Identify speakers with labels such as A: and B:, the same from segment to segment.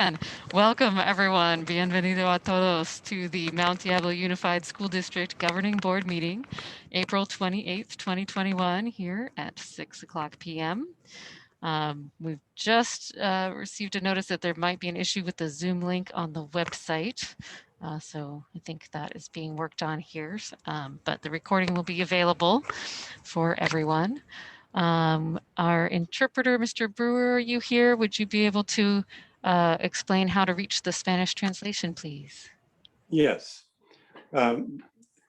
A: And welcome everyone, bienvenido a todos to the Mount Diablo Unified School District Governing Board meeting, April 28th, 2021, here at 6 o'clock p.m. We've just received a notice that there might be an issue with the Zoom link on the website. So I think that is being worked on here, but the recording will be available for everyone. Our interpreter, Mr. Brewer, are you here? Would you be able to explain how to reach the Spanish translation, please?
B: Yes.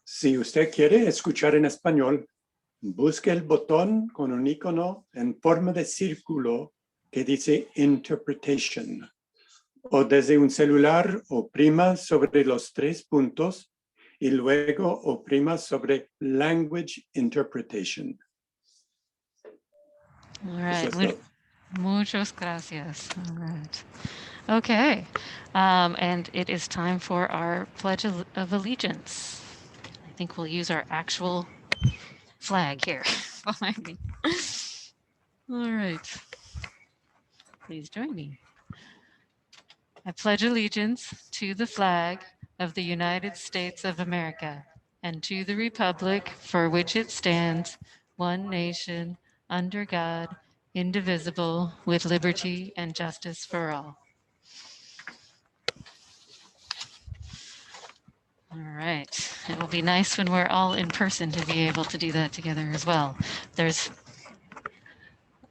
B: Si usted quiere escuchar en español, busque el botón con un icono en forma de círculo que dice Interpretation. O desde un celular oprima sobre los 3 puntos y luego oprima sobre Language Interpretation.
A: All right. Muchas gracias. All right. Okay. And it is time for our Pledge of Allegiance. I think we'll use our actual flag here behind me. All right. Please join me. I pledge allegiance to the flag of the United States of America and to the republic for which it stands, one nation, under God, indivisible, with liberty and justice for all. All right. It will be nice when we're all in person to be able to do that together as well. There's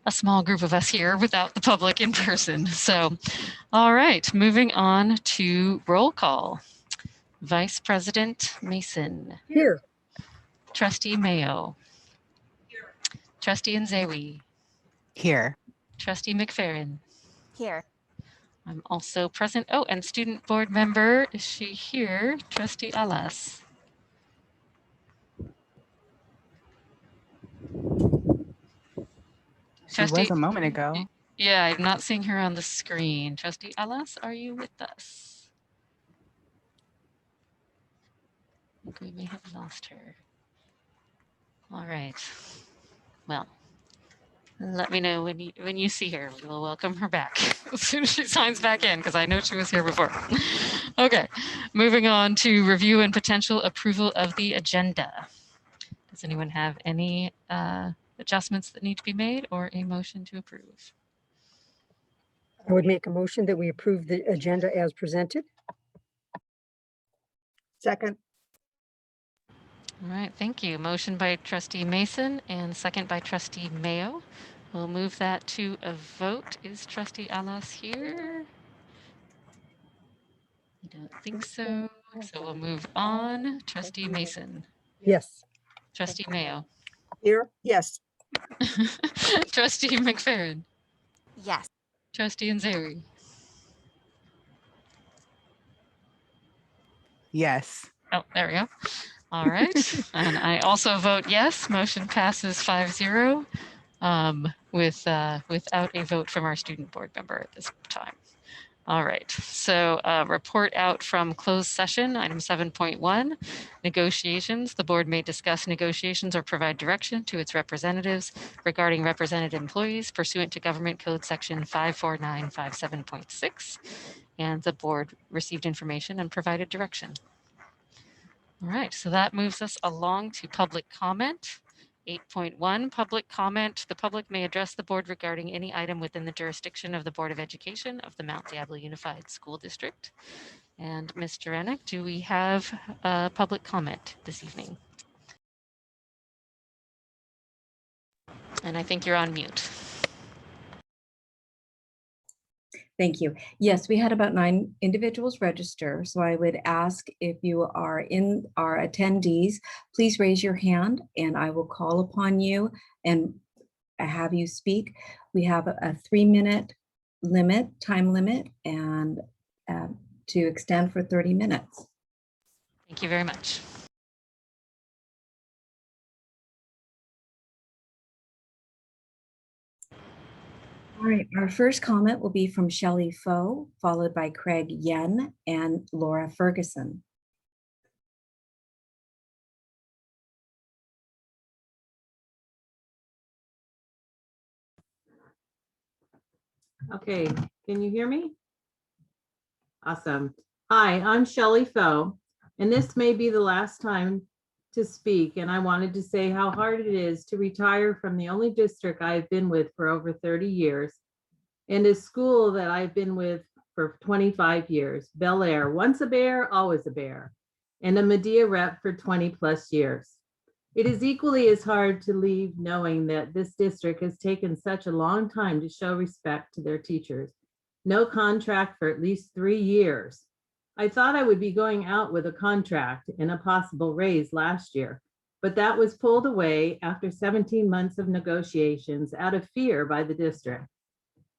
A: a small group of us here without the public in person. So, all right, moving on to roll call. Vice President Mason.
C: Here.
A: Trustee Mayo. Here. Trustee Nzewi.
D: Here.
A: Trustee McFerrin.
E: Here.
A: I'm also present. Oh, and student board member, is she here? Trustee Alas.
D: She was a moment ago.
A: Yeah, I'm not seeing her on the screen. Trustee Alas, are you with us? I think we may have lost her. All right. Well, let me know when you see her. We'll welcome her back as soon as she signs back in, because I know she was here before. Okay, moving on to review and potential approval of the agenda. Does anyone have any adjustments that need to be made or a motion to approve?
C: I would make a motion that we approve the agenda as presented. Second.
A: All right, thank you. Motion by Trustee Mason and second by Trustee Mayo. We'll move that to a vote. Is Trustee Alas here? I don't think so. So we'll move on. Trustee Mason.
C: Yes.
A: Trustee Mayo.
C: Here. Yes.
A: Trustee McFerrin.
E: Yes.
A: Trustee Nzewi.
D: Yes.
A: Oh, there we go. All right. And I also vote yes. Motion passes 5-0 without a vote from our student board member at this time. All right. So report out from closed session, item 7.1, negotiations. The board may discuss negotiations or provide direction to its representatives regarding represented employees pursuant to Government Code Section 54957.6. And the board received information and provided direction. All right, so that moves us along to public comment. 8.1, public comment. The public may address the board regarding any item within the jurisdiction of the Board of Education of the Mount Diablo Unified School District. And Mr. Rennick, do we have public comment this evening? And I think you're on mute.
F: Thank you. Yes, we had about 9 individuals register. So I would ask if you are in our attendees, please raise your hand and I will call upon you and have you speak. We have a 3-minute time limit, and to extend for 30 minutes.
A: Thank you very much.
F: All right, our first comment will be from Shelley Foe, followed by Craig Yen and Laura Ferguson.
G: Okay, can you hear me?
E: Awesome. Hi, I'm Shelley Foe, and this may be the last time to speak, and I wanted to say how hard it is to retire from the only district I've been with for over 30 years and a school that I've been with for 25 years, Bel Air, once a bear, always a bear, and a Medea rep for 20 plus years. It is equally as hard to leave knowing that this district has taken such a long time to show respect to their teachers. No contract for at least 3 years. I thought I would be going out with a contract and a possible raise last year, but that was pulled away after 17 months of negotiations out of fear by the district.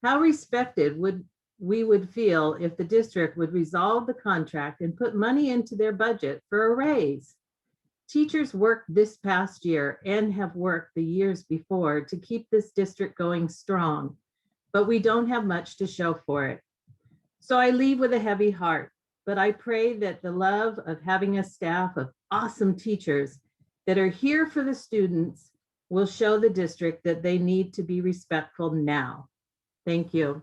E: How respected would we feel if the district would resolve the contract and put money into their budget for a raise? Teachers worked this past year and have worked the years before to keep this district going strong, but we don't have much to show for it. So I leave with a heavy heart, but I pray that the love of having a staff of awesome teachers that are here for the students will show the district that they need to be respectful now. Thank you.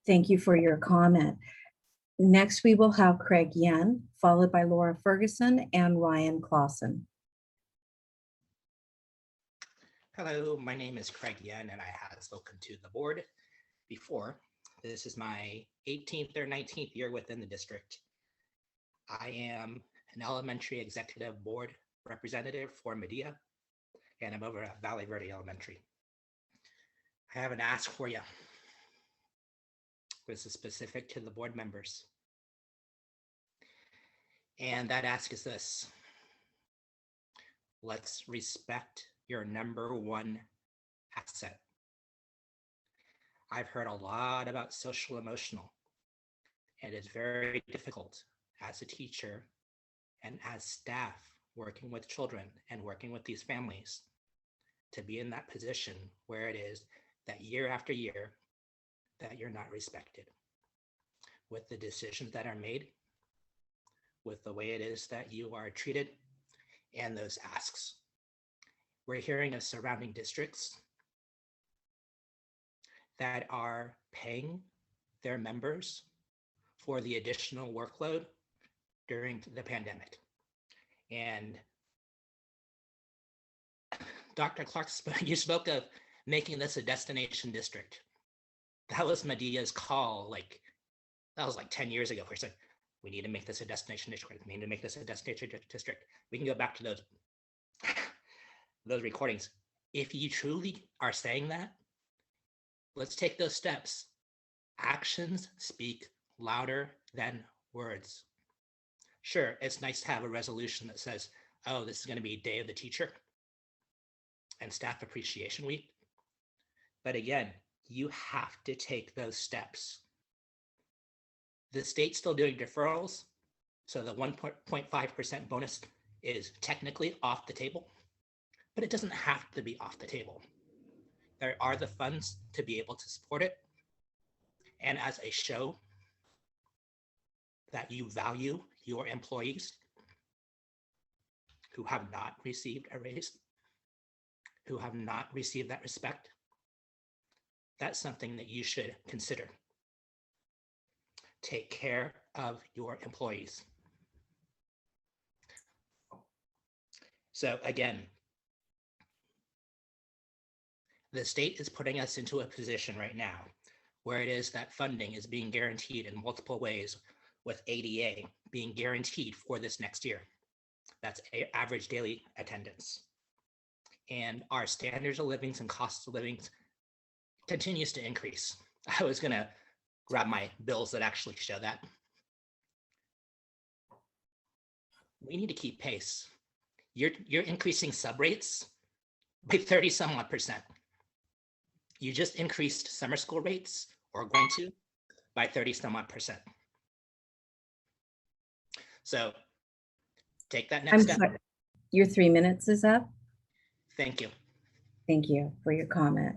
F: Thank you for your comment. Next, we will have Craig Yen, followed by Laura Ferguson and Ryan Clausen.
G: Hello, my name is Craig Yen, and I have spoken to the board before. This is my 18th or 19th year within the district. I am an elementary executive board representative for Medea, and I'm over at Valley Verde Elementary. I have an ask for you. This is specific to the board members. And that ask is this: let's respect your #1 asset. I've heard a lot about social emotional, and it's very difficult as a teacher and as staff working with children and working with these families to be in that position where it is that year after year that you're not respected with the decisions that are made, with the way it is that you are treated, and those asks. We're hearing of surrounding districts that are paying their members for the additional workload during the pandemic. And Dr. Clark, you spoke of making this a destination district. That was Medea's call, that was like 10 years ago. We said, we need to make this a destination district. We need to make this a destination district. We can go back to those recordings. If you truly are saying that, let's take those steps. Actions speak louder than words. Sure, it's nice to have a resolution that says, oh, this is going to be Day of the Teacher and Staff Appreciation Week. But again, you have to take those steps. The state's still doing deferrals, so the 1.5% bonus is technically off the table, but it doesn't have to be off the table. There are the funds to be able to support it. And as a show that you value your employees who have not received a raise, who have not received that respect, that's something that you should consider. Take care of your employees. So again, the state is putting us into a position right now where it is that funding is being guaranteed in multiple ways, with ADA being guaranteed for this next year. That's average daily attendance. And our standards of living and costs of living continues to increase. I was gonna grab my bills that actually show that. We need to keep pace. You're increasing sub rates by 30 some odd %. You just increased summer school rates, or going to, by 30 some odd %. So take that next step.
F: Sorry. Your 3 minutes is up.
G: Thank you.
F: Thank you for your comment.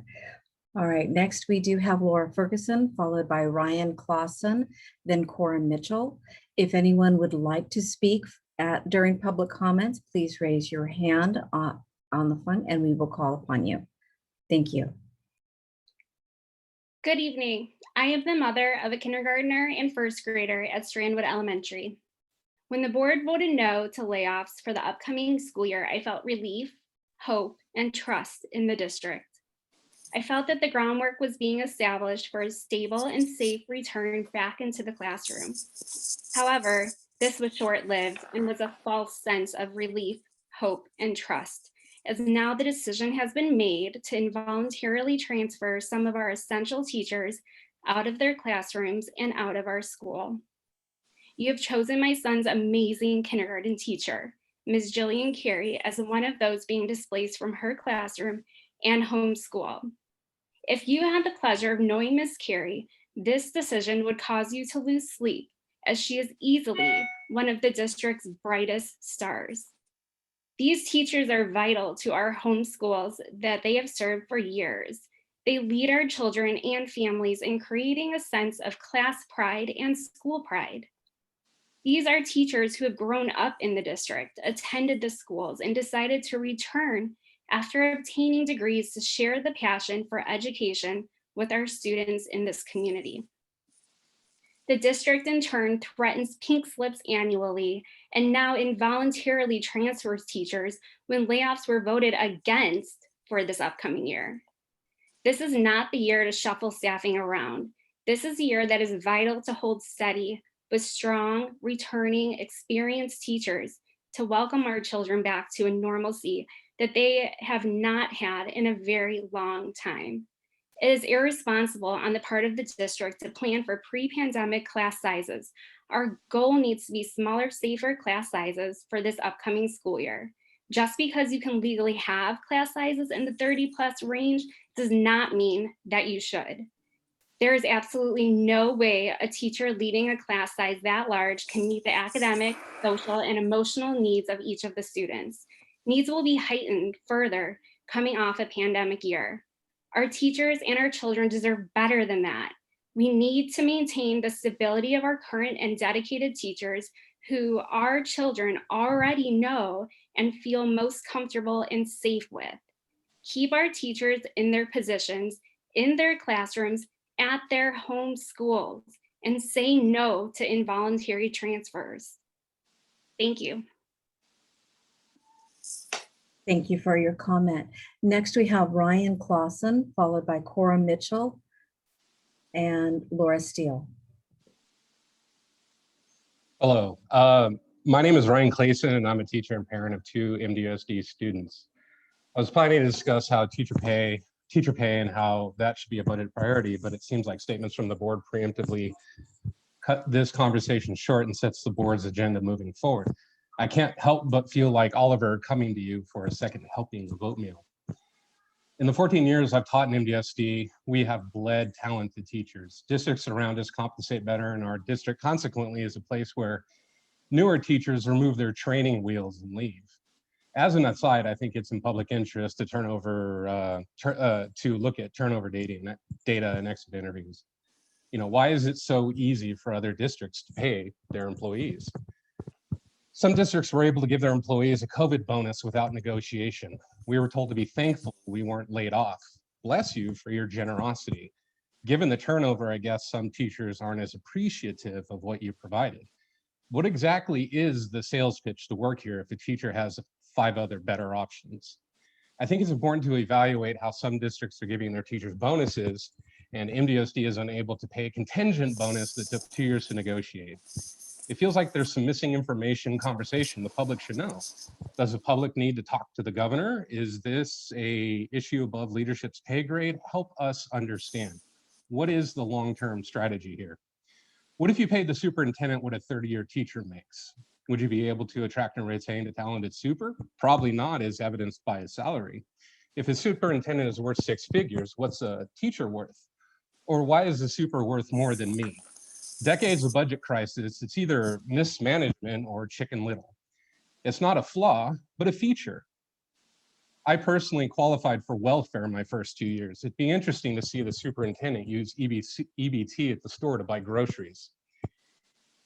F: All right, next we do have Laura Ferguson, followed by Ryan Clausen, then Cora Mitchell. If anyone would like to speak during public comments, please raise your hand on the phone and we will call upon you. Thank you.
H: Good evening. I am the mother of a kindergartner and first grader at Strandwood Elementary. When the board voted no to layoffs for the upcoming school year, I felt relief, hope, and trust in the district. I felt that the groundwork was being established for a stable and safe return back into the classroom. However, this was short-lived and was a false sense of relief, hope, and trust, as now the decision has been made to involuntarily transfer some of our essential teachers out of their classrooms and out of our school. You have chosen my son's amazing kindergarten teacher, Ms. Jillian Carey, as one of those being displaced from her classroom and homeschool. If you had the pleasure of knowing Ms. Carey, this decision would cause you to lose sleep, as she is easily one of the district's brightest stars. These teachers are vital to our home schools that they have served for years. They lead our children and families in creating a sense of class pride and school pride. These are teachers who have grown up in the district, attended the schools, and decided to return after obtaining degrees to share the passion for education with our students in this community. The district in turn threatens pink slips annually and now involuntarily transfers teachers when layoffs were voted against for this upcoming year. This is not the year to shuffle staffing around. This is a year that is vital to hold steady with strong, returning, experienced teachers to welcome our children back to a normalcy that they have not had in a very long time. It is irresponsible on the part of the district to plan for pre-pandemic class sizes. Our goal needs to be smaller, safer class sizes for this upcoming school year. Just because you can legally have class sizes in the 30+ range does not mean that you should. There is absolutely no way a teacher leading a class size that large can meet the academic, social, and emotional needs of each of the students. Needs will be heightened further coming off a pandemic year. Our teachers and our children deserve better than that. We need to maintain the stability of our current and dedicated teachers who our children already know and feel most comfortable and safe with. Keep our teachers in their positions, in their classrooms, at their home schools, and say no to involuntary transfers. Thank you.
F: Thank you for your comment. Next, we have Ryan Clausen, followed by Cora Mitchell and Laura Steele.
I: Hello, my name is Ryan Clausen, and I'm a teacher and parent of 2 MDSD students. I was planning to discuss how teacher pay and how that should be a budget priority, but it seems like statements from the board preemptively cut this conversation short and sets the board's agenda moving forward. I can't help but feel like Oliver coming to you for a second helping of oatmeal. In the 14 years I've taught in MDSD, we have bled talented teachers. Districts around us compensate better, and our district consequently is a place where newer teachers remove their training wheels and leave. As an aside, I think it's in public interest to look at turnover data and exit interviews. You know, why is it so easy for other districts to pay their employees? Some districts were able to give their employees a COVID bonus without negotiation. We were told to be thankful we weren't laid off. Bless you for your generosity. Given the turnover, I guess some teachers aren't as appreciative of what you provided. What exactly is the sales pitch to work here if a teacher has 5 other better options? I think it's important to evaluate how some districts are giving their teachers bonuses, and MDSD is unable to pay a contingent bonus that took 2 years to negotiate. It feels like there's some missing information conversation the public should know. Does the public need to talk to the governor? Is this an issue above leadership's pay grade? Help us understand. What is the long-term strategy here? What if you paid the superintendent what a 30-year teacher makes? Would you be able to attract and retain a talented super? Probably not, as evidenced by his salary. If a superintendent is worth 6 figures, what's a teacher worth? Or why is the super worth more than me? Decades of budget crisis, it's either mismanagement or Chicken Little. It's not a flaw, but a feature. I personally qualified for welfare my first 2 years. It'd be interesting to see the superintendent use EBT at the store to buy groceries.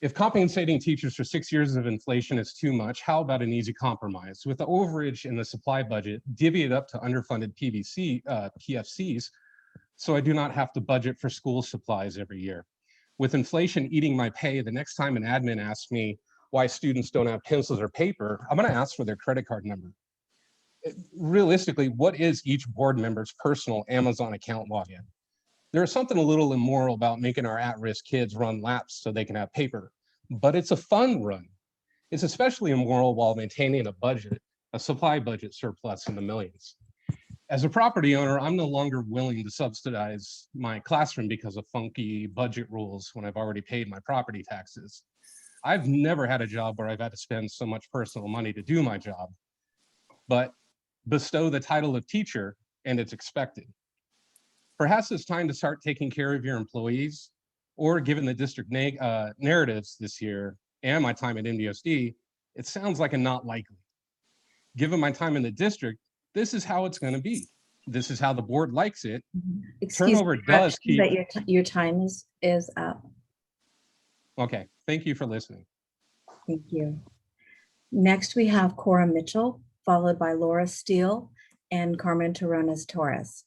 I: If compensating teachers for 6 years of inflation is too much, how about an easy compromise? With the overage in the supply budget, divvy it up to underfunded PFCs so I do not have to budget for school supplies every year. With inflation eating my pay, the next time an admin asks me why students don't have pencils or paper, I'm going to ask for their credit card number. Realistically, what is each board member's personal Amazon account login? There is something a little immoral about making our at-risk kids run laps so they can have paper, but it's a fun run. It's especially immoral while maintaining a budget, a supply budget surplus in the millions. As a property owner, I'm no longer willing to subsidize my classroom because of funky budget rules when I've already paid my property taxes. I've never had a job where I've had to spend so much personal money to do my job, but bestow the title of teacher and it's expected. Perhaps it's time to start taking care of your employees, or given the district narratives this year and my time at MDOSD, it sounds like a not likely. Given my time in the district, this is how it's going to be. This is how the board likes it.
F: Excuse
I: Turnover
F: me,
I: does keep.
F: that your time is up.
I: Okay, thank you for listening.
F: Thank you. Next, we have Cora Mitchell, followed by Laura Steele and Carmen Terrones Torres.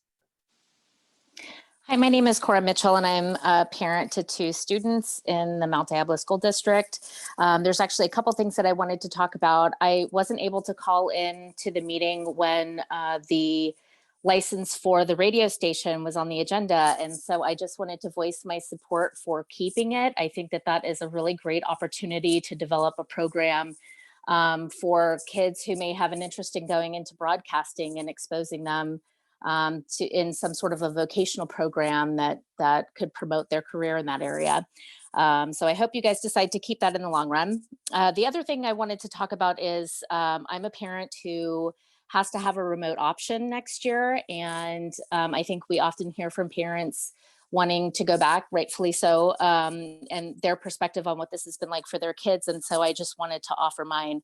J: Hi, my name is Cora Mitchell, and I'm a parent to 2 students in the Mount Diablo School District. There's actually a couple things that I wanted to talk about. I wasn't able to call in to the meeting when the license for the radio station was on the agenda, and so I just wanted to voice my support for keeping it. I think that that is a really great opportunity to develop a program for kids who may have an interest in going into broadcasting and exposing them in some sort of a vocational program that could promote their career in that area. So I hope you guys decide to keep that in the long run. The other thing I wanted to talk about is I'm a parent who has to have a remote option next year. And I think we often hear from parents wanting to go back, rightfully so, and their perspective on what this has been like for their kids. And so I just wanted to offer mine.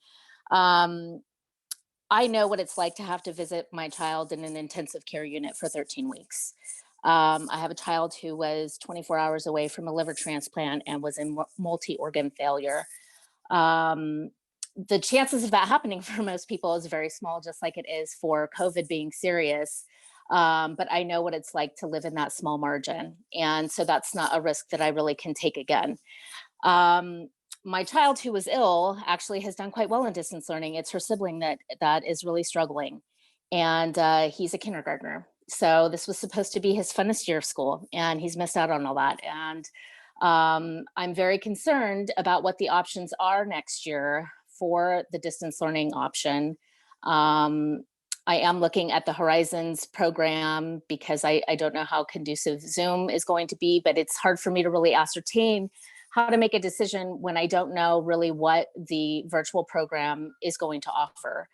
J: I know what it's like to have to visit my child in an intensive care unit for 13 weeks. I have a child who was 24 hours away from a liver transplant and was in multi-organ failure. The chances of that happening for most people is very small, just like it is for COVID being serious. But I know what it's like to live in that small margin. And so that's not a risk that I really can take again. My child who was ill actually has done quite well in distance learning. It's her sibling that is really struggling. And he's a kindergartner. So this was supposed to be his funnest year of school, and he's missed out on all that. And I'm very concerned about what the options are next year for the distance learning option. I am looking at the Horizons program because I don't know how conducive Zoom is going to be, but it's hard for me to really ascertain how to make a decision when I don't know really what the virtual program is going to offer.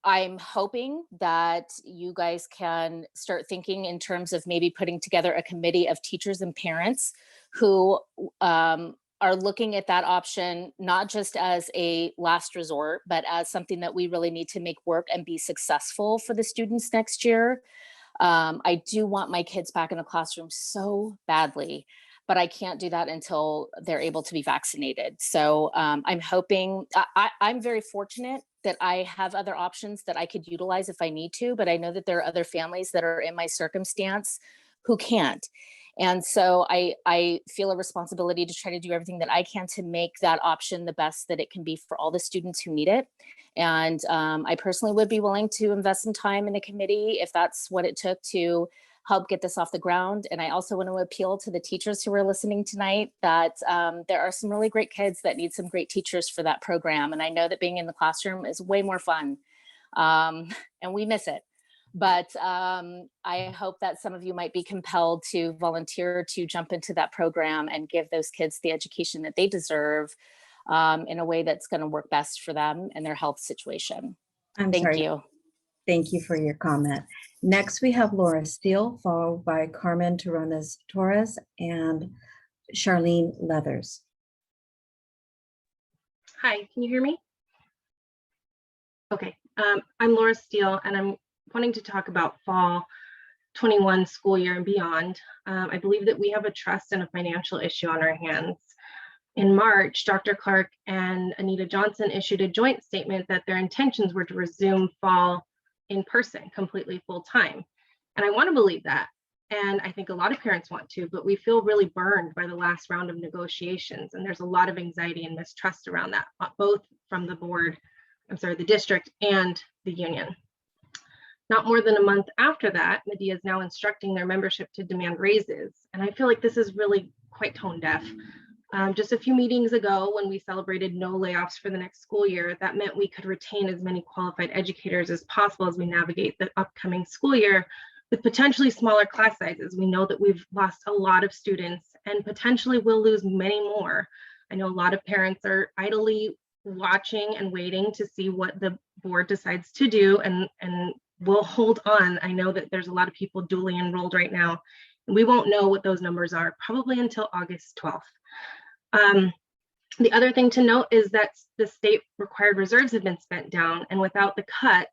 J: I'm hoping that you guys can start thinking in terms of maybe putting together a committee of teachers and parents who are looking at that option, not just as a last resort, but as something that we really need to make work and be successful for the students next year. I do want my kids back in the classroom so badly, but I can't do that until they're able to be vaccinated. So I'm hoping, I'm very fortunate that I have other options that I could utilize if I need to, but I know that there are other families that are in my circumstance who can't. And so I feel a responsibility to try to do everything that I can to make that option the best that it can be for all the students who need it. And I personally would be willing to invest some time in a committee if that's what it took to help get this off the ground. And I also want to appeal to the teachers who are listening tonight that there are some really great kids that need some great teachers for that program. And I know that being in the classroom is way more fun and we miss it. But I hope that some of you might be compelled to volunteer to jump into that program and give those kids the education that they deserve in a way that's going to work best for them and their health situation. Thank you.
F: Thank you for your comment. Next, we have Laura Steele, followed by Carmen Terrones Torres and Charlene Leathers.
K: Hi, can you hear me? Okay, I'm Laura Steele, and I'm wanting to talk about fall 21 school year and beyond. I believe that we have a trust and a financial issue on our hands. In March, Dr. Clark and Anita Johnson issued a joint statement that their intentions were to resume fall in person completely full time. And I want to believe that and I think a lot of parents want to, but we feel really burned by the last round of negotiations. And there's a lot of anxiety and mistrust around that, both from the district and the union. Not more than a month after that, Medea is now instructing their membership to demand raises. And I feel like this is really quite tone deaf. Just a few meetings ago, when we celebrated no layoffs for the next school year, that meant we could retain as many qualified educators as possible as we navigate the upcoming school year with potentially smaller class sizes. We know that we've lost a lot of students and potentially will lose many more. I know a lot of parents are idly watching and waiting to see what the board decides to do, and we'll hold on. I know that there's a lot of people duly enrolled right now, and we won't know what those numbers are probably until August 12th. The other thing to note is that the state required reserves have been spent down, and without the cuts,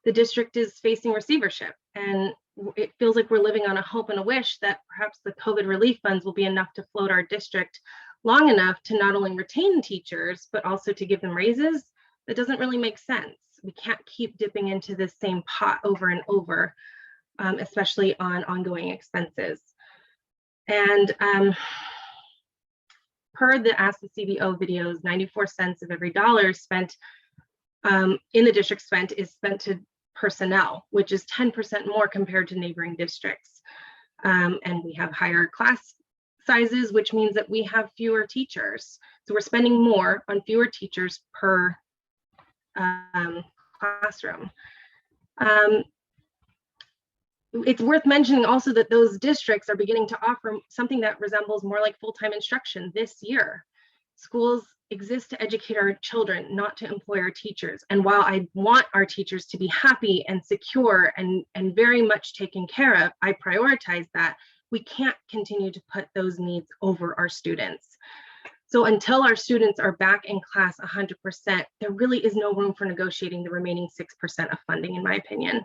K: the district is facing receivership. And it feels like we're living on a hope and a wish that perhaps the COVID relief funds will be enough to float our district long enough to not only retain teachers, but also to give them raises. That doesn't really make sense. We can't keep dipping into this same pot over and over, especially on ongoing expenses. And per the Ask the CBO videos, 94 cents of every dollar spent in the district is spent to personnel, which is 10% more compared to neighboring districts. And we have higher class sizes, which means that we have fewer teachers. So we're spending more on fewer teachers per classroom. It's worth mentioning also that those districts are beginning to offer something that resembles more like full-time instruction this year. Schools exist to educate our children, not to employ our teachers. And while I want our teachers to be happy and secure and very much taken care of, I prioritize that. We can't continue to put those needs over our students. So until our students are back in class 100%, there really is no room for negotiating the remaining 6% of funding, in my opinion.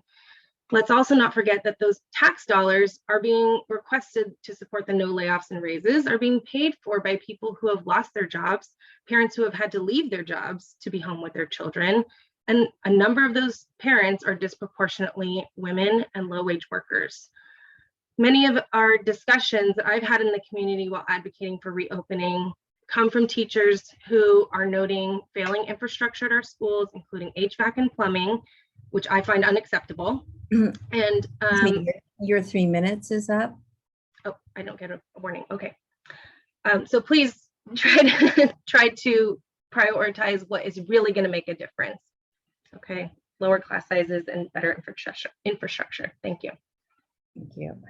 K: Let's also not forget that those tax dollars are being requested to support the no layoffs and raises are being paid for by people who have lost their jobs, parents who have had to leave their jobs to be home with their children. And a number of those parents are disproportionately women and low-wage workers. Many of our discussions that I've had in the community while advocating for reopening come from teachers who are noting failing infrastructure at our schools, including HVAC and plumbing, which I find unacceptable. And
F: your 3 minutes is up.
K: Oh, I don't get a warning. Okay. So please try to prioritize what is really going to make a difference. Okay, lower class sizes and better infrastructure. Thank you.
F: Thank you.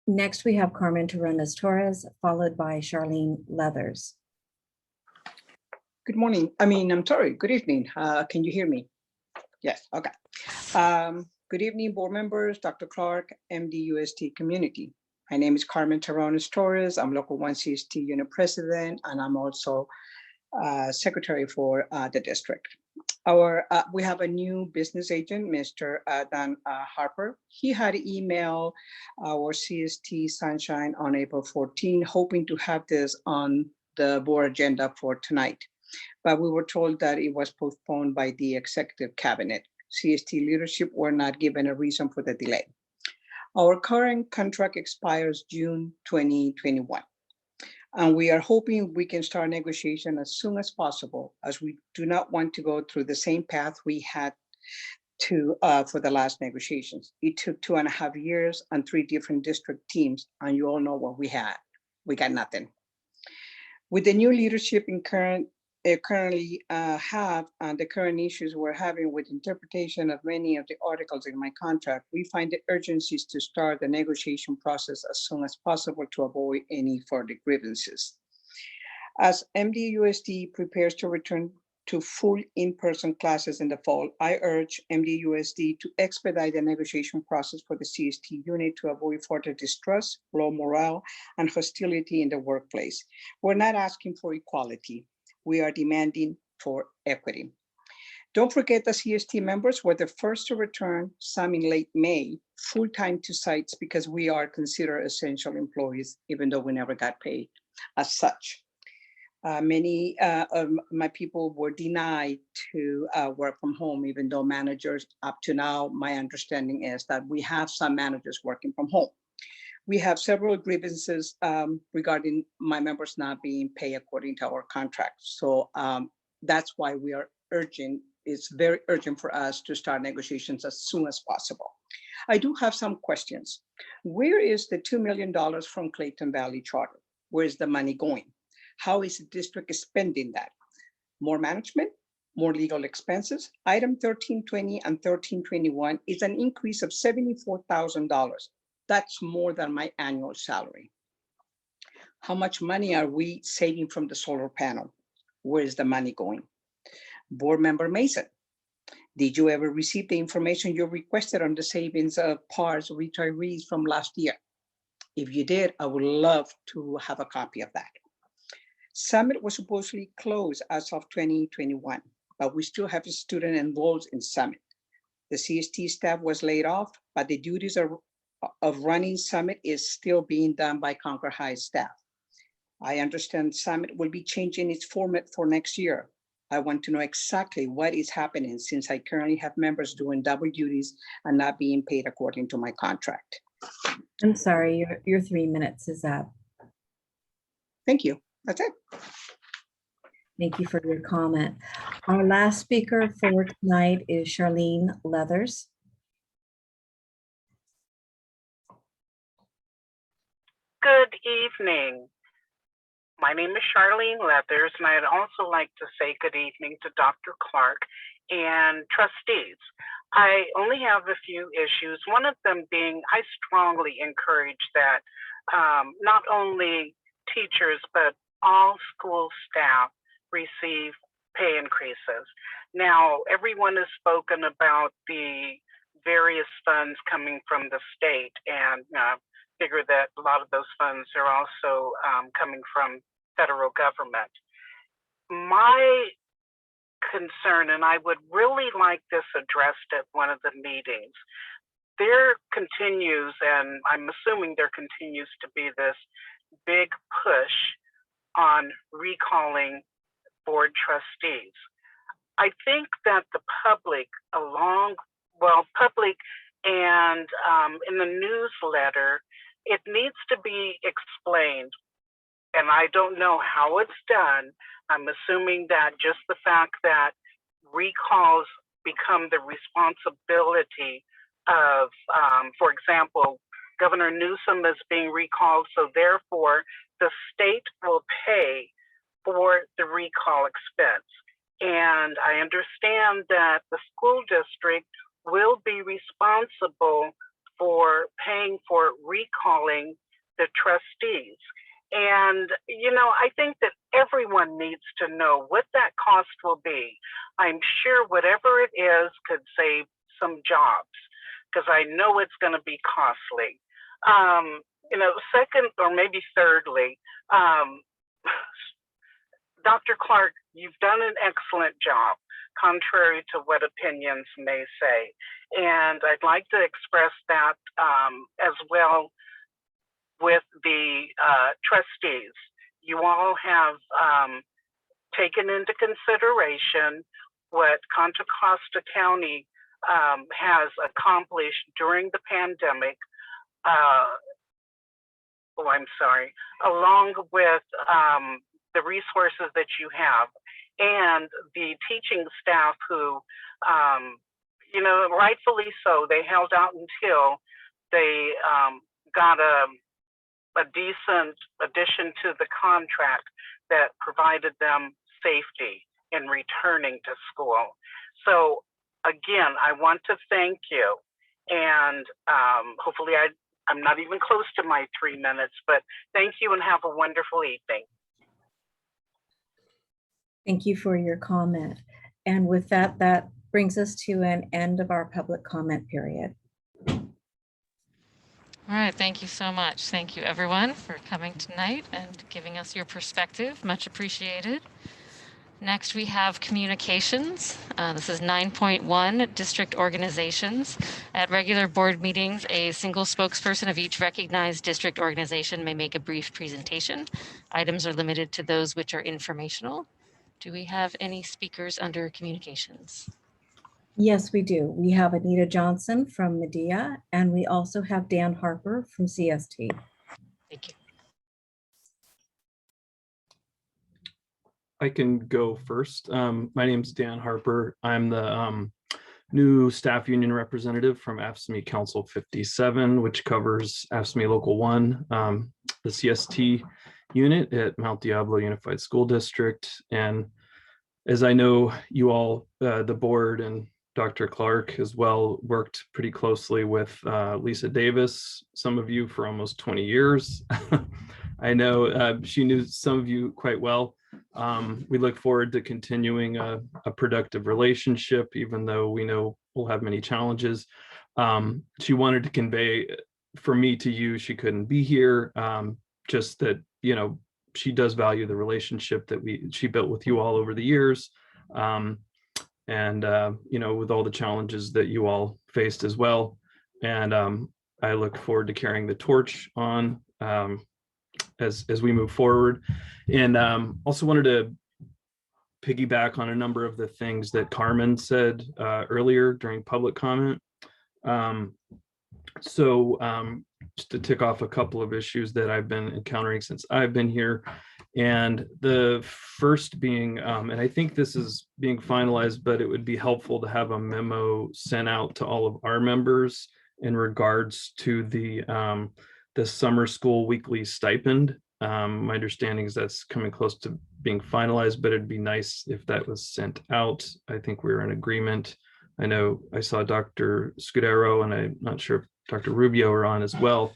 F: Next, we have Carmen Terrones Torres, followed by Charlene Leathers.
L: Good morning. I'm sorry. Good evening. Can you hear me? Yes. Okay. Good evening, board members, Dr. Clark, MDUST community. My name is Carmen Terrones Torres. I'm Local 1 CST Unit President, and I'm also Secretary for the district. We have a new business agent, Mr. Dan Harper. He had emailed our CST Sunshine on April 14, hoping to have this on the board agenda for tonight. But we were told that it was postponed by the executive cabinet. CST leadership were not given a reason for the delay. Our current contract expires June 2021. And we are hoping we can start negotiation as soon as possible, as we do not want to go through the same path we had to for the last negotiations. It took 2.5 years and 3 different district teams, and you all know what we had. We got nothing. With the new leadership in currently have and the current issues we're having with interpretation of many of the articles in my contract, we find the urgencies to start the negotiation process as soon as possible to avoid any further grievances. As MDUSD prepares to return to full in-person classes in the fall, I urge MDUSD to expedite the negotiation process for the CST unit to avoid further distrust, low morale, and hostility in the workplace. We're not asking for equality. We are demanding for equity. Don't forget the CST members were the first to return, some in late May, full-time to sites because we are considered essential employees, even though we never got paid as such. Many of my people were denied to work from home, even though managers up to now, my understanding is that we have some managers working from home. We have several grievances regarding my members not being paid according to our contract. So that's why we are urging, it's very urgent for us to start negotiations as soon as possible. I do have some questions. Where is the $2 million from Clayton Valley Charter? Where is the money going? How is the district spending that? More management, more legal expenses? Item 1320 and 1321 is an increase of $74,000. That's more than my annual salary. How much money are we saving from the solar panel? Where is the money going? Board Member Mason, did you ever receive the information you requested on the savings of PARS retirees from last year? If you did, I would love to have a copy of that. Summit was supposedly closed as of 2021, but we still have a student enrolled in Summit. The CST staff was laid off, but the duties of running Summit is still being done by Concord High staff. I understand Summit will be changing its format for next year. I want to know exactly what is happening since I currently have members doing double duties and not being paid according to my contract.
F: I'm sorry, your 3 minutes is up.
L: Thank you. That's it.
F: Thank you for your comment. Our last speaker for tonight is Charlene Leathers.
M: Good evening. My name is Charlene Leathers, and I'd also like to say good evening to Dr. Clark and trustees. I only have a few issues, one of them being I strongly encourage that not only teachers, but all school staff receive pay increases. Now, everyone has spoken about the various funds coming from the state, and figure that a lot of those funds are also coming from federal government. My concern, and I would really like this addressed at one of the meetings, there continues, and I'm assuming there continues to be this big push on recalling board trustees. I think that the public public and in the newsletter, it needs to be explained, and I don't know how it's done. I'm assuming that just the fact that recalls become the responsibility of, for example, Governor Newsom is being recalled, so therefore the state will pay for the recall expense. And I understand that the school district will be responsible for paying for recalling the trustees. And, you know, I think that everyone needs to know what that cost will be. I'm sure whatever it is could save some jobs, because I know it's going to be costly. You know, second, or maybe thirdly, Dr. Clark, you've done an excellent job, contrary to what opinions may say. And I'd like to express that as well with the trustees. You all have taken into consideration what Contra Costa County has accomplished during the pandemic, along with the resources that you have and the teaching staff who, you know, rightfully so, they held out until they got a decent addition to the contract that provided them safety in returning to school. So again, I want to thank you, and hopefully I'm not even close to my 3 minutes, but thank you and have a wonderful evening.
F: Thank you for your comment. And with that, that brings us to an end of our public comment period.
A: All right, thank you so much. Thank you everyone for coming tonight and giving us your perspective. Much appreciated. Next, we have communications. This is 9.1, district organizations. At regular board meetings, a single spokesperson of each recognized district organization may make a brief presentation. Items are limited to those which are informational. Do we have any speakers under communications?
F: Yes, we do. We have Anita Johnson from Medea, and we also have Dan Harper from CST.
A: Thank you.
N: I can go first. My name's Dan Harper. I'm the new staff union representative from AFSCME Council 57, which covers AFSCME Local 1, the CST unit at Mount Diablo Unified School District. And as I know, you all, the board and Dr. Clark as well, worked pretty closely with Lisa Davis, some of you for almost 20 years. I know she knew some of you quite well. We look forward to continuing a productive relationship, even though we know we'll have many challenges. She wanted to convey for me to you, she couldn't be here, just that, you know, she does value the relationship that she built with you all over the years. You know, with all the challenges that you all faced as well. And I look forward to carrying the torch on as we move forward. And also wanted to piggyback on a number of the things that Carmen said earlier during public comment. Just to tick off a couple of issues that I've been encountering since I've been here. And the first being, and I think this is being finalized, but it would be helpful to have a memo sent out to all of our members in regards to the summer school weekly stipend. My understanding is that's coming close to being finalized, but it'd be nice if that was sent out. I think we're in agreement. I know I saw Dr. Scudero, and I'm not sure if Dr. Rubio are on as well,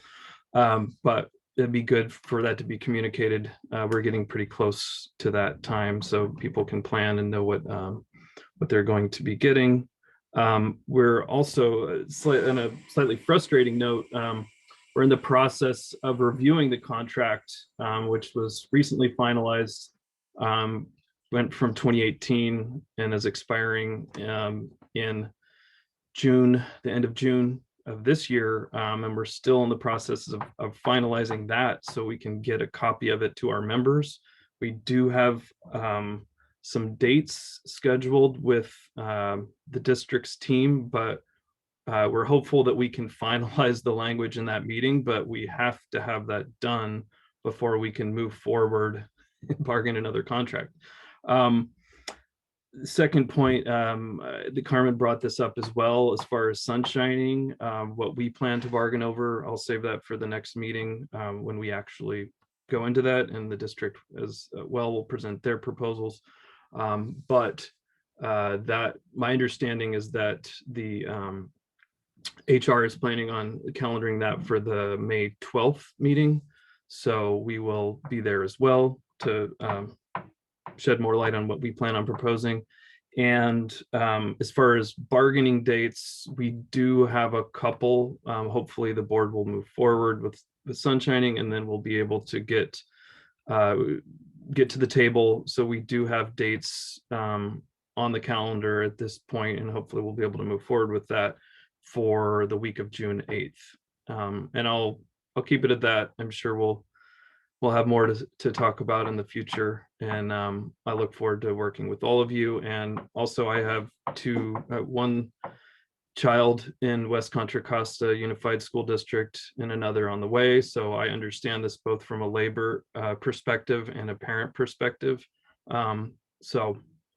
N: but it'd be good for that to be communicated. We're getting pretty close to that time, so people can plan and know what they're going to be getting. We're also on a slightly frustrating note. We're in the process of reviewing the contract, which was recently finalized, went from 2018 and is expiring in June, the end of June of this year. And we're still in the process of finalizing that so we can get a copy of it to our members. We do have some dates scheduled with the district's team, but we're hopeful that we can finalize the language in that meeting, but we have to have that done before we can move forward and bargain another contract. Second point, the Carmen brought this up as well, as far as sunshining, what we plan to bargain over. I'll save that for the next meeting when we actually go into that, and the district as well will present their proposals. But that my understanding is that the HR is planning on calendaring that for the May 12th meeting. So we will be there as well to shed more light on what we plan on proposing. And as far as bargaining dates, we do have a couple. Hopefully the board will move forward with sunshining, and then we'll be able to get to the table. So we do have dates on the calendar at this point, and hopefully we'll be able to move forward with that for the week of June 8th. And I'll keep it at that. I'm sure we'll have more to talk about in the future. And I look forward to working with all of you. And also I have one child in West Contra Costa Unified School District and another on the way. So I understand this both from a labor perspective and a parent perspective. I'll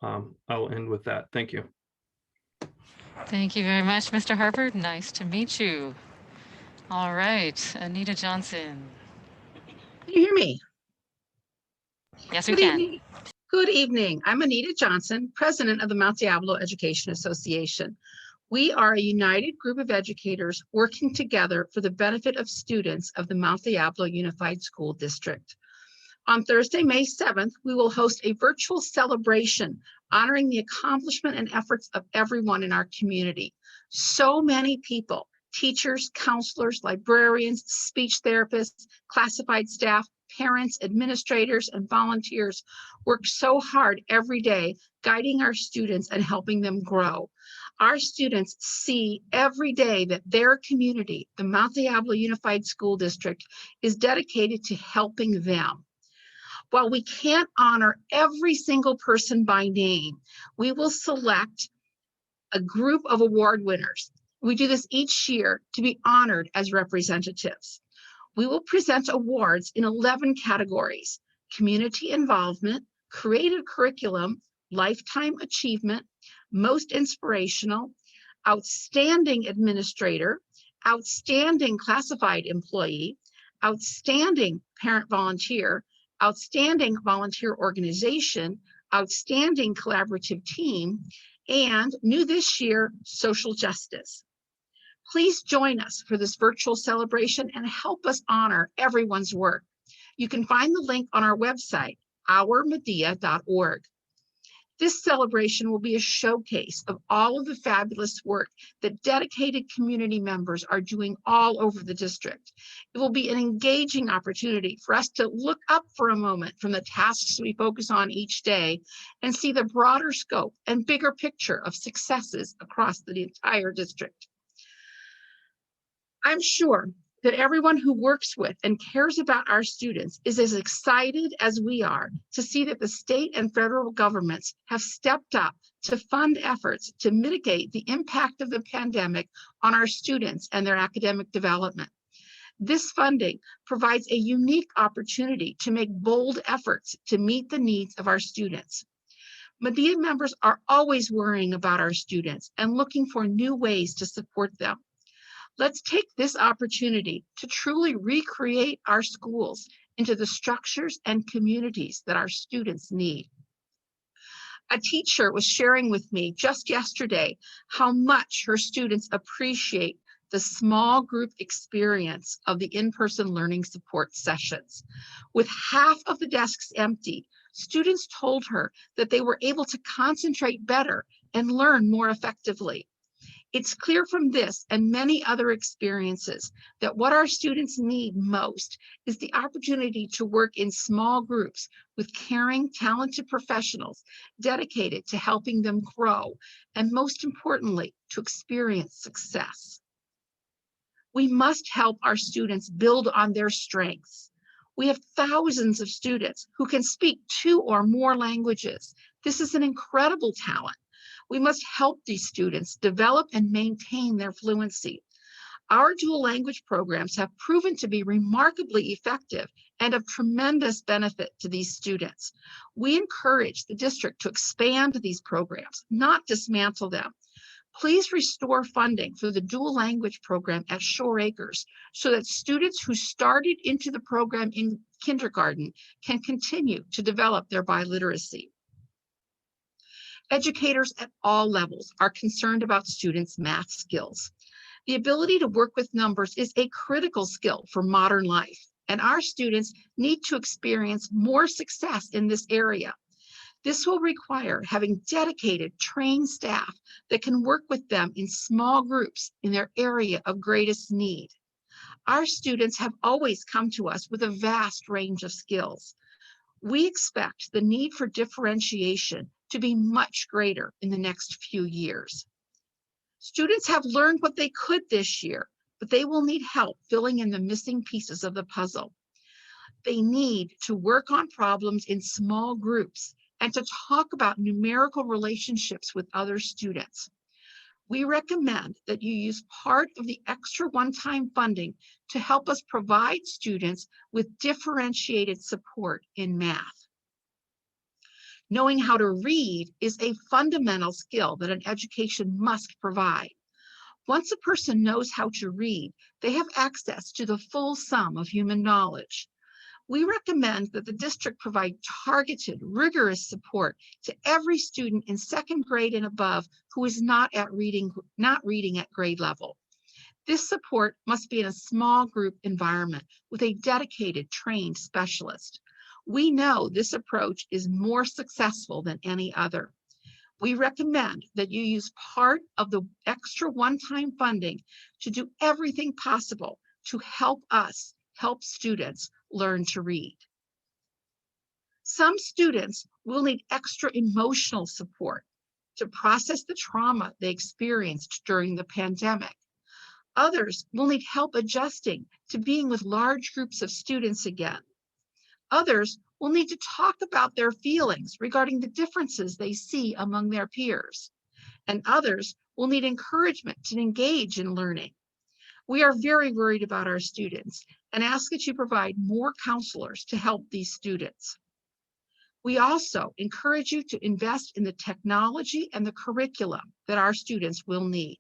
N: end with that. Thank you.
A: Thank you very much, Mr. Harper. Nice to meet you. All right, Anita Johnson.
O: Can you hear me?
A: Yes, we can.
O: Evening. Good evening. I'm Anita Johnson, president of the Mount Diablo Education Association. We are a united group of educators working together for the benefit of students of the Mount Diablo Unified School District. On Thursday, May 7th, we will host a virtual celebration honoring the accomplishment and efforts of everyone in our community. So many people, teachers, counselors, librarians, speech therapists, classified staff, parents, administrators, and volunteers work so hard every day guiding our students and helping them grow. Our students see every day that their community, the Mount Diablo Unified School District, is dedicated to helping them. While we can't honor every single person by name, we will select a group of award winners. We do this each year to be honored as representatives. We will present awards in 11 categories: community involvement, creative curriculum, lifetime achievement, most inspirational, outstanding administrator, outstanding classified employee, outstanding parent volunteer, outstanding volunteer organization, outstanding collaborative team, and new this year, social justice. Please join us for this virtual celebration and help us honor everyone's work. You can find the link on our website, ourmedea.org. This celebration will be a showcase of all of the fabulous work that dedicated community members are doing all over the district. It will be an engaging opportunity for us to look up for a moment from the tasks we focus on each day and see the broader scope and bigger picture of successes across the entire district. I'm sure that everyone who works with and cares about our students is as excited as we are to see that the state and federal governments have stepped up to fund efforts to mitigate the impact of the pandemic on our students and their academic development. This funding provides a unique opportunity to make bold efforts to meet the needs of our students. Medea members are always worrying about our students and looking for new ways to support them. Let's take this opportunity to truly recreate our schools into the structures and communities that our students need. A teacher was sharing with me just yesterday how much her students appreciate the small group experience of the in-person learning support sessions. With half of the desks empty, students told her that they were able to concentrate better and learn more effectively. It's clear from this and many other experiences that what our students need most is the opportunity to work in small groups with caring, talented professionals dedicated to helping them grow, and most importantly, to experience success. We must help our students build on their strengths. We have thousands of students who can speak 2 or more languages. This is an incredible talent. We must help these students develop and maintain their fluency. Our dual language programs have proven to be remarkably effective and of tremendous benefit to these students. We encourage the district to expand these programs, not dismantle them. Please restore funding for the dual language program at Shore Acres so that students who started into the program in kindergarten can continue to develop their biliteracy. Educators at all levels are concerned about students' math skills. The ability to work with numbers is a critical skill for modern life, and our students need to experience more success in this area. This will require having dedicated, trained staff that can work with them in small groups in their area of greatest need. Our students have always come to us with a vast range of skills. We expect the need for differentiation to be much greater in the next few years. Students have learned what they could this year, but they will need help filling in the missing pieces of the puzzle. They need to work on problems in small groups and to talk about numerical relationships with other students. We recommend that you use part of the extra one-time funding to help us provide students with differentiated support in math. Knowing how to read is a fundamental skill that an education must provide. Once a person knows how to read, they have access to the full sum of human knowledge. We recommend that the district provide targeted, rigorous support to every student in 2nd grade and above who is not reading at grade level. This support must be in a small group environment with a dedicated, trained specialist. We know this approach is more successful than any other. We recommend that you use part of the extra one-time funding to do everything possible to help us help students learn to read. Some students will need extra emotional support to process the trauma they experienced during the pandemic. Others will need help adjusting to being with large groups of students again. Others will need to talk about their feelings regarding the differences they see among their peers. And others will need encouragement to engage in learning. We are very worried about our students and ask that you provide more counselors to help these students. We also encourage you to invest in the technology and the curriculum that our students will need.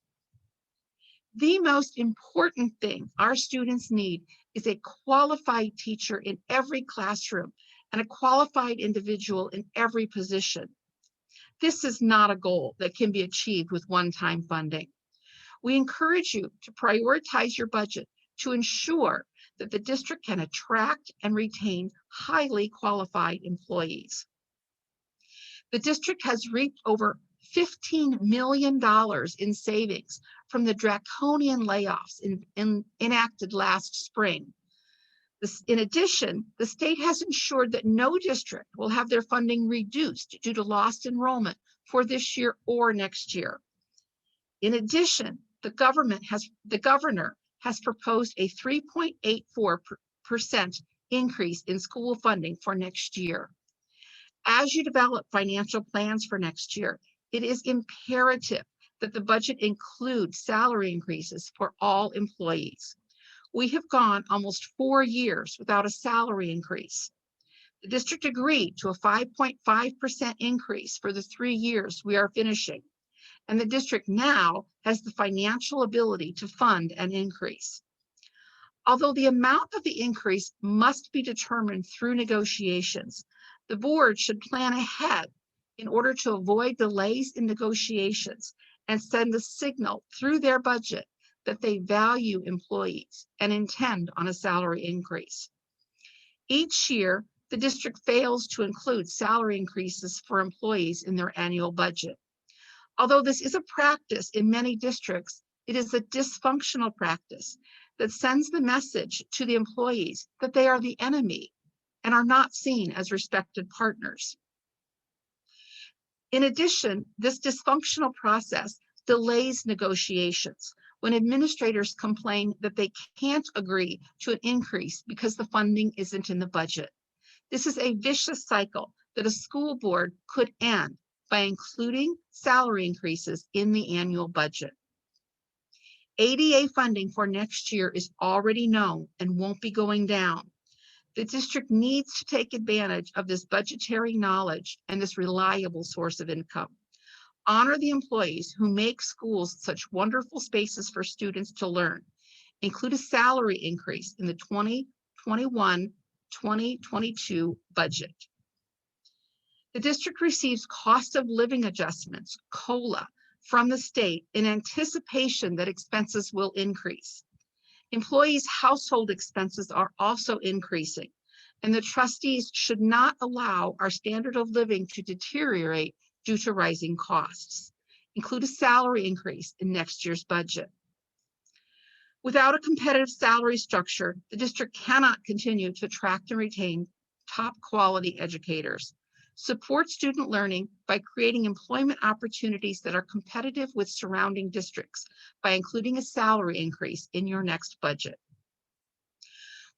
O: The most important thing our students need is a qualified teacher in every classroom and a qualified individual in every position. This is not a goal that can be achieved with one-time funding. We encourage you to prioritize your budget to ensure that the district can attract and retain highly qualified employees. The district has reaped over $15 million in savings from the draconian layoffs enacted last spring. In addition, the state has ensured that no district will have their funding reduced due to lost enrollment for this year or next year. In addition, the governor has proposed a 3.84% increase in school funding for next year. As you develop financial plans for next year, it is imperative that the budget include salary increases for all employees. We have gone almost 4 years without a salary increase. The district agreed to a 5.5% increase for the 3 years we are finishing, and the district now has the financial ability to fund an increase. Although the amount of the increase must be determined through negotiations, the board should plan ahead in order to avoid delays in negotiations and send a signal through their budget that they value employees and intend on a salary increase. Each year, the district fails to include salary increases for employees in their annual budget. Although this is a practice in many districts, it is a dysfunctional practice that sends the message to the employees that they are the enemy and are not seen as respected partners. In addition, this dysfunctional process delays negotiations when administrators complain that they can't agree to an increase because the funding isn't in the budget. This is a vicious cycle that a school board could end by including salary increases in the annual budget. ADA funding for next year is already known and won't be going down. The district needs to take advantage of this budgetary knowledge and this reliable source of income. Honor the employees who make schools such wonderful spaces for students to learn. Include a salary increase in the 2021-2022 budget. The district receives cost of living adjustments, COLA, from the state in anticipation that expenses will increase. Employees' household expenses are also increasing, and the trustees should not allow our standard of living to deteriorate due to rising costs. Include a salary increase in next year's budget. Without a competitive salary structure, the district cannot continue to attract and retain top quality educators. Support student learning by creating employment opportunities that are competitive with surrounding districts by including a salary increase in your next budget.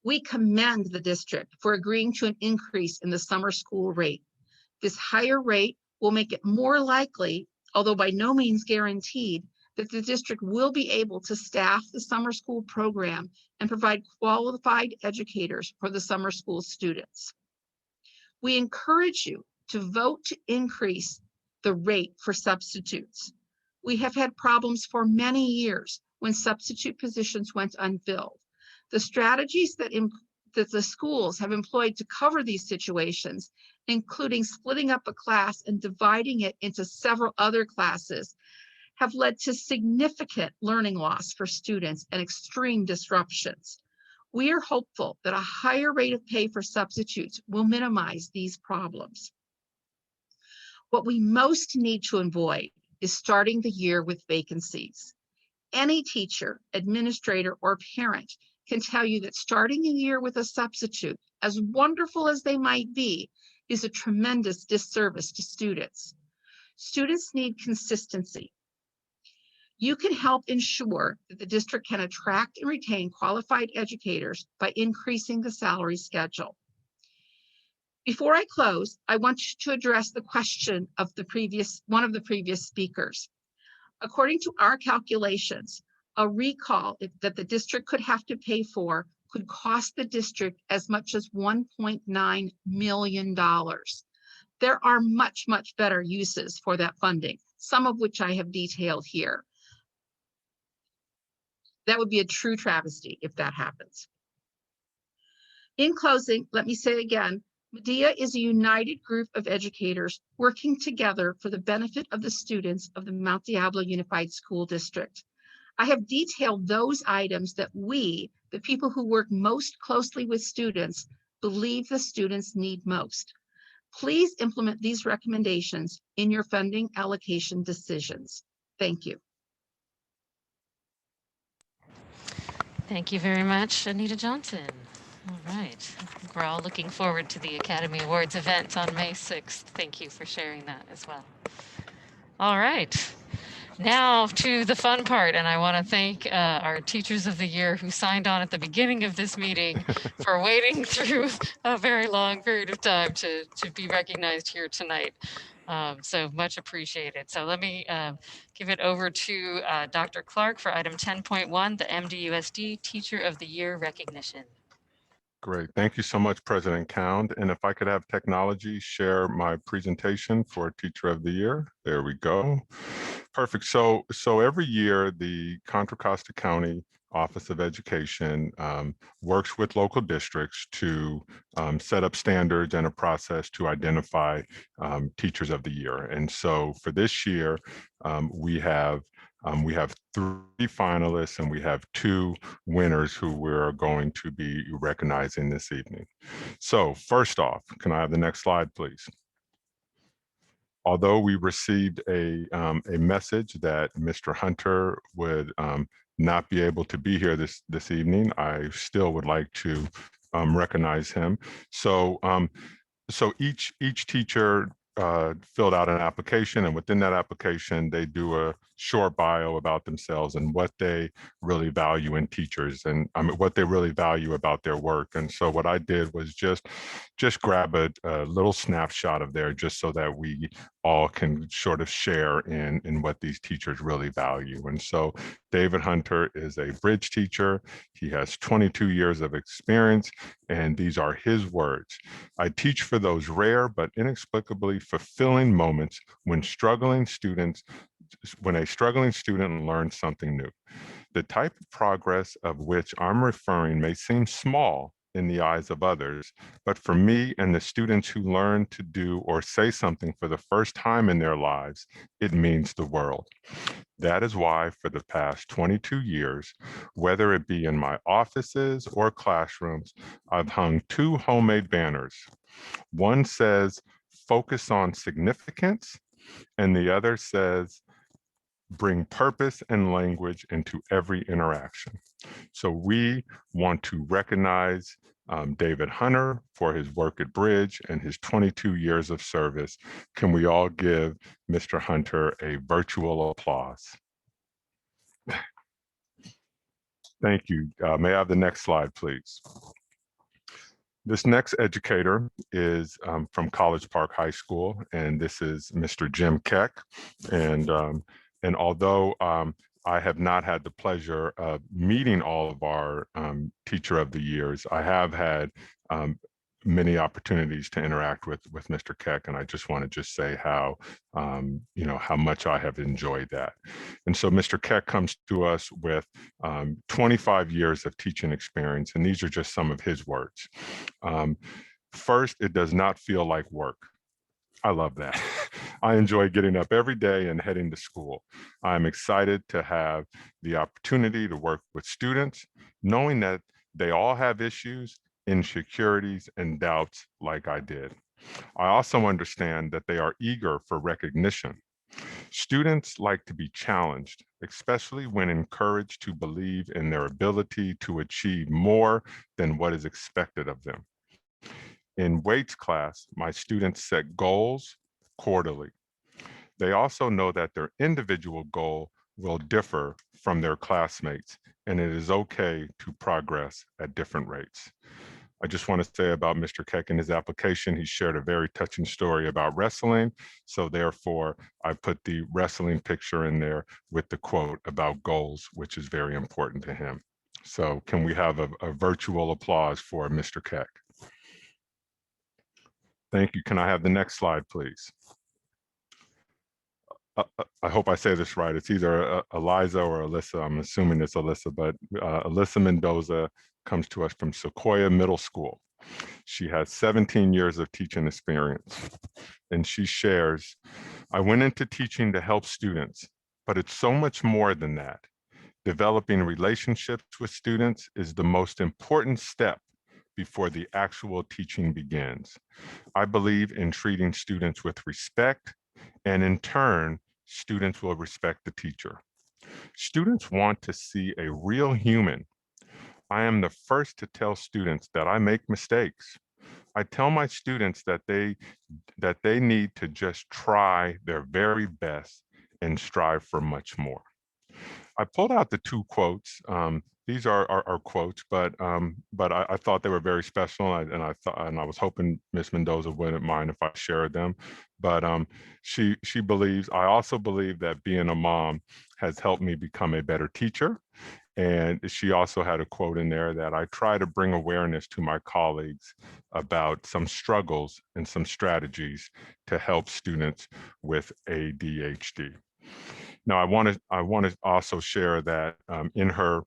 O: We commend the district for agreeing to an increase in the summer school rate. This higher rate will make it more likely, although by no means guaranteed, that the district will be able to staff the summer school program and provide qualified educators for the summer school students. We encourage you to vote to increase the rate for substitutes. We have had problems for many years when substitute positions went unfilled. The strategies that the schools have employed to cover these situations, including splitting up a class and dividing it into several other classes, have led to significant learning loss for students and extreme disruptions. We are hopeful that a higher rate of pay for substitutes will minimize these problems. What we most need to avoid is starting the year with vacancies. Any teacher, administrator, or parent can tell you that starting a year with a substitute, as wonderful as they might be, is a tremendous disservice to students. Students need consistency. You can help ensure that the district can attract and retain qualified educators by increasing the salary schedule. Before I close, I want to address the question of one of the previous speakers. According to our calculations, a recall that the district could have to pay for could cost the district as much as $1.9 million. There are much, much better uses for that funding, some of which I have detailed here. That would be a true travesty if that happens. In closing, let me say again, Medea is a united group of educators working together for the benefit of the students of the Mount Diablo Unified School District. I have detailed those items that we, the people who work most closely with students, believe the students need most. Please implement these recommendations in your funding allocation decisions. Thank you.
A: Thank you very much, Anita Johnson. All right. I think we're all looking forward to the Academy Awards event on May 6th. Thank you for sharing that as well. All right. Now to the fun part, and I want to thank our Teachers of the Year who signed on at the beginning of this meeting for waiting through a very long period of time to be recognized here tonight. So much appreciated. So let me give it over to Dr. Clark for item 10.1, the MDUSD Teacher of the Year recognition.
P: Great. Thank you so much, President Cound. And if I could have technology share my presentation for Teacher of the Year. There we go. Perfect. So every year, the Contra Costa County Office of Education works with local districts to set up standards and a process to identify Teachers of the Year. And so for this year, we have 3 finalists and we have 2 winners who we're going to be recognizing this evening. So first off, can I have the next slide, please? Although we received a message that Mr. Hunter would not be able to be here this evening, I still would like to recognize him. So each teacher filled out an application, and within that application, they do a short bio about themselves and what they really value in teachers and what they really value about their work. And so what I did was just grab a little snapshot of there just so that we all can sort of share in what these teachers really value. And so David Hunter is a bridge teacher. He has 22 years of experience, and these are his words. I teach for those rare but inexplicably fulfilling moments when a struggling student learns something new. The type of progress of which I'm referring may seem small in the eyes of others, but for me and the students who learn to do or say something for the first time in their lives, it means the world. That is why for the past 22 years, whether it be in my offices or classrooms, I've hung 2 homemade banners. One says, "Focus on significance," and the other says, "Bring purpose and language into every interaction." So we want to recognize David Hunter for his work at Bridge and his 22 years of service. Can we all give Mr. Hunter a virtual applause? Thank you. May I have the next slide, please? This next educator is from College Park High School, and this is Mr. Jim Keck. And although I have not had the pleasure of meeting all of our Teacher of the Years, I have had many opportunities to interact with Mr. Keck, and I just want to say how how much I have enjoyed that. And so Mr. Keck comes to us with 25 years of teaching experience, and these are just some of his words. First, it does not feel like work. I love that. I enjoy getting up every day and heading to school. I'm excited to have the opportunity to work with students, knowing that they all have issues, insecurities, and doubts like I did. I also understand that they are eager for recognition. Students like to be challenged, especially when encouraged to believe in their ability to achieve more than what is expected of them. In Wade's class, my students set goals quarterly. They also know that their individual goal will differ from their classmates, and it is okay to progress at different rates. I just want to say about Mr. Keck and his application, he shared a very touching story about wrestling. So therefore, I put the wrestling picture in there with the quote about goals, which is very important to him. So can we have a virtual applause for Mr. Keck? Thank you. Can I have the next slide, please? I hope I say this right. It's either Eliza or Alyssa. I'm assuming it's Alyssa, but Alyssa Mendoza comes to us from Sequoia Middle School. She has 17 years of teaching experience, and she shares, I went into teaching to help students, but it's so much more than that. Developing relationships with students is the most important step before the actual teaching begins. I believe in treating students with respect, and in turn, students will respect the teacher. Students want to see a real human. I am the first to tell students that I make mistakes. I tell my students that they need to just try their very best and strive for much more. I pulled out the two quotes. These are quotes, but I thought they were very special, and I was hoping Ms. Mendoza wouldn't mind if I shared them. But she believes, I also believe that being a mom has helped me become a better teacher. And she also had a quote in there that I try to bring awareness to my colleagues about some struggles and some strategies to help students with ADHD. Now, I want to also share that in her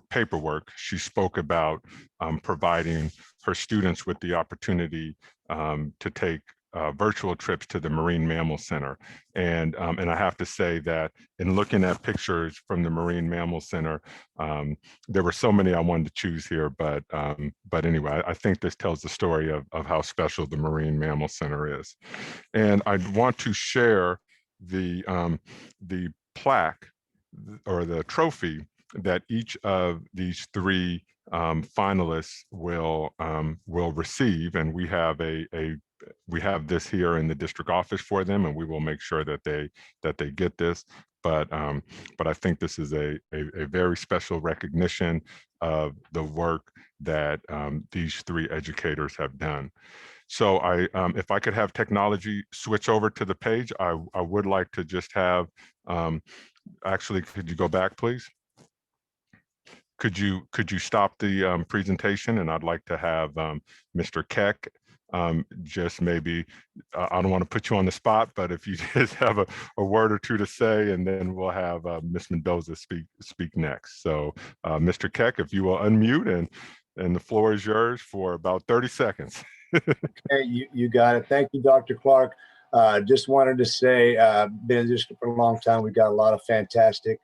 P: paperwork, she spoke about providing her students with the opportunity to take virtual trips to the Marine Mammal Center. And I have to say that in looking at pictures from the Marine Mammal Center, there were so many I wanted to choose here, but anyway, I think this tells the story of how special the Marine Mammal Center is. And I want to share the plaque or the trophy that each of these three finalists will receive, and we have we have this here in the district office for them, and we will make sure that they get this. But I think this is a very special recognition of the work that these three educators have done. So if I could have technology switch over to the page, I would like to just have, actually, could you go back, please? Could you stop the presentation? And I'd like to have Mr. Keck just maybe, I don't want to put you on the spot, but if you just have a word or two to say, and then we'll have Ms. Mendoza speak next. So Mr. Keck, if you will unmute, and the floor is yours for about 30 seconds.
Q: Okay, you got it. Thank you, Dr. Clark. Just wanted to say, been in the district for a long time. We've got a lot of fantastic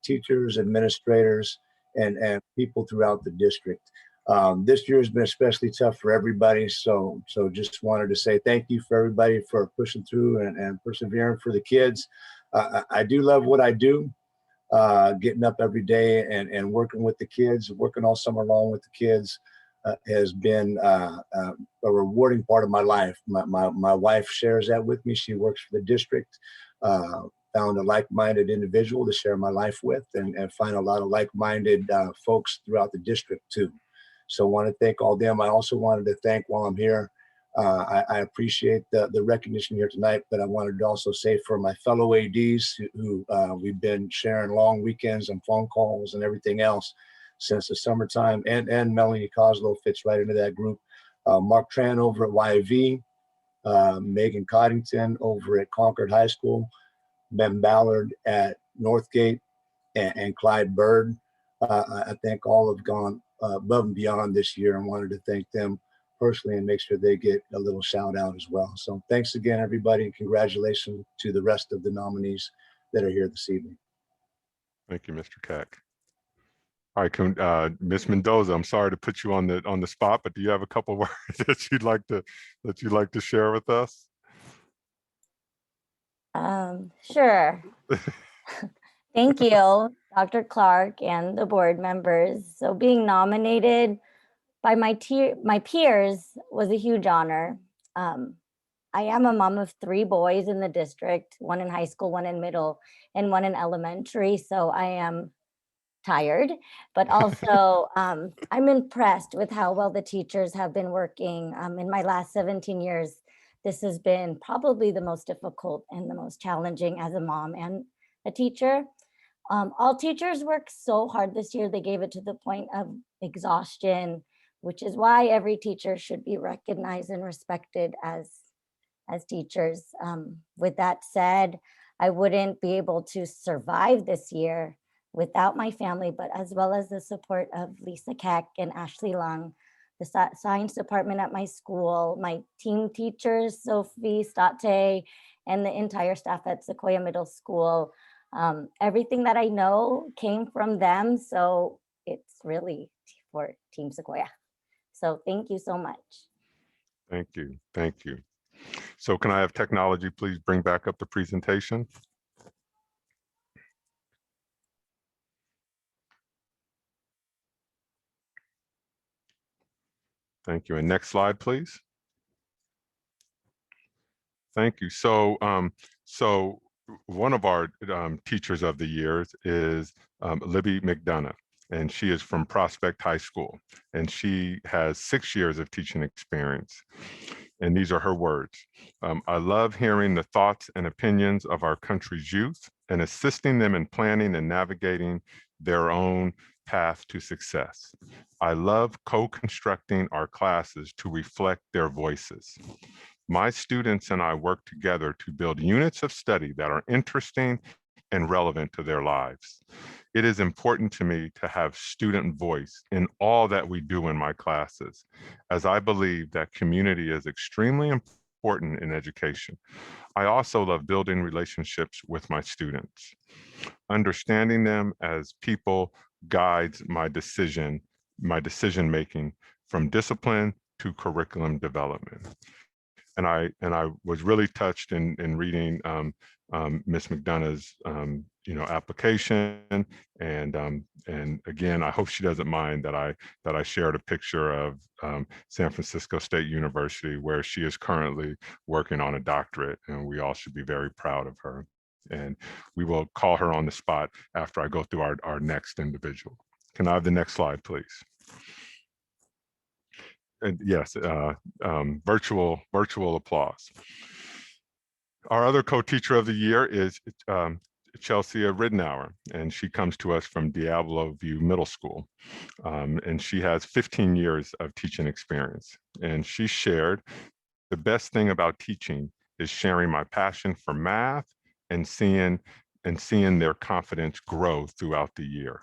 Q: teachers, administrators, and people throughout the district. This year has been especially tough for everybody. So just wanted to say thank you for everybody for pushing through and persevering for the kids. I do love what I do, getting up every day and working with the kids, working all summer long with the kids. Has been a rewarding part of my life. My wife shares that with me. She works for the district, found a like-minded individual to share my life with, and find a lot of like-minded folks throughout the district too. So I want to thank all them. I also wanted to thank, while I'm here, I appreciate the recognition here tonight, but I wanted to also say for my fellow ADs who we've been sharing long weekends and phone calls and everything else since the summertime, and Melanie Coslow fits right into that group. Mark Tran over at YV, Megan Coddington over at Concord High School, Ben Ballard at Northgate, and Clyde Bird. I think all have gone above and beyond this year, and wanted to thank them personally and make sure they get a little shout out as well. So thanks again, everybody, and congratulations to the rest of the nominees that are here this evening.
P: Thank you, Mr. Keck. All right, Ms. Mendoza, I'm sorry to put you on the spot, but do you have a couple words that you'd like to share with us?
R: Sure. Thank you, Dr. Clark and the board members. So being nominated by my peers was a huge honor. I am a mom of 3 boys in the district, one in high school, one in middle, and one in elementary. So I am tired, but also I'm impressed with how well the teachers have been working. In my last 17 years, this has been probably the most difficult and the most challenging as a mom and a teacher. All teachers worked so hard this year, they gave it to the point of exhaustion, which is why every teacher should be recognized and respected as teachers. With that said, I wouldn't be able to survive this year without my family, but as well as the support of Lisa Keck and Ashley Lung, the science department at my school, my team teachers, Sophie State, and the entire staff at Sequoia Middle School. Everything that I know came from them, so it's really for Team Sequoia. So thank you so much.
P: Thank you. Thank you. So can I have technology please bring back up the presentation? Thank you. And next slide, please. Thank you. So, so one of our teachers of the year is Libby McDonough, and she is from Prospect High School, and she has 6 years of teaching experience. And these are her words. I love hearing the thoughts and opinions of our country's youth and assisting them in planning and navigating their own path to success. I love co-constructing our classes to reflect their voices. My students and I work together to build units of study that are interesting and relevant to their lives. It is important to me to have student voice in all that we do in my classes, as I believe that community is extremely important in education. I also love building relationships with my students. Understanding them as people guides my decision making from discipline to curriculum development. And I was really touched in reading Ms. McDonough's application, and again, I hope she doesn't mind that I shared a picture of San Francisco State University, where she is currently working on a doctorate, and we all should be very proud of her. And we will call her on the spot after I go through our next individual. Can I have the next slide, please? And yes, virtual applause. Our other co-teacher of the year is Chelsea Ridenour, and she comes to us from Diablo View Middle School. And she has 15 years of teaching experience. And she shared, the best thing about teaching is sharing my passion for math and seeing their confidence grow throughout the year.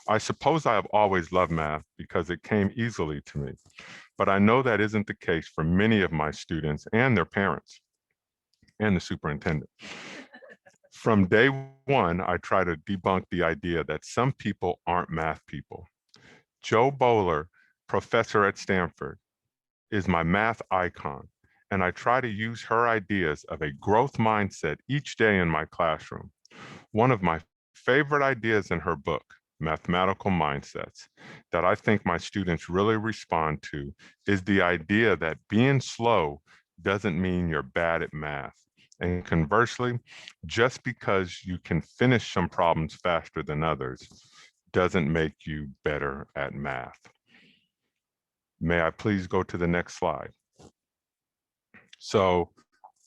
P: I suppose I have always loved math because it came easily to me, but I know that isn't the case for many of my students and their parents and the superintendent. From day one, I try to debunk the idea that some people aren't math people. Jo Boaler, professor at Stanford, is my math icon, and I try to use her ideas of a growth mindset each day in my classroom. One of my favorite ideas in her book, Mathematical Mindsets, that I think my students really respond to is the idea that being slow doesn't mean you're bad at math. And conversely, just because you can finish some problems faster than others doesn't make you better at math. May I please go to the next slide? So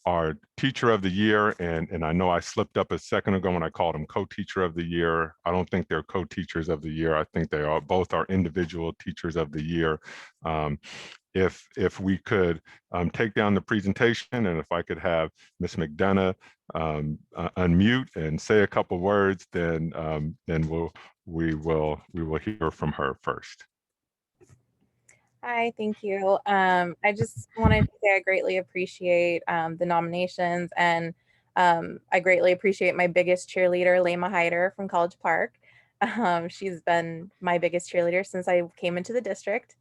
P: our teacher of the year, and I know I slipped up a second ago when I called them co-teacher of the year. I don't think they're co-teachers of the year. I think they are both our individual teachers of the year. If we could take down the presentation, and if I could have Ms. McDonough unmute and say a couple words, then we will hear from her first.
S: Hi, thank you. I just wanted to say I greatly appreciate the nominations, and I greatly appreciate my biggest cheerleader, Lema Hyder from College Park. She's been my biggest cheerleader since I came into the district.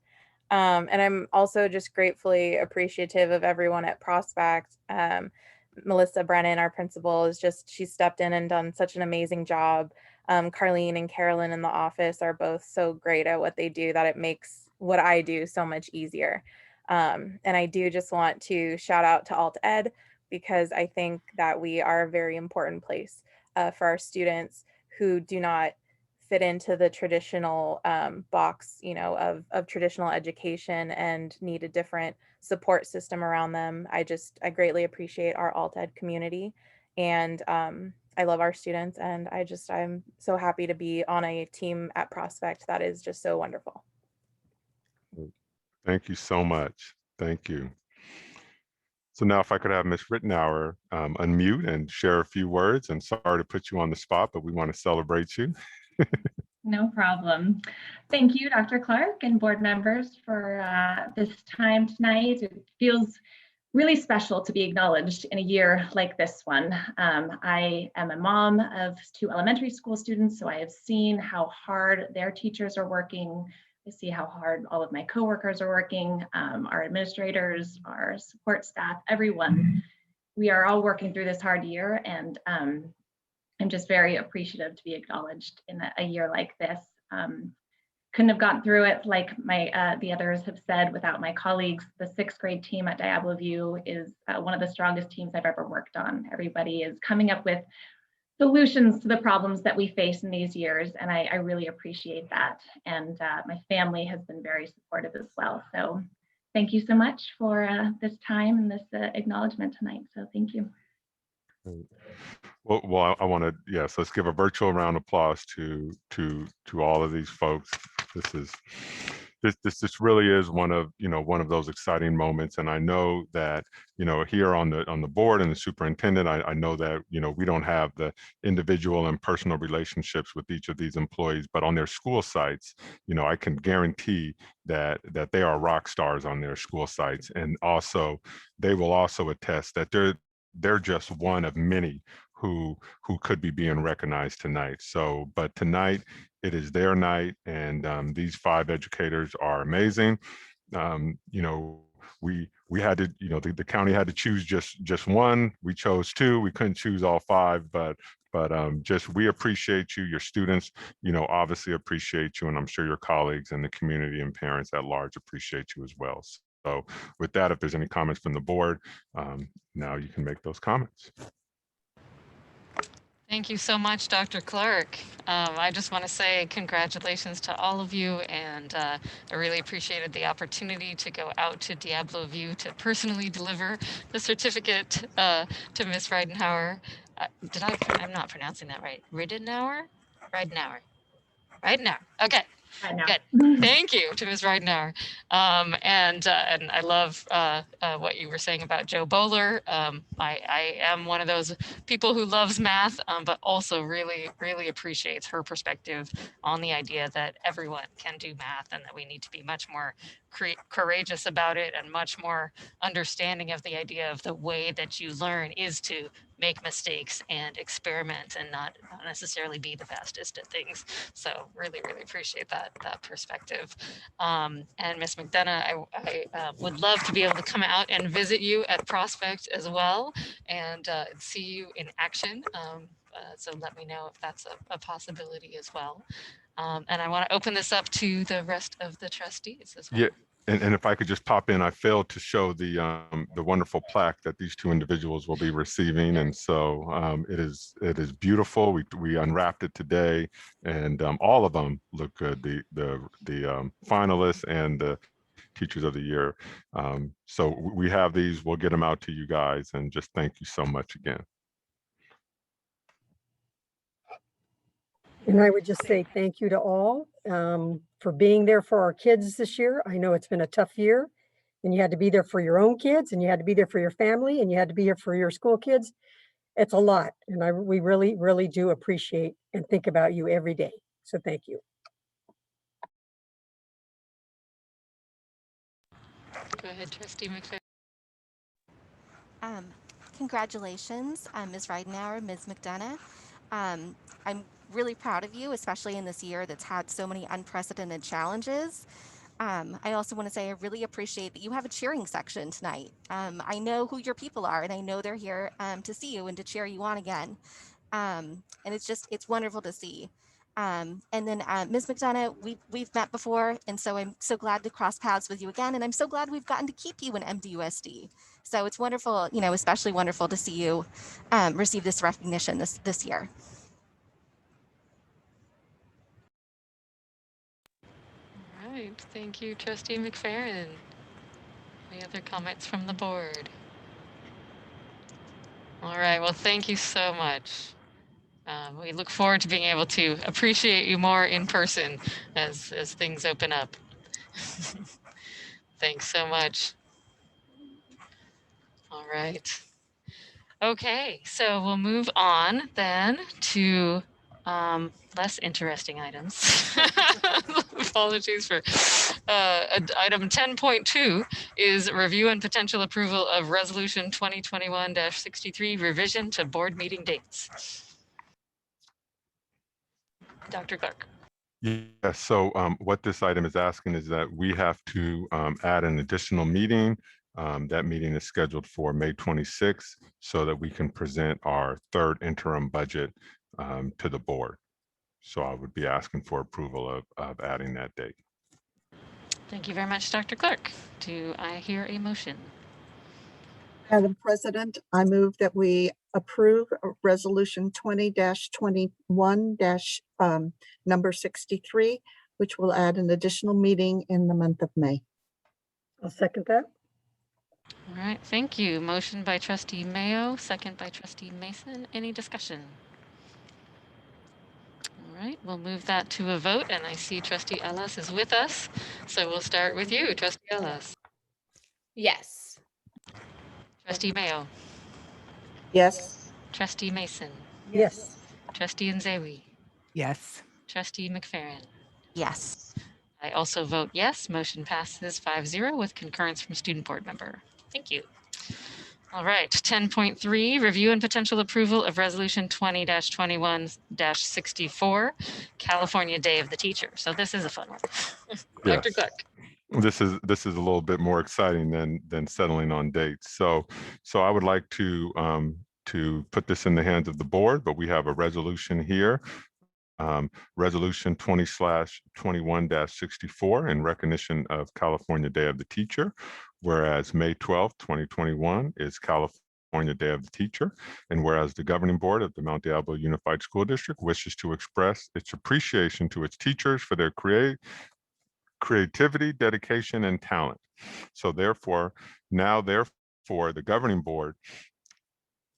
S: And I'm also just gratefully appreciative of everyone at Prospect. Melissa Brennan, our principal, she stepped in and done such an amazing job. Carlene and Carolyn in the office are both so great at what they do that it makes what I do so much easier. And I do just want to shout out to Alt Ed, because I think that we are a very important place for our students who do not fit into the traditional box, you know, of traditional education and need a different support system around them. I greatly appreciate our alt ed community, and I love our students, and I'm so happy to be on a team at Prospect that is just so wonderful.
P: Thank you so much. Thank you. So now if I could have Ms. Rittenauer unmute and share a few words, and sorry to put you on the spot, but we want to celebrate you.
T: No problem. Thank you, Dr. Clark and board members, for this time tonight. It feels really special to be acknowledged in a year like this one. I am a mom of 2 elementary school students, so I have seen how hard their teachers are working. I see how hard all of my coworkers are working, our administrators, our support staff, everyone. We are all working through this hard year, and I'm just very appreciative to be acknowledged in a year like this. Couldn't have gotten through it, like the others have said, without my colleagues. The 6th grade team at Diablo View is one of the strongest teams I've ever worked on. Everybody is coming up with solutions to the problems that we face in these years, and I really appreciate that. And my family has been very supportive as well. So thank you so much for this time and this acknowledgement tonight. So thank you.
P: Well, I want to, yes, let's give a virtual round of applause to all of these folks. This really is one of those exciting moments. And I know that, here on the board and the superintendent, I know that, we don't have the individual and personal relationships with each of these employees, but on their school sites, I can guarantee that they are rock stars on their school sites. And also, they will also attest that they're just one of many who could be being recognized tonight. So, but tonight it is their night, and these 5 educators are amazing. We had to, the county had to choose just one. We chose 2. We couldn't choose all 5, but just we appreciate you. Your students, obviously appreciate you, and I'm sure your colleagues and the community and parents at large appreciate you as well. So with that, if there's any comments from the board, now you can make those comments.
A: Thank you so much, Dr. Clark. I just want to say congratulations to all of you, and I really appreciated the opportunity to go out to Diablo View to personally deliver the certificate to Ms. Ridenour. I'm not pronouncing that right. Ridenour? Ridenour. Okay. Good. Thank you to Ms. Ridenour. And I love what you were saying about Joe Bowler. I am one of those people who loves math, but also really, really appreciates her perspective on the idea that everyone can do math and that we need to be much more courageous about it and much more understanding of the idea of the way that you learn is to make mistakes and experiment and not necessarily be the bestest at things. So really, really appreciate that perspective. And Ms. McDonough, I would love to be able to come out and visit you at Prospect as well and see you in action. So let me know if that's a possibility as well. And I want to open this up to the rest of the trustees as well.
P: Yeah. And if I could just pop in, I failed to show the wonderful plaque that these 2 individuals will be receiving, and so it is beautiful. We unwrapped it today, and all of them look good. The finalists and the Teachers of the Year. So we have these. We'll get them out to you guys, and just thank you so much again.
C: And I would just say thank you to all for being there for our kids this year. I know it's been a tough year, and you had to be there for your own kids, and you had to be there for your family, and you had to be here for your school kids. It's a lot, and we really, really do appreciate and think about you every day. So thank you.
A: Go ahead, Trustee McPhail.
U: Congratulations, Ms. Ridenour, Ms. McDonough. I'm really proud of you, especially in this year that's had so many unprecedented challenges. I also want to say I really appreciate that you have a cheering section tonight. I know who your people are, and I know they're here to see you and to cheer you on again. And it's wonderful to see. And then Ms. McDonough, we've met before, and so I'm so glad to cross paths with you again, and I'm so glad we've gotten to keep you in MDUSD. So it's wonderful, especially wonderful to see you receive this recognition this year.
A: Thank you, Trustee McFerrin. Any other comments from the board? All right, well, thank you so much. We look forward to being able to appreciate you more in person as things open up. Thanks so much. All right. Okay, so we'll move on then to less interesting items. Apologies for item 10.2 is review and potential approval of resolution 2021-63 revision to board meeting dates. Dr. Clark.
P: Yes, so what this item is asking is that we have to add an additional meeting. That meeting is scheduled for May 26th so that we can present our third interim budget to the board. So I would be asking for approval of adding that date.
A: Thank you very much, Dr. Clark. Do I hear a motion?
B: Madam President, I move that we approve resolution 20-21- number 63, which will add an additional meeting in the month of May.
C: I'll second that.
A: All right, thank you. Motion by Trustee Mayo, second by Trustee Mason. Any discussion? All right, we'll move that to a vote, and I see Trustee Ellis is with us. So we'll start with you, Trustee Ellis.
S: Yes.
A: Trustee Mayo.
B: Yes.
A: Trustee Mason.
C: Yes.
A: Trustee Nzewi.
D: Yes.
A: Trustee McFerrin.
U: Yes.
A: I also vote yes. Motion passes 5-0 with concurrence from student board member. Thank you. All right, 10.3, review and potential approval of resolution 20-21-64, California Day of the Teacher. So this is a fun one. Dr.
P: Yes.
A: Clark.
P: This is a little bit more exciting than settling on dates. So I would like to put this in the hands of the board, but we have a resolution here. Resolution 20/21-64 in recognition of California Day of the Teacher, whereas May 12th, 2021 is California Day of the Teacher, and whereas the governing board of the Mount Diablo Unified School District wishes to express its appreciation to its teachers for their creativity, dedication, and talent. So therefore, the governing board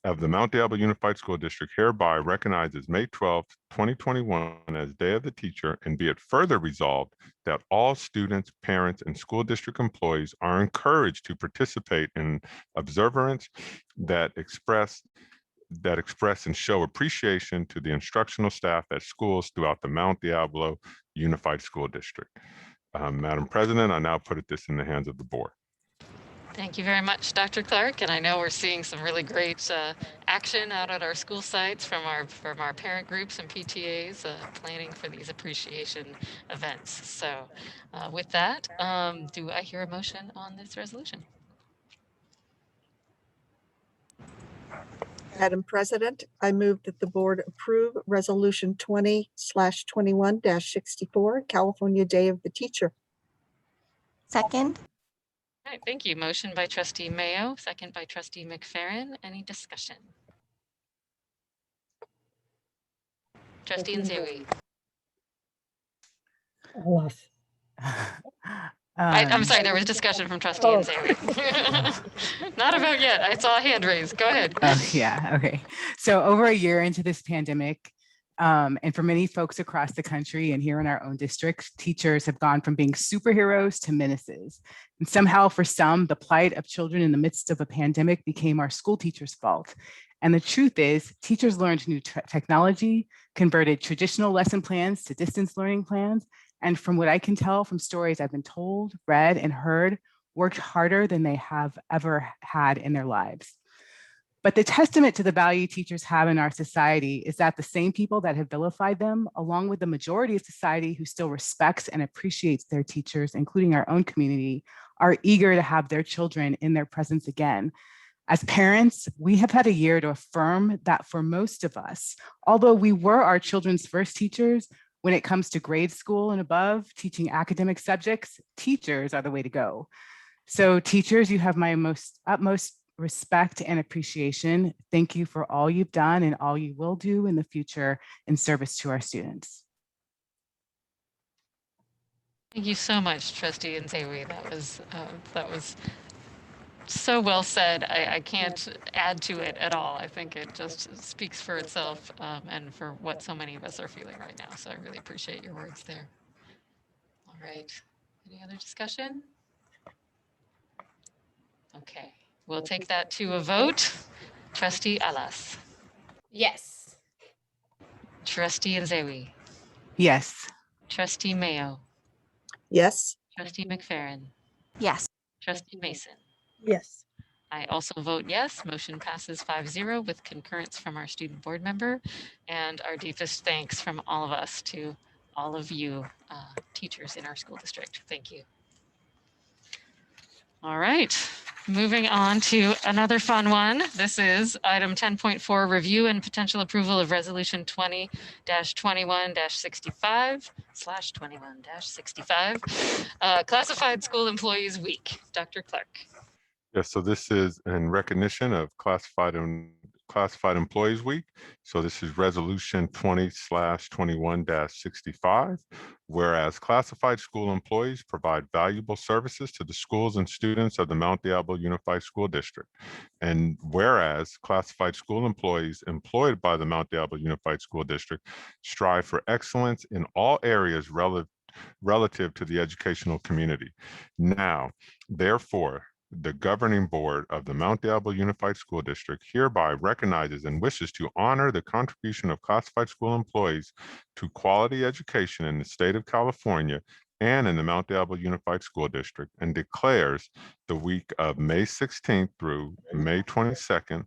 P: of the Mount Diablo Unified School District hereby recognizes May 12th, 2021 as Day of the Teacher, and be it further resolved that all students, parents, and school district employees are encouraged to participate in observance that express and show appreciation to the instructional staff at schools throughout the Mount Diablo Unified School District. Madam President, I now put this in the hands of the board.
A: Thank you very much, Dr. Clark. And I know we're seeing some really great action out at our school sites from our parent groups and PTAs planning for these appreciation events. So with that, do I hear a motion on this resolution?
B: Madam President, I move that the board approve resolution 20/21-64, California Day of the Teacher.
U: Second.
A: All right, thank you. Motion by Trustee Mayo, second by Trustee McFerrin. Any discussion? Trustee Nzewi.
C: Yes.
A: I'm sorry, there was discussion from Trustee Nzewi. Not a vote yet. I saw a hand raised. Go ahead.
D: Oh, yeah. Okay. So over a year into this pandemic, and for many folks across the country and here in our own district, teachers have gone from being superheroes to menaces. And somehow for some, the plight of children in the midst of a pandemic became our school teachers' fault. And the truth is, teachers learned new technology, converted traditional lesson plans to distance learning plans, and from what I can tell from stories I've been told, read, and heard, worked harder than they have ever had in their lives. But the testament to the value teachers have in our society is that the same people that have vilified them, along with the majority of society who still respects and appreciates their teachers, including our own community, are eager to have their children in their presence again. As parents, we have had a year to affirm that for most of us, although we were our children's first teachers, when it comes to grade school and above, teaching academic subjects, teachers are the way to go. So teachers, you have my utmost respect and appreciation. Thank you for all you've done and all you will do in the future in service to our students.
A: Thank you so much, Trustee Nzewi. That was so well said. I can't add to it at all. I think it just speaks for itself and for what so many of us are feeling right now. So I really appreciate your words there. All right. Any other discussion? Okay, we'll take that to a vote. Trustee Alas.
E: Yes.
A: Trustee Nzewi.
D: Yes.
A: Trustee Mayo.
B: Yes.
A: Trustee McFerrin.
U: Yes.
A: Trustee Mason.
C: Yes.
A: I also vote yes. Motion passes 5-0 with concurrence from our student board member, and our deepest thanks from all of us to all of you teachers in our school district. Thank you. All right, moving on to another fun one. This is item 10.4, review and potential approval of resolution 20-21-65/21-65, classified school employees week. Dr. Clark.
P: Yes, so this is in recognition of Classified Employees Week. So this is resolution 20/21-65, whereas classified school employees provide valuable services to the schools and students of the Mount Diablo Unified School District. And whereas classified school employees employed by the Mount Diablo Unified School District strive for excellence in all areas relative to the educational community. Now, therefore, the governing board of the Mount Diablo Unified School District hereby recognizes and wishes to honor the contribution of classified school employees to quality education in the state of California and in the Mount Diablo Unified School District, and declares the week of May 16th through May 22nd,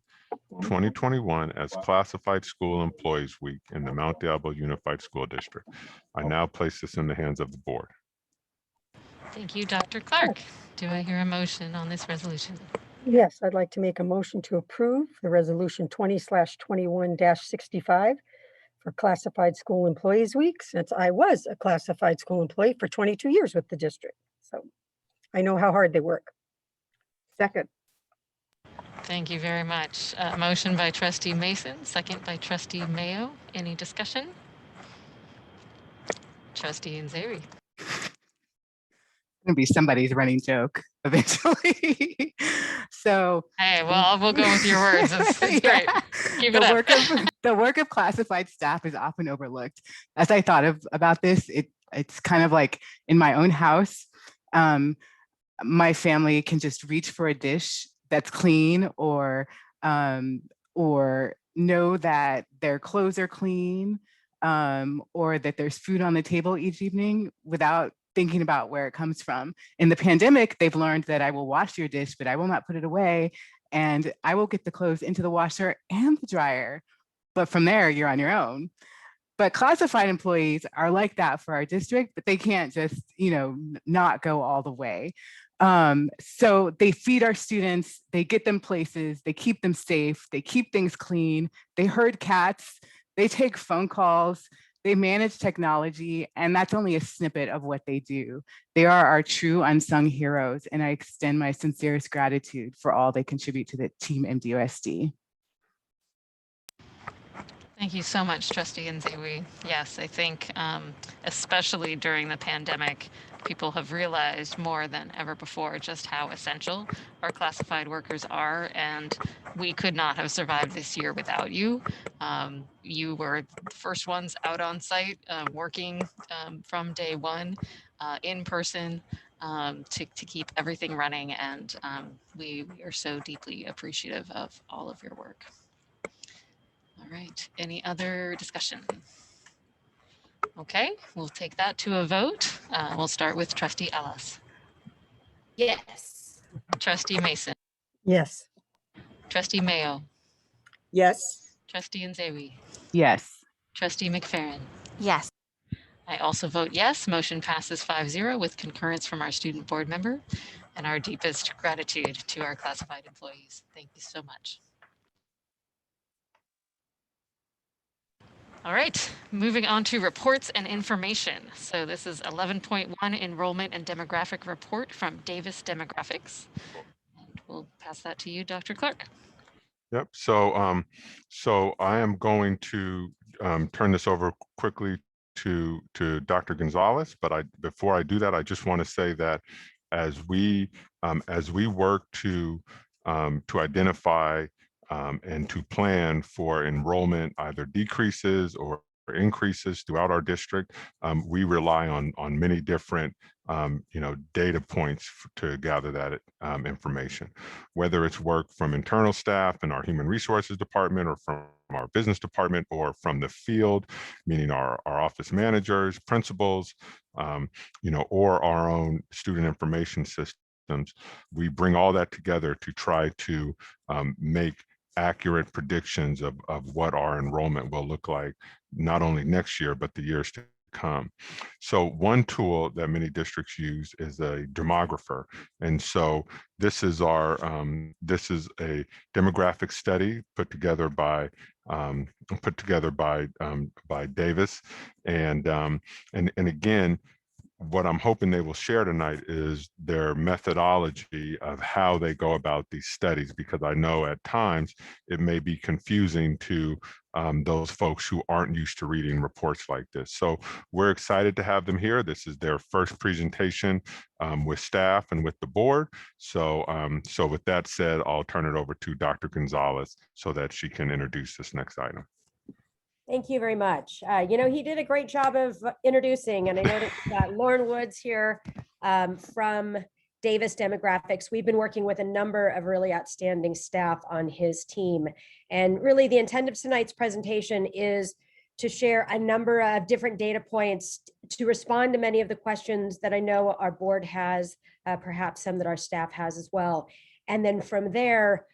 P: 2021 as Classified School Employees Week in the Mount Diablo Unified School District. I now place this in the hands of the board.
A: Thank you, Dr. Clark. Do I hear a motion on this resolution?
C: Yes, I'd like to make a motion to approve the resolution 20/21-65 for Classified School Employees Week, since I was a classified school employee for 22 years with the district. So I know how hard they work. Second.
A: Thank you very much. Motion by Trustee Mason, second by Trustee Mayo. Any discussion? Trustee Nzewi.
D: Gonna be somebody's running joke eventually. So
A: hey, well, we'll go with your words. It's great. Keep it up.
D: The work of classified staff is often overlooked. As I thought about this, it's kind of like in my own house, my family can just reach for a dish that's clean, or know that their clothes are clean, or that there's food on the table each evening without thinking about where it comes from. In the pandemic, they've learned that I will wash your dish, but I will not put it away. And I will get the clothes into the washer and the dryer. But from there, you're on your own. But classified employees are like that for our district, but they can't just, not go all the way. So they feed our students, they get them places, they keep them safe, they keep things clean, they herd cats, they take phone calls, they manage technology, and that's only a snippet of what they do. They are our true unsung heroes, and I extend my sincerest gratitude for all they contribute to the team MDUSD.
A: Thank you so much, Trustee Nzewi. Yes, I think especially during the pandemic, people have realized more than ever before just how essential our classified workers are, and we could not have survived this year without you. You were the first ones out on site, working from day one in person to keep everything running, and we are so deeply appreciative of all of your work. All right, any other discussion? Okay, we'll take that to a vote. We'll start with Trustee Ellis.
E: Yes.
A: Trustee Mason.
C: Yes.
A: Trustee Mayo.
B: Yes.
A: Trustee Nzewi.
D: Yes.
A: Trustee McFerrin.
U: Yes.
A: I also vote yes. Motion passes 5-0 with concurrence from our student board member, and our deepest gratitude to our classified employees. Thank you so much. All right, moving on to reports and information. So this is 11.1 enrollment and demographic report from Davis Demographics. And we'll pass that to you, Dr. Clark.
P: Yep. So I am going to turn this over quickly to Dr. Gonzalez, but before I do that, I just want to say that as we work to identify and to plan for enrollment, either decreases or increases throughout our district, we rely on many different data points to gather that information, whether it's work from internal staff in our human resources department, or from our business department, or from the field, meaning our office managers, principals, or our own student information systems. We bring all that together to try to make accurate predictions of what our enrollment will look like, not only next year, but the years to come. So one tool that many districts use is a demographer. And so this is this is a demographic study put together by Davis. And again, what I'm hoping they will share tonight is their methodology of how they go about these studies, because I know at times it may be confusing to those folks who aren't used to reading reports like this. So we're excited to have them here. This is their first presentation with staff and with the board. So, so with that said, I'll turn it over to Dr. Gonzalez so that she can introduce this next item.
E: Thank you very much. He did a great job of introducing, and I noticed that Lauren Woods here from Davis Demographics. We've been working with a number of really outstanding staff on his team. And really the intent of tonight's presentation is to share a number of different data points to respond to many of the questions that I know our board has, perhaps some that our staff has as well. And then from there,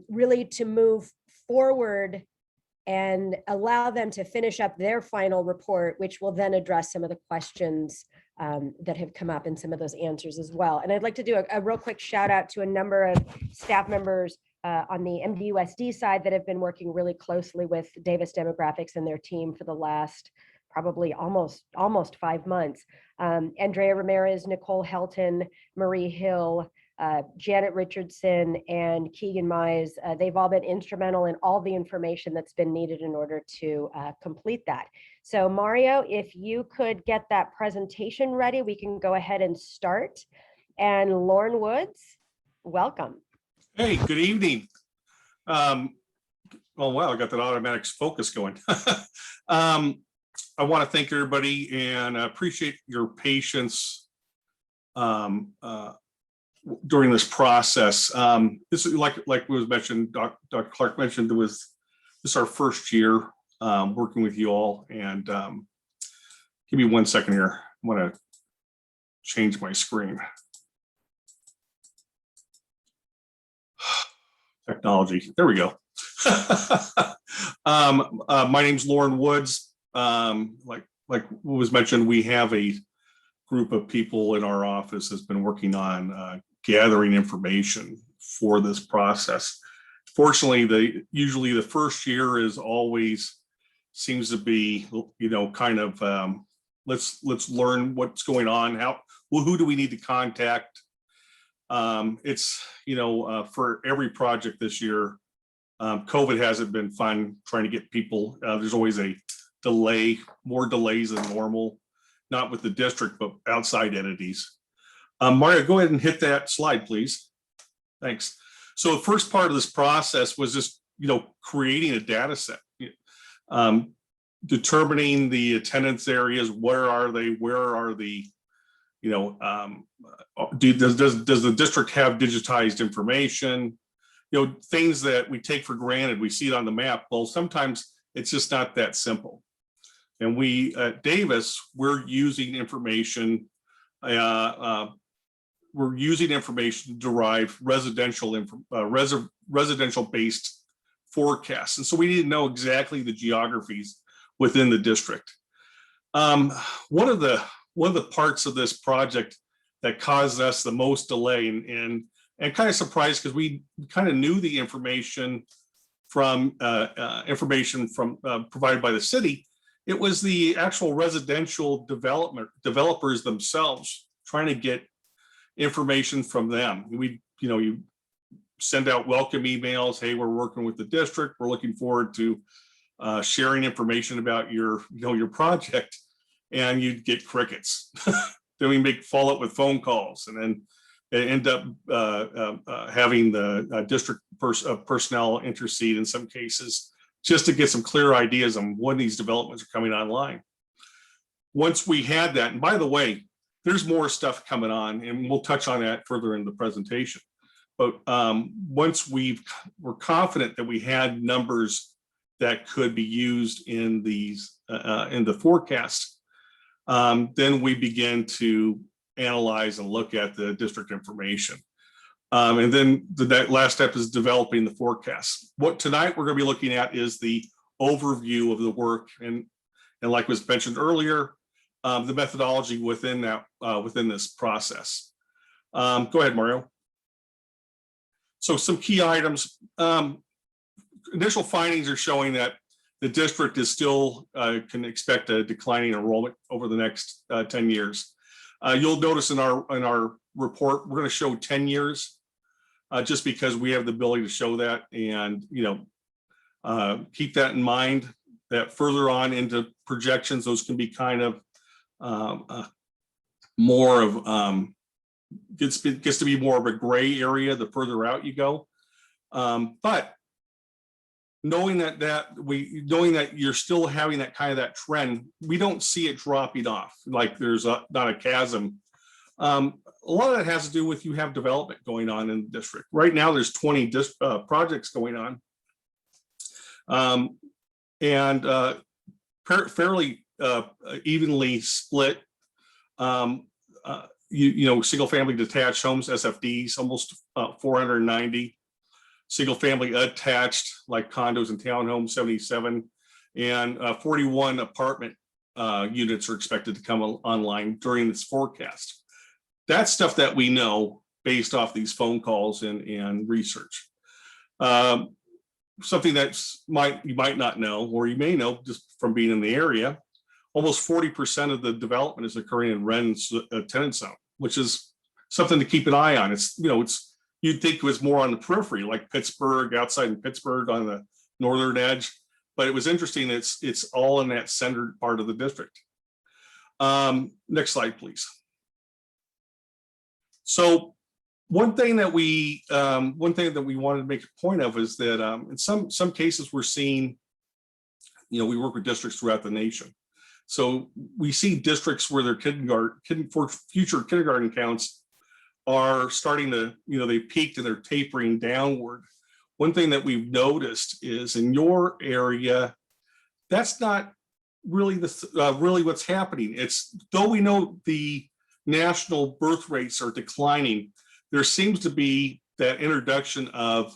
E: really to move forward and allow them to finish up their final report, which will then address some of the questions that have come up and some of those answers as well. And I'd like to do a real quick shout out to a number of staff members on the MDUSD side that have been working really closely with Davis Demographics and their team for the last probably almost 5 months. Andrea Ramirez, Nicole Helton, Marie Hill, Janet Richardson, and Keegan Mize, they've all been instrumental in all the information that's been needed in order to complete that. So Mario, if you could get that presentation ready, we can go ahead and start. And Lauren Woods, welcome.
V: Hey, good evening. Oh, wow, I got that automatic focus going. I want to thank everybody and appreciate your patience during this process. This is like was mentioned, Dr. Clark mentioned, this is our first year working with you all. And give me 1 second here. I want to change my screen. Technology, there we go. My name's Lauren Woods. Like was mentioned, we have a group of people in our office that's been working on gathering information for this process. Fortunately, usually the first year is always seems to be, kind of let's learn what's going on. Who do we need to contact? It's for every project this year, COVID hasn't been fun trying to get people. There's always a delay, more delays than normal, not with the district, but outside entities. Mario, go ahead and hit that slide, please. Thanks. So the first part of this process was just, creating a data set, determining the attendance areas. Where are they? Where are the, does the district have digitized information? Things that we take for granted. We see it on the map. Well, sometimes it's just not that simple. And we at Davis, we're using information. We're using information to derive residential-based forecasts, and so we need to know exactly the geographies within the district. One of the parts of this project that caused us the most delay and kind of surprised, because we kind of knew the information from provided by the city. It was the actual residential developers themselves trying to get information from them. You send out welcome emails. Hey, we're working with the district. We're looking forward to sharing information about your project. and you'd get crickets. Then we make follow up with phone calls, and then end up having the district personnel intercede in some cases, just to get some clear ideas on when these developments are coming online. Once we had that, and by the way, there's more stuff coming on, and we'll touch on that further in the presentation. But once we're confident that we had numbers that could be used in these in the forecast, then we begin to analyze and look at the district information. And then that last step is developing the forecast. What tonight we're going to be looking at is the overview of the work, and like was mentioned earlier, the methodology within that within this process. Go ahead, Mario. So some key items. Initial findings are showing that the district is still can expect a declining enrollment over the next 10 years. You'll notice in our report, we're going to show 10 years, just because we have the ability to show that, and keep that in mind. That further on into projections, those can be kind of more of gets to be more of a gray area the further out you go. But knowing that you're still having that kind of that trend, we don't see it dropping off like there's not a chasm. A lot of that has to do with you have development going on in the district. Right now, there's 20 projects going on, and fairly evenly split. Single family detached homes, SFDs, almost 490. Single family attached, like condos and townhomes, 77, and 41 apartment units are expected to come online during this forecast. That's stuff that we know based off these phone calls and research. Something that you might not know, or you may know just from being in the area, almost 40% of the development is occurring in rent tenant zone, which is something to keep an eye on. You'd think it was more on the periphery, like Pittsburgh, outside in Pittsburgh on the northern edge, but it was interesting. It's all in that centered part of the district. Next slide, please. So one thing that we wanted to make a point of is that in some cases we're seeing, we work with districts throughout the nation. So we see districts where their future kindergarten counts are starting to, they peaked and they're tapering downward. One thing that we've noticed is in your area, that's not really really what's happening. Though we know the national birth rates are declining, there seems to be that introduction of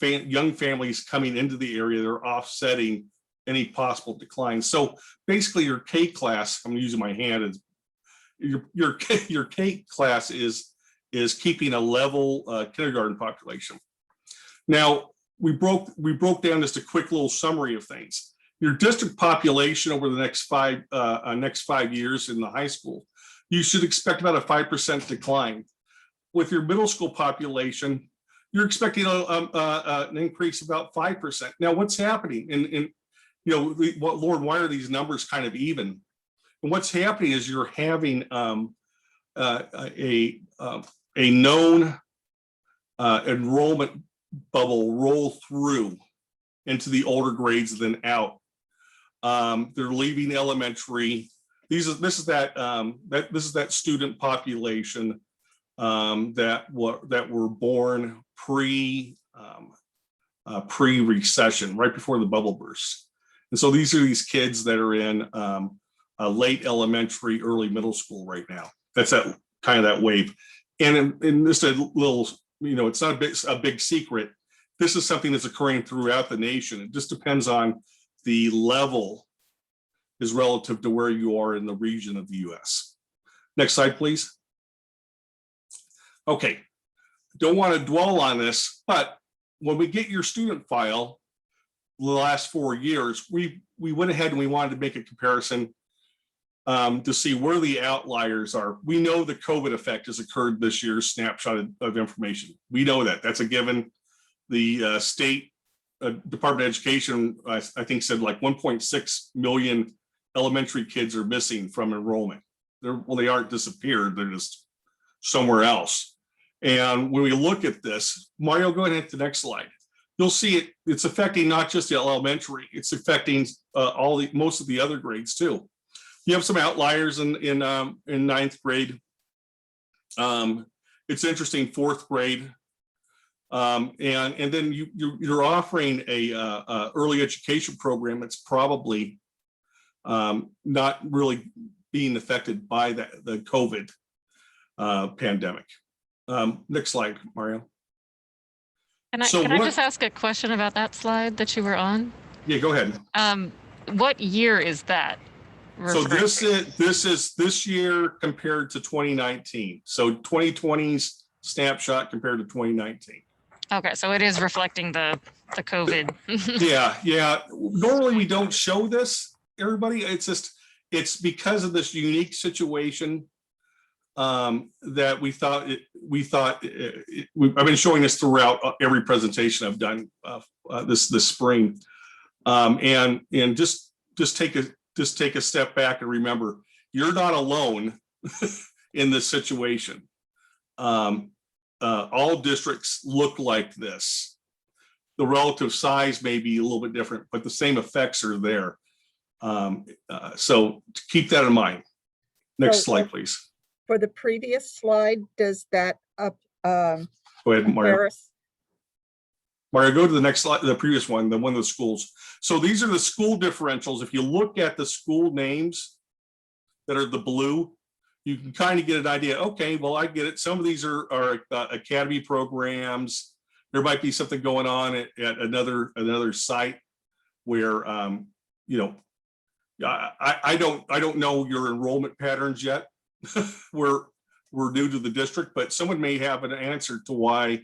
V: young families coming into the area. They're offsetting any possible decline. So basically your K class, I'm using my hand, your K class is keeping a level kindergarten population. Now, we broke down just a quick little summary of things. Your district population over the next 5 years in the high school, you should expect about a 5% decline. With your middle school population, you're expecting an increase of about 5%. Now, what's happening? Lord, why are these numbers kind of even? And what's happening is you're having a known enrollment bubble roll through into the older grades than out. They're leaving elementary. This is that student population that were born pre-recession, right before the bubble burst. And so these are these kids that are in late elementary, early middle school right now. That's that kind of that wave. And in just a little, it's not a big secret. This is something that's occurring throughout the nation. It just depends on the level is relative to where you are in the region of the US. Next slide, please. Okay, don't want to dwell on this, but when we get your student file, the last 4 years, we went ahead and we wanted to make a comparison to see where the outliers are. We know the COVID effect has occurred this year, snapshot of information. We know that, that's a given. The state Department of Education, I think said like 1.6 million elementary kids are missing from enrollment. Well, they aren't disappeared, they're just somewhere else. And when we look at this, Mario, go ahead and hit the next slide. You'll see it's affecting not just the elementary, it's affecting most of the other grades too. You have some outliers in ninth grade. It's interesting, fourth grade. And then you're offering a early education program that's probably not really being affected by the COVID pandemic. Next slide, Mario.
A: Can
V: So
A: I
V: what-
A: just ask a question about that slide that you were on?
V: Yeah, go ahead.
A: What year is that?
V: So
A: referring to?
V: this is this year compared to 2019. So 2020's snapshot compared to 2019.
A: Okay, so it is reflecting the COVID.
V: Yeah. Normally we don't show this, everybody. It's because of this unique situation that we thought. I've been showing this throughout every presentation I've done this spring, and just take a step back and remember you're not alone in this situation. All districts look like this. The relative size may be a little bit different, but the same effects are there. So keep that in mind. Next slide, please.
B: For the previous slide, does that
V: Go ahead, Mario.
B: compare us?
V: Mario, go to the next slide, the previous one, the one of the schools. So these are the school differentials. If you look at the school names that are the blue, you can kind of get an idea. Okay, well, I get it. Some of these are academy programs. There might be something going on at another site where I don't know your enrollment patterns yet. we're new to the district, but someone may have an answer to why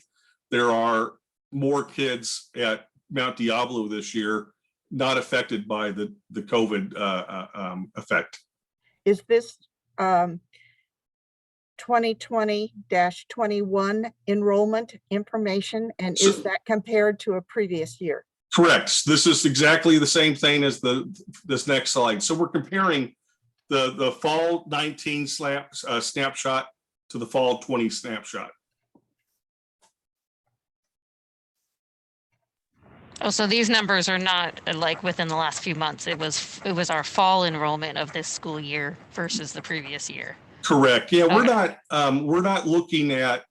V: there are more kids at Mount Diablo this year not affected by the COVID effect.
B: Is this 2020-21 enrollment information, and is that compared to a previous year?
V: Correct. This is exactly the same thing as this next slide. So we're comparing the fall 19 snapshot to the fall 20 snapshot.
A: Oh, so these numbers are not like within the last few months. It was our fall enrollment of this school year versus the previous year.
V: Correct. Yeah,
A: Okay.
V: we're not looking at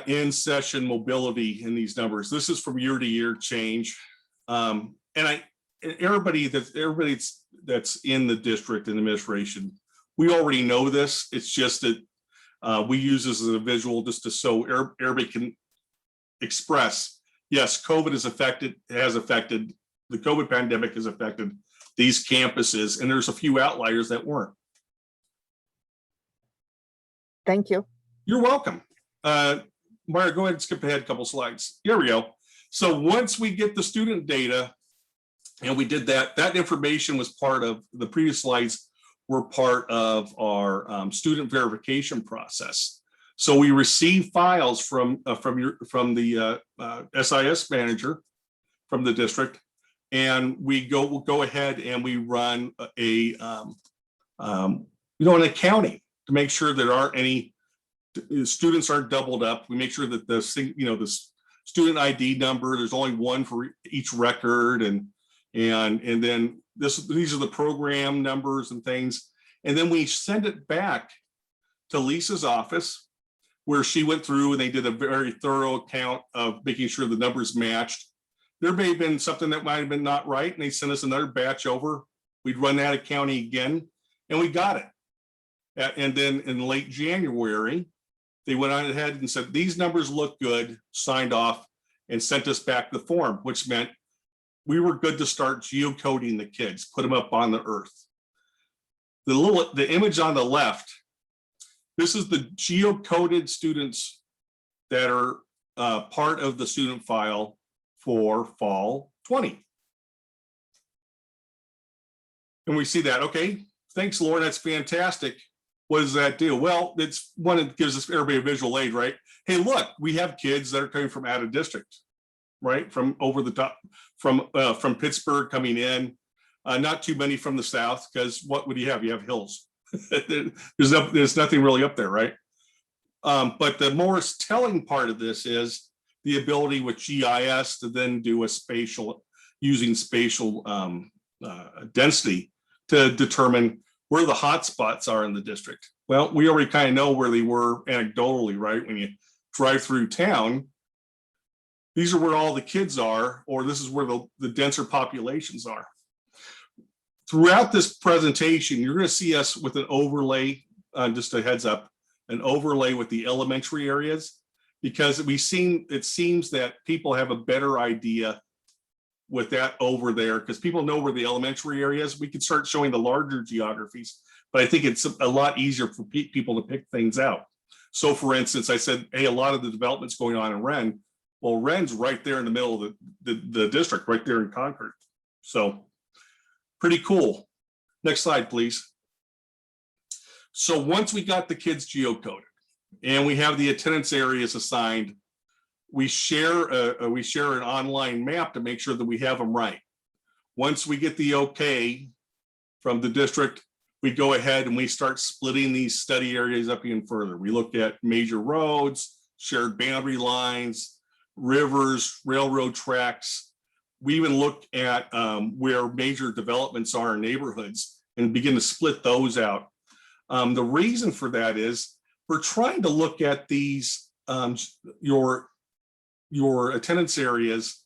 V: in session mobility in these numbers. This is from year to year change. Everybody that's in the district and administration, we already know this. It's just that we use this as a visual just to so everybody can express, yes, COVID has affected, the COVID pandemic has affected these campuses, and there's a few outliers that weren't.
B: Thank you.
V: You're welcome. Mario, go ahead and skip ahead a couple slides. Here we go. So once we get the student data, and we did that information was part of the previous slides were part of our student verification process. So we receive files from the SIS manager from the district, and we'll go ahead and we run an accounting to make sure there aren't any students aren't doubled up. We make sure that the student ID number, there's only one for each record, and then these are the program numbers and things. And then we send it back to Lisa's office, where she went through and they did a very thorough account of making sure the numbers matched. There may have been something that might have been not right, and they sent us another batch over. We'd run that accounting again, and we got it. And then in late January, they went on ahead and said, these numbers look good, signed off, and sent us back the form, which meant we were good to start geocoding the kids, put them up on the earth. The image on the left, this is the geocoded students that are part of the student file for fall 20. And we see that, okay, thanks, Lauren, that's fantastic. What does that do? Well, it's one that gives us everybody a visual aid, right? Hey, look, we have kids that are coming from out of district, right? From over the top, from Pittsburgh coming in. Not too many from the south, because what would you have? You have hills. There's nothing really up there, right? But the more telling part of this is the ability with GIS to then do a spatial, using spatial density to determine where the hot spots are in the district. Well, we already kind of know where they were anecdotally, right? When you drive through town, these are where all the kids are, or this is where the denser populations are. Throughout this presentation, you're going to see us with an overlay, just a heads up, an overlay with the elementary areas, because it seems that people have a better idea with that over there, because people know where the elementary areas. We could start showing the larger geographies, but I think it's a lot easier for people to pick things out. So for instance, I said, hey, a lot of the development's going on in Wren. Well, Wren's right there in the middle of the district, right there in Concord. So pretty cool. Next slide, please. So once we got the kids geocoded and we have the attendance areas assigned, we share an online map to make sure that we have them right. Once we get the okay from the district, we go ahead and we start splitting these study areas up even further. We look at major roads, shared boundary lines, rivers, railroad tracks. We even look at where major developments are in neighborhoods and begin to split those out. The reason for that is we're trying to look at these, your attendance areas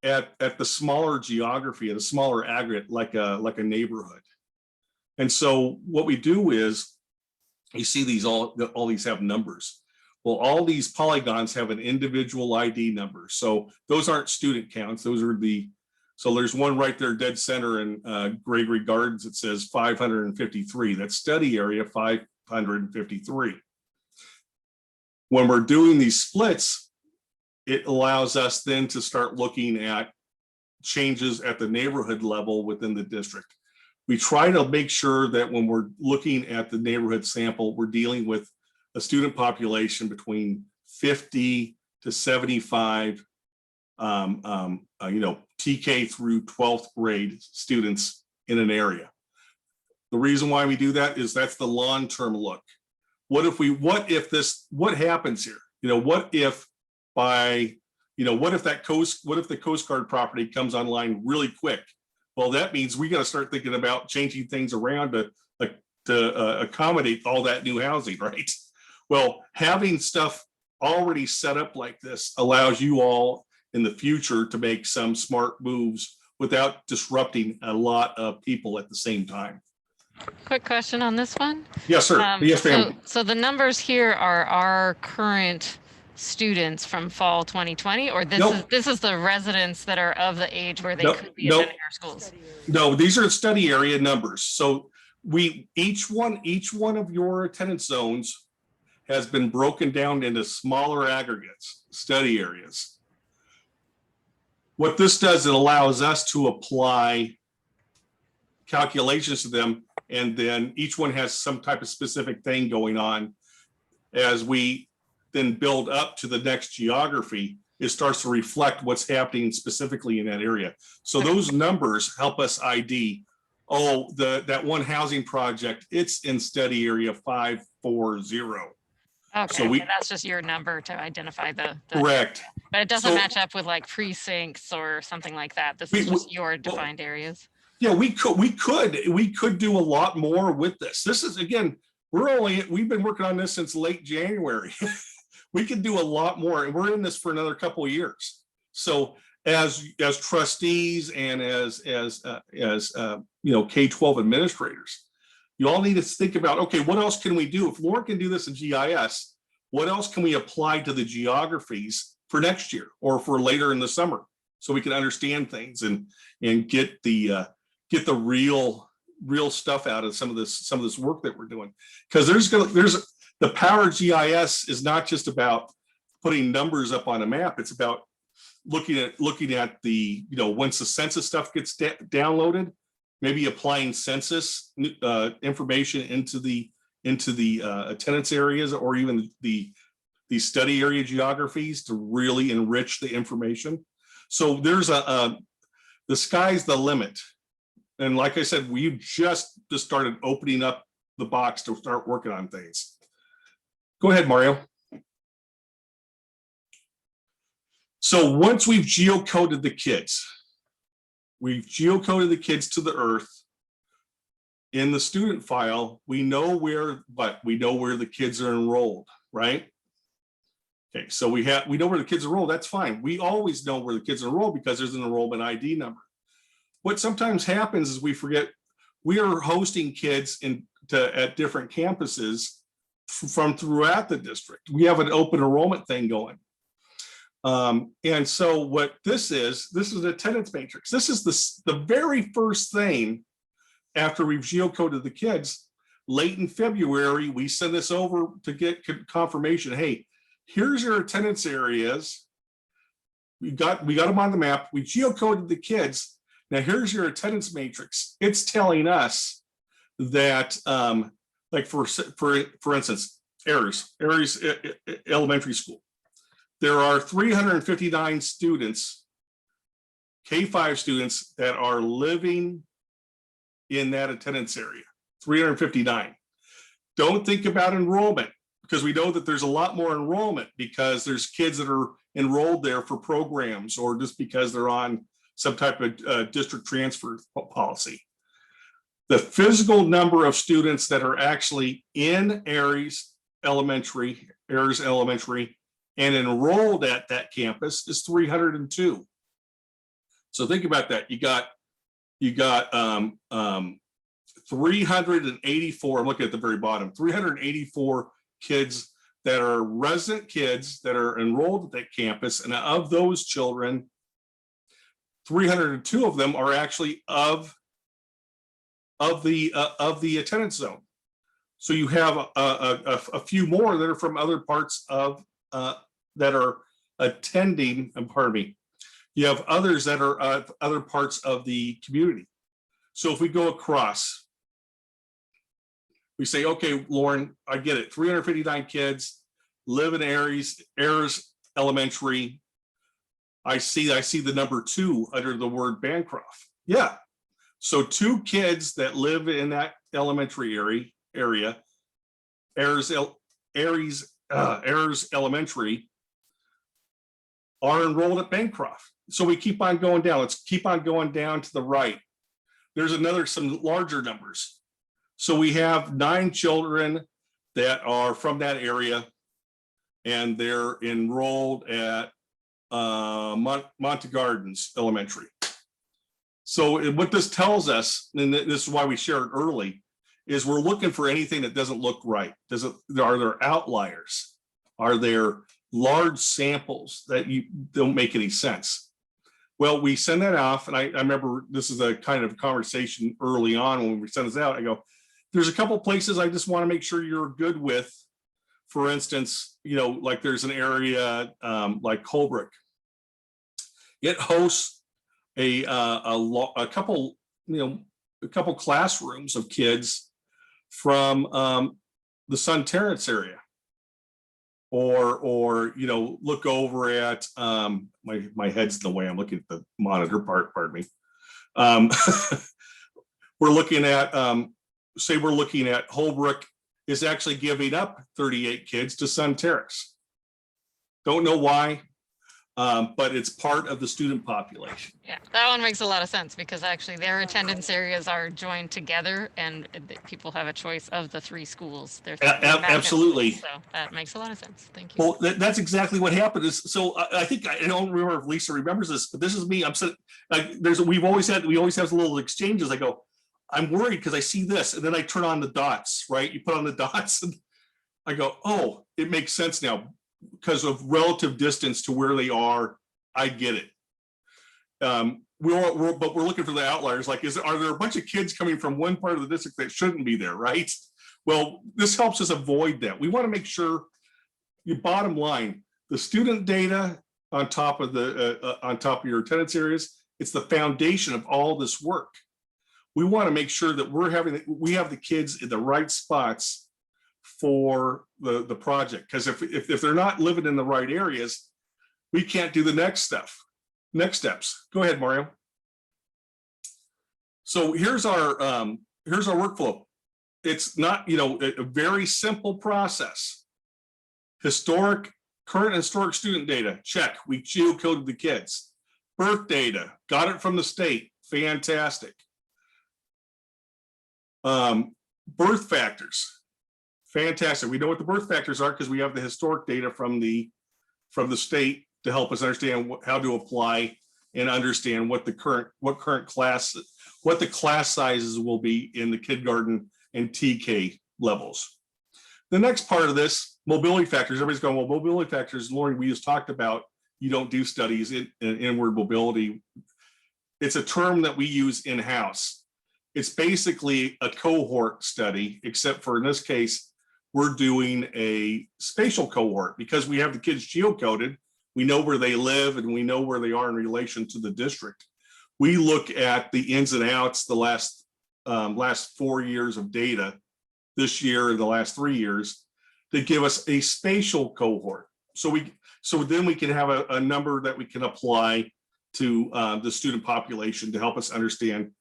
V: at the smaller geography, at a smaller aggregate, like a neighborhood. And so what we do is, you see these all these have numbers. Well, all these polygons have an individual ID number. So those aren't student counts. Those are so there's one right there dead center in Gregory Gardens. It says 553. That's study area 553. When we're doing these splits, it allows us then to start looking at changes at the neighborhood level within the district. We try to make sure that when we're looking at the neighborhood sample, we're dealing with a student population between 50 to 75, TK through 12th grade students in an area. The reason why we do that is that's the long-term look. What if what happens here? What if the Coast Guard property comes online really quick? Well, that means we got to start thinking about changing things around to accommodate all that new housing, right? Well, having stuff already set up like this allows you all in the future to make some smart moves without disrupting a lot of people at the same time.
A: Quick question on this one.
V: Yes, sir. Yes, ma'am.
A: So the numbers here are our current students from fall 2020, or this is the residents that are of the age where they could be attending our schools?
V: No, these are study area numbers. So each one of your attendance zones has been broken down into smaller aggregates, study areas. What this does, it allows us to apply calculations to them, and then each one has some type of specific thing going on. As we then build up to the next geography, it starts to reflect what's happening specifically in that area. So those numbers help us ID, that one housing project, it's in study area 540.
A: Okay,
V: so
A: that's just your number to identify the
V: correct.
A: But it doesn't match up with like precincts or something like that. This is just your defined areas.
V: Yeah, we could do a lot more with this. This is, again, we've been working on this since late January. We could do a lot more, and we're in this for another couple of years. So as trustees and as K-12 administrators, you all need to think about, okay, what else can we do? If Lauren can do this in GIS, what else can we apply to the geographies for next year or for later in the summer, so we can understand things and get the real stuff out of some of this work that we're doing. Because there's the power of GIS is not just about putting numbers up on a map. It's about looking at the, once the census stuff gets downloaded, maybe applying census information into the attendance areas, or even the study area geographies to really enrich the information. So there's the sky's the limit And like I said, we just started opening up the box to start working on things. Go ahead, Mario. So once we've geocoded the kids, we've geocoded the kids to the earth. In the student file, we know where the kids are enrolled, right? Okay, so we know where the kids are enrolled. That's fine. We always know where the kids are enrolled because there's an enrollment ID number. What sometimes happens is we forget we are hosting kids at different campuses from throughout the district. We have an open enrollment thing going. And so what this is an attendance matrix. This is the very first thing after we've geocoded the kids. Late in February, we send this over to get confirmation. Hey, here's your attendance areas. We got them on the map. We geocoded the kids. Now here's your attendance matrix. It's telling us that, like for instance, Aries Elementary School. There are 359 students, K-5 students, that are living in that attendance area, 359. Don't think about enrollment, because we know that there's a lot more enrollment because there's kids that are enrolled there for programs or just because they're on some type of district transfer policy. The physical number of students that are actually in Aries Elementary and enrolled at that campus is 302. So think about that. You got 384, I'm looking at the very bottom, 384 kids that are resident kids that are enrolled at that campus. And of those children, 302 of them are actually of the attendance zone. So you have a few more that are from other parts of that are attending, and pardon me, you have others that are other parts of the community. So if we go across, we say, okay, Lauren, I get it. 359 kids live in Aries Elementary. I see the number 2 under the word Bancroft. Yeah. So 2 kids that live in that elementary area, Aries Elementary, are enrolled at Bancroft. So we keep on going down. Let's keep on going down to the right. There's some larger numbers. So we have 9 children that are from that area, and they're enrolled at Monte Gardens Elementary. So what this tells us, and this is why we share it early, is we're looking for anything that doesn't look right. Are there outliers? Are there large samples that don't make any sense? Well, we send that off, and I remember this is a kind of conversation early on when we send this out. I go, there's a couple places I just want to make sure you're good with. For instance, like there's an area like Holbrook. It hosts a couple classrooms of kids from the Sun Terrace area. Or look over at my head's in the way. I'm looking at the monitor part. Pardon me. We're looking at Holbrook is actually giving up 38 kids to Sun Terrace. Don't know why, but it's part of the student population.
A: Yeah, that one makes a lot of sense because actually their attendance areas are joined together and people have a choice of the 3 schools.
V: Absolutely.
A: Schools, so that makes a lot of sense. Thank you.
V: Well, that's exactly what happened. So I think I don't remember if Lisa remembers this, but this is me. I'm sitting like we always have little exchanges. I go, I'm worried because I see this, and then I turn on the dots. Right, you put on the dots, and I go, oh, it makes sense now. Because of relative distance to where they are, I get it. But we're looking for the outliers. Like, are there a bunch of kids coming from one part of the district that shouldn't be there, right? Well, this helps us avoid that. We want to make sure, your bottom line, the student data on top of your attendance areas, it's the foundation of all this work. We want to make sure that we have the kids in the right spots for the project, because if they're not living in the right areas, we can't do the next steps. Go ahead, Mario. So here's our workflow. It's not, a very simple process. Current historic student data, check. We geocoded the kids. Birth data, got it from the state, fantastic. Birth factors, fantastic. We know what the birth factors are because we have the historic data from the state to help us understand how to apply and understand what the class sizes will be in the kindergarten and TK levels. The next part of this, mobility factors, everybody's going, well, mobility factors, Lauren, we just talked about, you don't do studies in inward mobility. It's a term that we use in-house. It's basically a cohort study, except for in this case, we're doing a spatial cohort because we have the kids geocoded. We know where they live and we know where they are in relation to the district. We look at the ins and outs, the last 4 years of data, this year and the last 3 years, to give us a spatial cohort. So then we can have a number that we can apply to the student population to help us understand,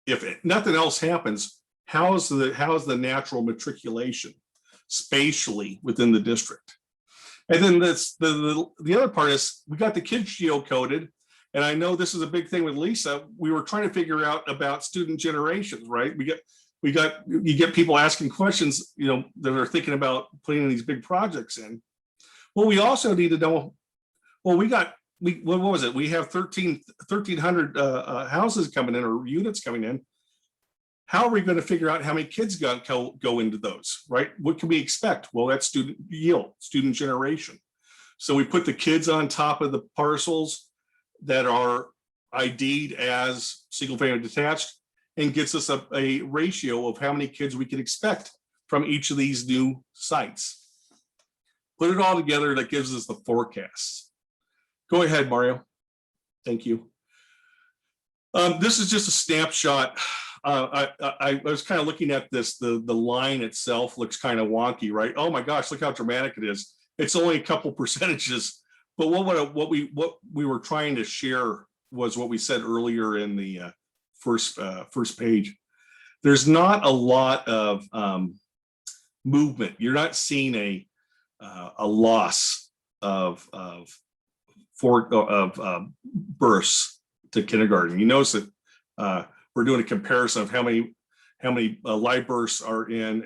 V: if nothing else happens, how's the natural matriculation spatially within the district. And then the other part is we got the kids geocoded. And I know this is a big thing with Lisa. We were trying to figure out about student generations, right? You get people asking questions, that are thinking about putting these big projects in. Well, we also need to know, well, what was it? We have 1,300 houses coming in or units coming in. How are we going to figure out how many kids go into those, right? What can we expect? Well, that's student yield, student generation. So we put the kids on top of the parcels that are ID'd as single family detached and gets us a ratio of how many kids we can expect from each of these new sites. Put it all together, that gives us the forecasts. Go ahead, Mario. Thank you. This is just a snapshot. I was kind of looking at this, the line itself looks kind of wonky, right? Oh my gosh, look how dramatic it is. It's only a couple percentages, but what we were trying to share was what we said earlier in the first page. There's not a lot of movement. You're not seeing a loss of births to kindergarten. You notice that we're doing a comparison of how many live births are in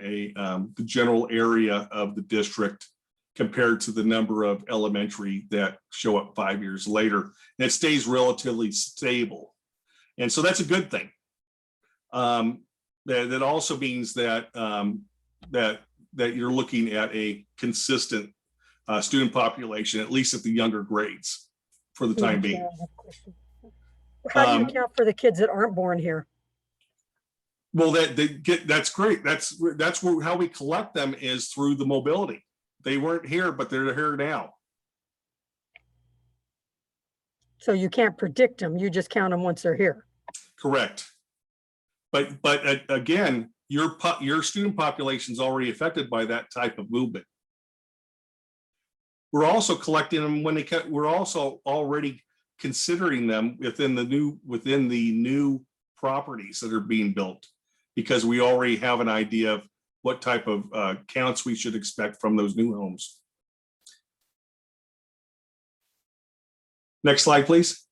V: the general area of the district compared to the number of elementary that show up 5 years later, and it stays relatively stable. And so that's a good thing. That also means that that you're looking at a consistent student population, at least at the younger grades, for the time being.
C: How do you account for the kids that aren't born here?
V: Well, that's great. That's how we collect them, is through the mobility. They weren't here, but they're here now.
C: So you can't predict them. You just count them once they're here.
V: Correct. But again, your student population is already affected by that type of movement. We're also collecting them when we're also already considering them within the new properties that are being built, because we already have an idea of what type of counts we should expect from those new homes. Next slide, please.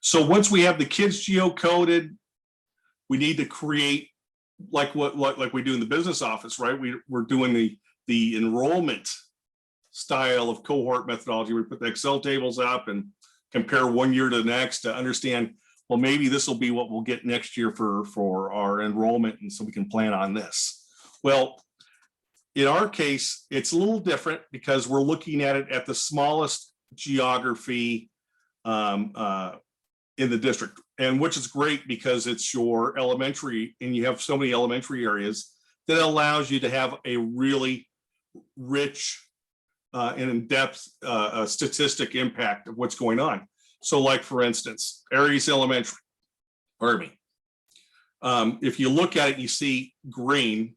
V: So once we have the kids geocoded, we need to create like we do in the business office, right? We're doing the enrollment style of cohort methodology. We put the Excel tables up and compare 1 year to the next to understand, well, maybe this will be what we'll get next year for our enrollment, and so we can plan on this. Well, in our case, it's a little different because we're looking at it at the smallest geography in the district, and which is great because it's your elementary, and you have so many elementary areas that allows you to have a really rich and in-depth statistic impact of what's going on. So like, for instance, Aries Elementary, pardon me. If you look at it, you see green,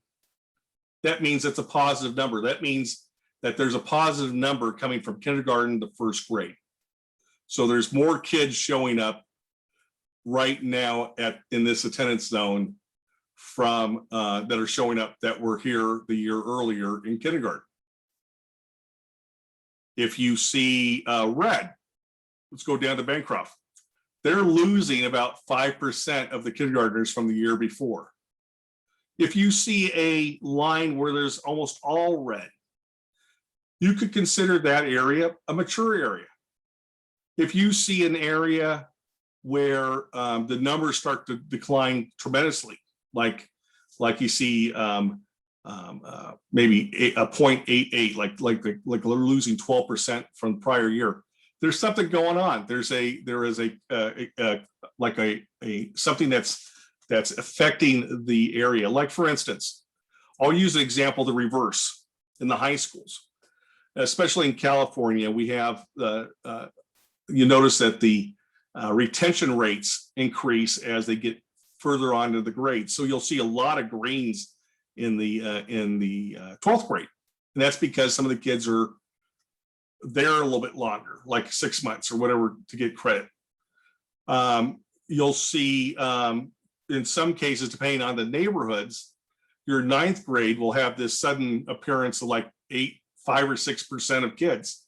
V: that means it's a positive number. That means that there's a positive number coming from kindergarten to first grade. So there's more kids showing up right now in this attendance zone from that are showing up that were here the year earlier in kindergarten. If you see red, let's go down to Bancroft. They're losing about 5% of the kindergartners from the year before. If you see a line where there's almost all red, you could consider that area a mature area. If you see an area where the numbers start to decline tremendously, like you see maybe a 0.88, like they're losing 12% from the prior year, there's something going on. There is something that's affecting the area. Like for instance, I'll use an example, the reverse in the high schools, especially in California. We have you notice that the retention rates increase as they get further on to the grades. So you'll see a lot of greens in the 12th grade, and that's because some of the kids are there a little bit longer, like 6 months or whatever, to get credit. You'll see in some cases, depending on the neighborhoods, your 9th grade will have this sudden appearance of like 5 or 6% of kids.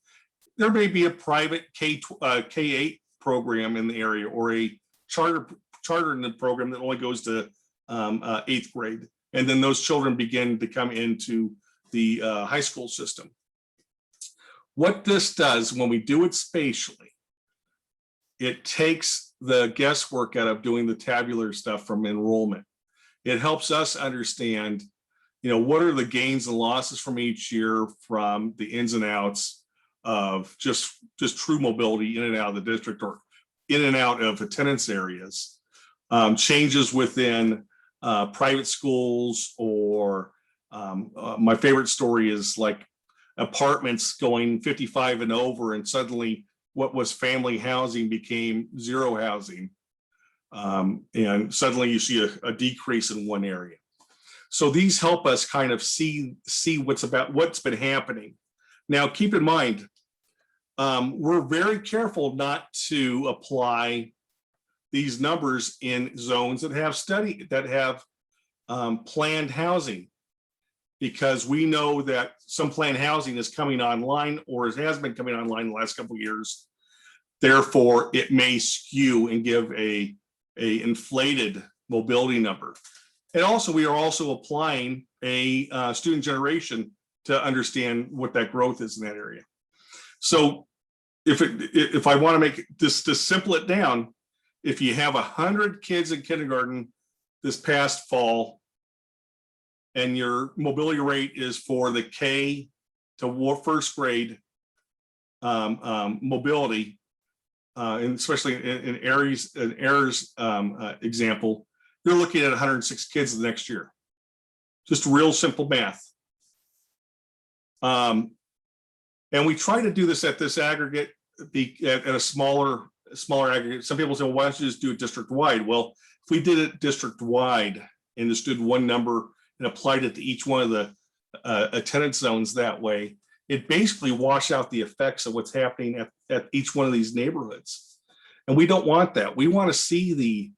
V: There may be a private K-8 program in the area, or a charter in the program that only goes to 8th grade. And then those children begin to come into the high school system. What this does when we do it spatially, it takes the guesswork out of doing the tabular stuff from enrollment. It helps us understand, what are the gains and losses from each year, from the ins and outs of just true mobility in and out of the district, or in and out of attendance areas, changes within private schools, or my favorite story is like apartments going 55 and over, and suddenly what was family housing became zero housing. And suddenly you see a decrease in one area. So these help us kind of see what's been happening. Now, keep in mind, we're very careful not to apply these numbers in zones that have planned housing, because we know that some planned housing is coming online, or has been coming online in the last couple of years. Therefore, it may skew and give a inflated mobility number. And also, we are also applying a student generation to understand what that growth is in that area. So if I want to make this, to simple it down, if you have 100 kids in kindergarten this past fall, and your mobility rate is for the K to first grade mobility, and especially in Aries example, you're looking at 106 kids the next year. Just real simple math. And we try to do this at this aggregate, at a smaller aggregate. Some people say, well, why don't you just do it district wide? Well, if we did it district wide and just did one number and applied it to each one of the attendance zones that way, it basically washes out the effects of what's happening at each one of these neighborhoods. And we don't want that. We want to see the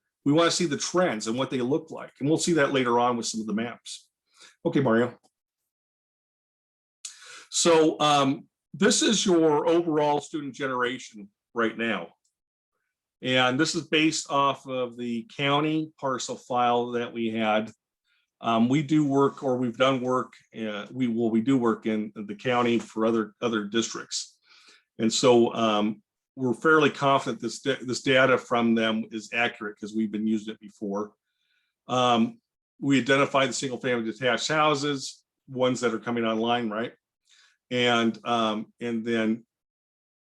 V: trends and what they look like. And we'll see that later on with some of the maps. Okay, Mario. So this is your overall student generation right now. And this is based off of the county parcel file that we had. We do work, or we've done work, we do work in the county for other districts. And so we're fairly confident this data from them is accurate, because we've been using it before. We identify the single family detached houses, ones that are coming online, right? And then,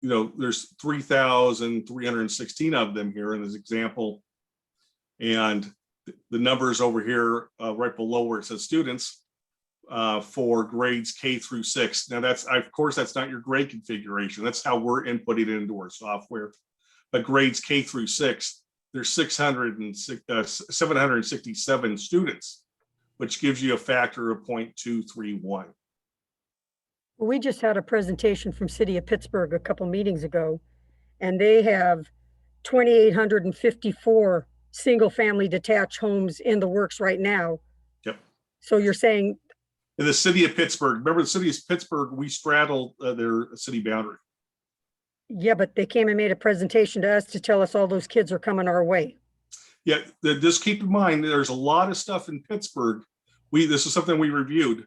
V: there's 3,316 of them here in this example. And the numbers over here, right below where it says students, for grades K through 6. Now of course, that's not your grade configuration. That's how we're inputting it into our software. But grades K through 6, there's 767 students, which gives you a factor of 0.231.
C: We just had a presentation from City of Pittsburgh a couple meetings ago, and they have 2,854 single-family detached homes in the works right now.
V: Yep.
C: So you're saying,
V: In the city of Pittsburgh, remember the city of Pittsburgh, we straddle their city boundary.
C: yeah, but they came and made a presentation to us to tell us all those kids are coming our way.
V: Yeah, just keep in mind, there's a lot of stuff in Pittsburgh. This is something we reviewed.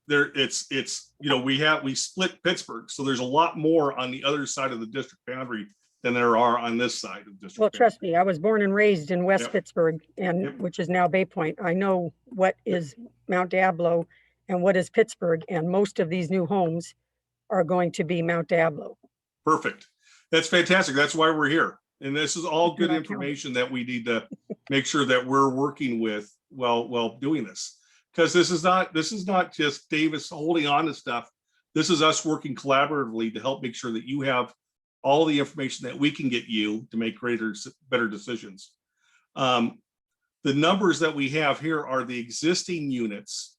V: It's we split Pittsburgh, so there's a lot more on the other side of the district boundary than there are on this side of the district.
C: Well, trust me, I was born and raised in West
V: Yep.
C: Pittsburgh, and which is now Bay Point. I know what is Mount Diablo and what is Pittsburgh, and most of these new homes are going to be Mount Diablo.
V: Perfect. That's fantastic. That's why we're here. And this is all good
C: Not
V: information that we need to make sure that we're working with while doing this. Because this is not just Davis holding on to stuff. This is us working collaboratively to help make sure that you have all the information that we can get you to make better decisions. The numbers that we have here are the existing units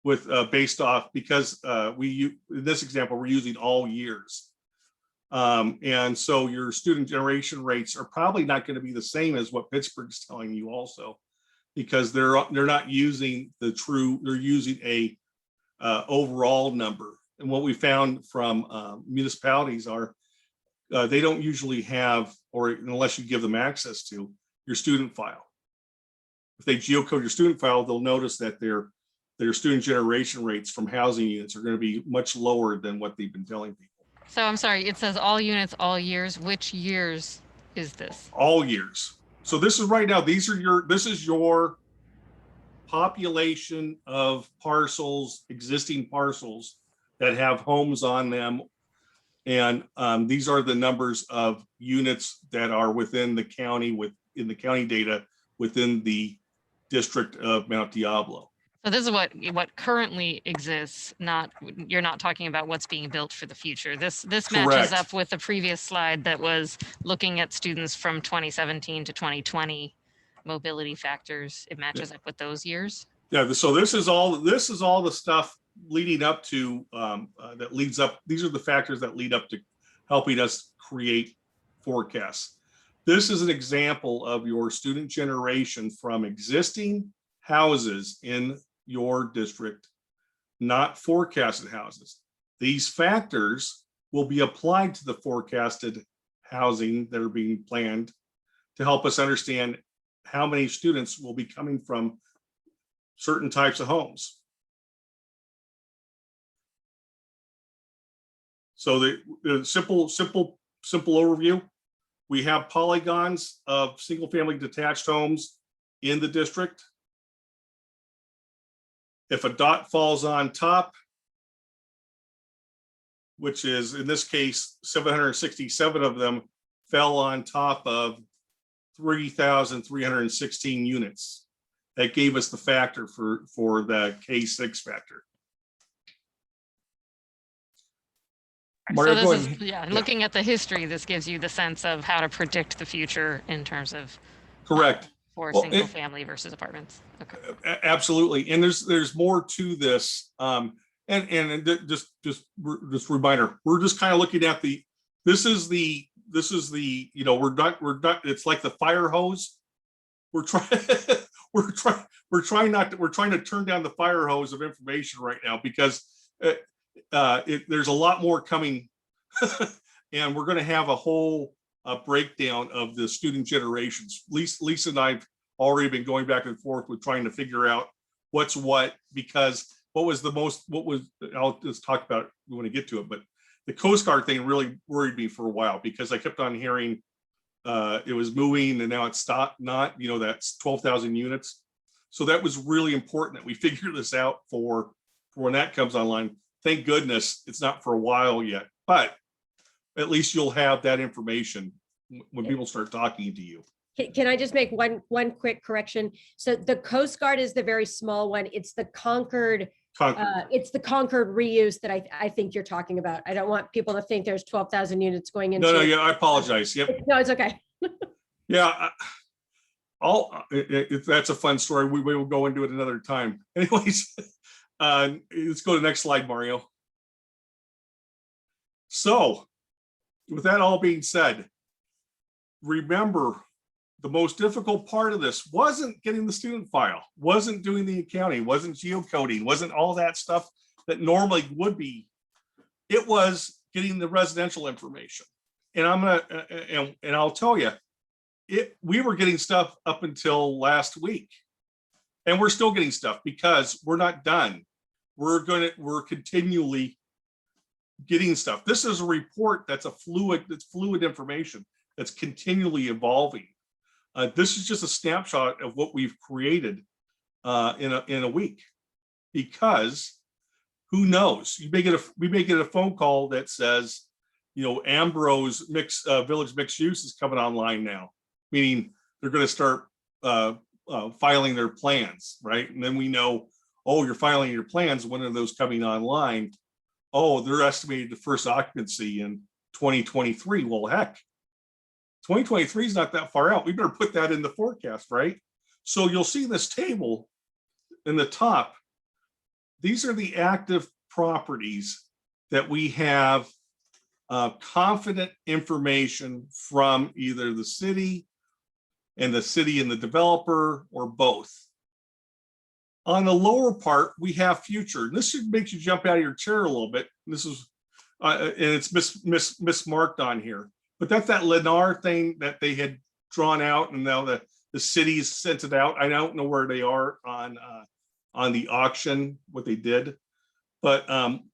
V: with based off, because in this example, we're using all years. And so your student generation rates are probably not going to be the same as what Pittsburgh's telling you also, because they're not using they're using a overall number. And what we found from municipalities are they don't usually have, or unless you give them access to, your student file. If they geocode your student file, they'll notice that their student generation rates from housing units are going to be much lower than what they've been telling people.
A: So I'm sorry, it says all units, all years. Which years is this?
V: All years. So this is right now, this is your population of parcels, existing parcels that have homes on them. And these are the numbers of units that are within the county, in the county data within the district of Mount Diablo.
A: So this is what currently exists. You're not talking about what's being built for the future. This matches
V: Correct.
A: up with the previous slide that was looking at students from 2017 to 2020 mobility factors. It matches up with those years.
V: Yeah, so this is all the stuff leading up to that leads up. These are the factors that lead up to helping us create forecasts. This is an example of your student generation from existing houses in your district, not forecasted houses. These factors will be applied to the forecasted housing that are being planned to help us understand how many students will be coming from certain types of homes. So the simple overview, we have polygons of single-family detached homes in the district. If a dot falls on top, which is in this case, 767 of them fell on top of 3,316 units. That gave us the factor for the K6 factor. Mario,
A: So
V: go
A: this
V: ahead.
A: is, looking at the history, this gives you the sense of how to predict the future in terms of
V: Correct.
A: for
V: Well,
A: single family versus apartments. Okay.
V: Absolutely, and there's more to this. And just reminder, we're just kind of looking at this is the we're not it's like the fire hose. We're trying to turn down the fire hose of information right now because there's a lot more coming, and we're going to have a whole breakdown of the student generations. Lisa and I've already been going back and forth with trying to figure out what's what, because I'll just talk about it when we get to it, but the Coast Guard thing really worried me for a while because I kept on hearing it was moving and now it's not, that's 12,000 units. So that was really important that we figure this out for when that comes online. Thank goodness it's not for a while yet, but at least you'll have that information when people start talking to you.
E: Can I just make one quick correction? So the Coast Guard is the very small one. It's the Concord. It's the Concord reuse that I think you're talking about. I don't want people to think there's 12,000 units going into.
V: No, I apologize. Yep.
E: No, it's okay.
V: Yeah, that's a fun story. We will go into it another time. Anyways, let's go to the next slide, Mario. So, with that all being said, remember, the most difficult part of this wasn't getting the student file, wasn't doing the accounting, wasn't geocoding, wasn't all that stuff that normally would be. It was getting the residential information. And and I'll tell you, we were getting stuff up until last week. And we're still getting stuff because we're not done. We're continually getting stuff. This is a report that's fluid information that's continually evolving. This is just a snapshot of what we've created in a week, because who knows? We may get a phone call that says, you know, Ambrose Village Mixed Use is coming online now, meaning they're going to start filing their plans, right? And then we know, oh, you're filing your plans. When are those coming online? Oh, they're estimated the first occupancy in 2023. Well, heck, 2023 is not that far out. We better put that in the forecast, right? So you'll see this table in the top. These are the active properties that we have confident information from either the city and the developer, or both. On the lower part, we have future. And this should make you jump out of your chair a little bit. This is, and it's mismarked on here. But that's that Lennar thing that they had drawn out, and now the cities sent it out. I don't know where they are on the auction, what they did. But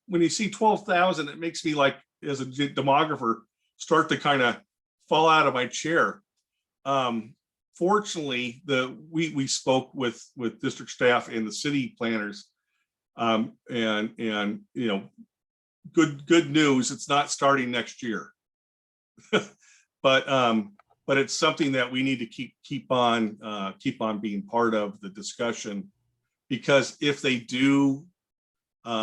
V: when you see 12,000, it makes me, like, as a demographer, start to kind of fall out of my chair. Fortunately, we spoke with district staff and the city planners, and you know, good news. It's not starting next year, but it's something that we need to keep on being part of the discussion, because if they do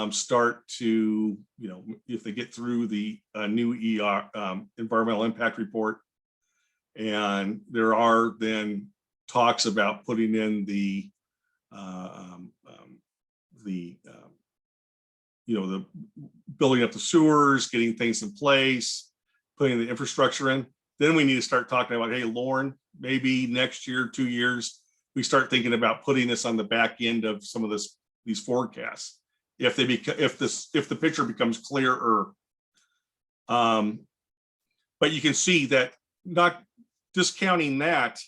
V: start to, you know, if they get through the new environmental impact report, and there are then talks about putting in the you know, the building up the sewers, getting things in place, putting the infrastructure in, then we need to start talking about, hey, Lauren, maybe next year, 2 years, we start thinking about putting this on the back end of some of these forecasts, if the picture becomes clearer. But you can see that, not discounting that,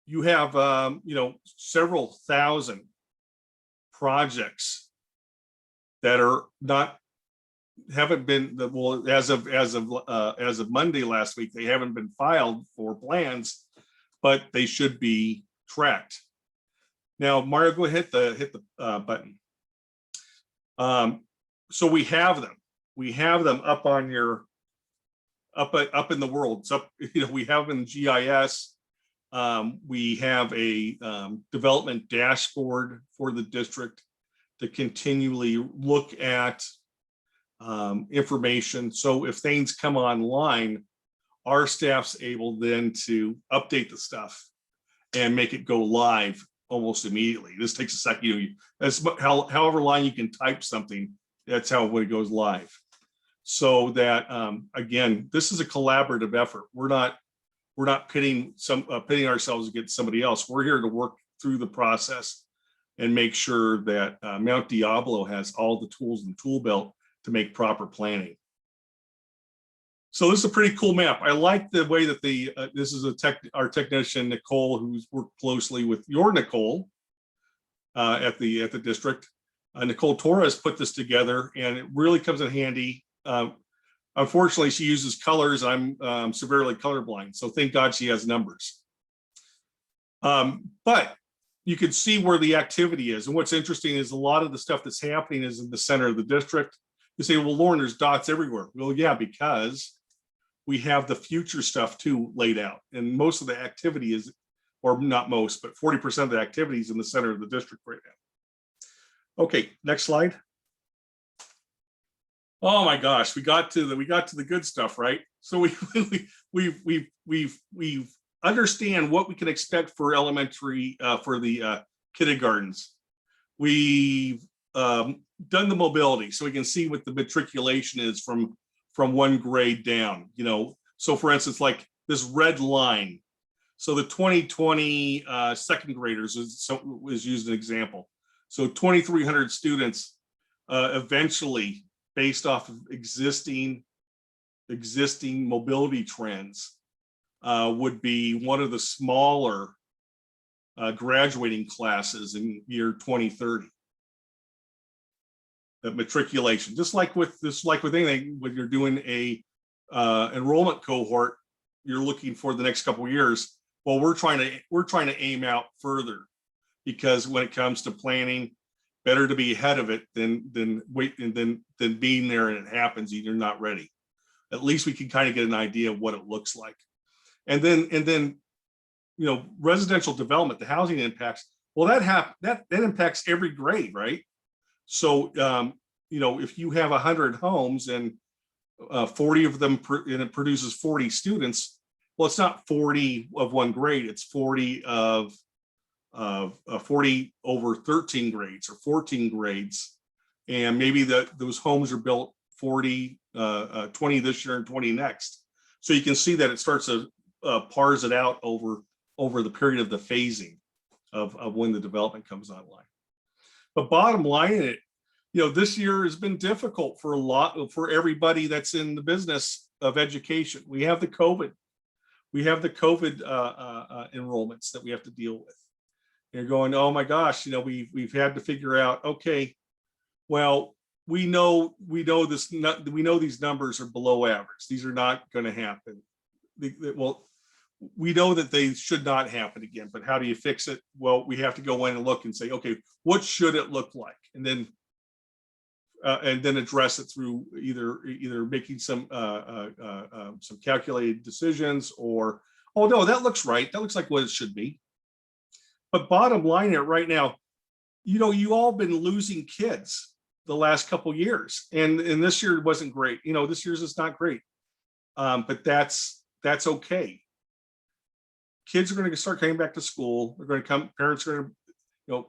V: you have you know, several thousand projects that haven't been, well, as of Monday last week, they haven't been filed for plans, but they should be tracked. Now, Mario, go ahead, hit the button. So we have them up on your up in the world. It's up, you know, we have in GIS. We have a development dashboard for the district to continually look at information. So if things come online, our staff's able then to update the stuff and make it go live almost immediately. This takes a second. You know, that's however long you can type something, that's how it goes live. So that again, this is a collaborative effort. We're not pitting ourselves against somebody else. We're here to work through the process and make sure that Mount Diablo has all the tools in the tool belt to make proper planning. So this is a pretty cool map. I like the way that this is our technician, Nicole, who's worked closely with your Nicole at the district. Nicole Torres put this together, and it really comes in handy. Unfortunately, she uses colors. I'm severely colorblind, so thank God she has numbers. But you can see where the activity is. And what's interesting is a lot of the stuff that's happening is in the center of the district. You say, well, Lauren, there's dots everywhere. Well, yeah, because we have the future stuff too laid out. And most of the activity is, or not most, but 40% of the activity is in the center of the district right now. Okay, next slide. Oh my gosh, we got to the good stuff, right? So we understand what we can expect for elementary, for the kindergartens. We've done the mobility, so we can see what the matriculation is from one grade down. You know, so for instance, like this red line. So the 2020 second graders is used an example. So 2,300 students eventually, based off of existing mobility trends, would be one of the smaller graduating classes in year 2030. That matriculation, just like with anything, when you're doing a enrollment cohort, you're looking for the next couple of years. Well, we're trying to aim out further, because when it comes to planning, better to be ahead of it than wait and then being there and it happens and you're not ready. At least we can kind of get an idea of what it looks like. And then residential development, the housing impacts, well, that impacts every grade, right? So if you have 100 homes and 40 of them and it produces 40 students, well, it's not 40 of one grade, it's 40 of 40 over 13 grades or 14 grades. And maybe those homes are built 20 this year and 20 next. So you can see that it starts to parse it out over the period of the phasing of when the development comes online. But bottom line, this year has been difficult for everybody that's in the business of education. We have the COVID enrollments that we have to deal with. You're going, oh my gosh, we've had to figure out, okay, well, we know these numbers are below average. These are not going to happen. Well, we know that they should not happen again, but how do you fix it? Well, we have to go in and look and say, okay, what should it look like? And then address it through either making some calculated decisions, or, oh no, that looks right. That looks like what it should be. But bottom line here right now, you all been losing kids the last couple of years, and this year wasn't great. This year's is not great, but that's okay. Kids are going to start coming back to school. They're going to come. Parents are going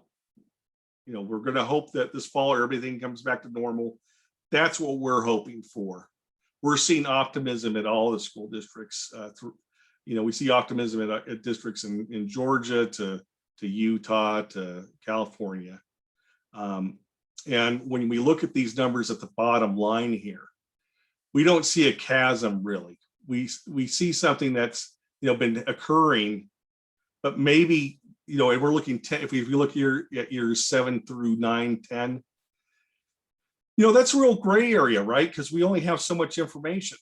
V: to, we're going to hope that this fall everything comes back to normal. That's what we're hoping for. We're seeing optimism at all the school districts. We see optimism at districts in Georgia to Utah to California. And when we look at these numbers at the bottom line here, we don't see a chasm really. We see something that's been occurring, but maybe and we're looking if we look here at years 7 through 9, 10. That's a real gray area, right? Because we only have so much information.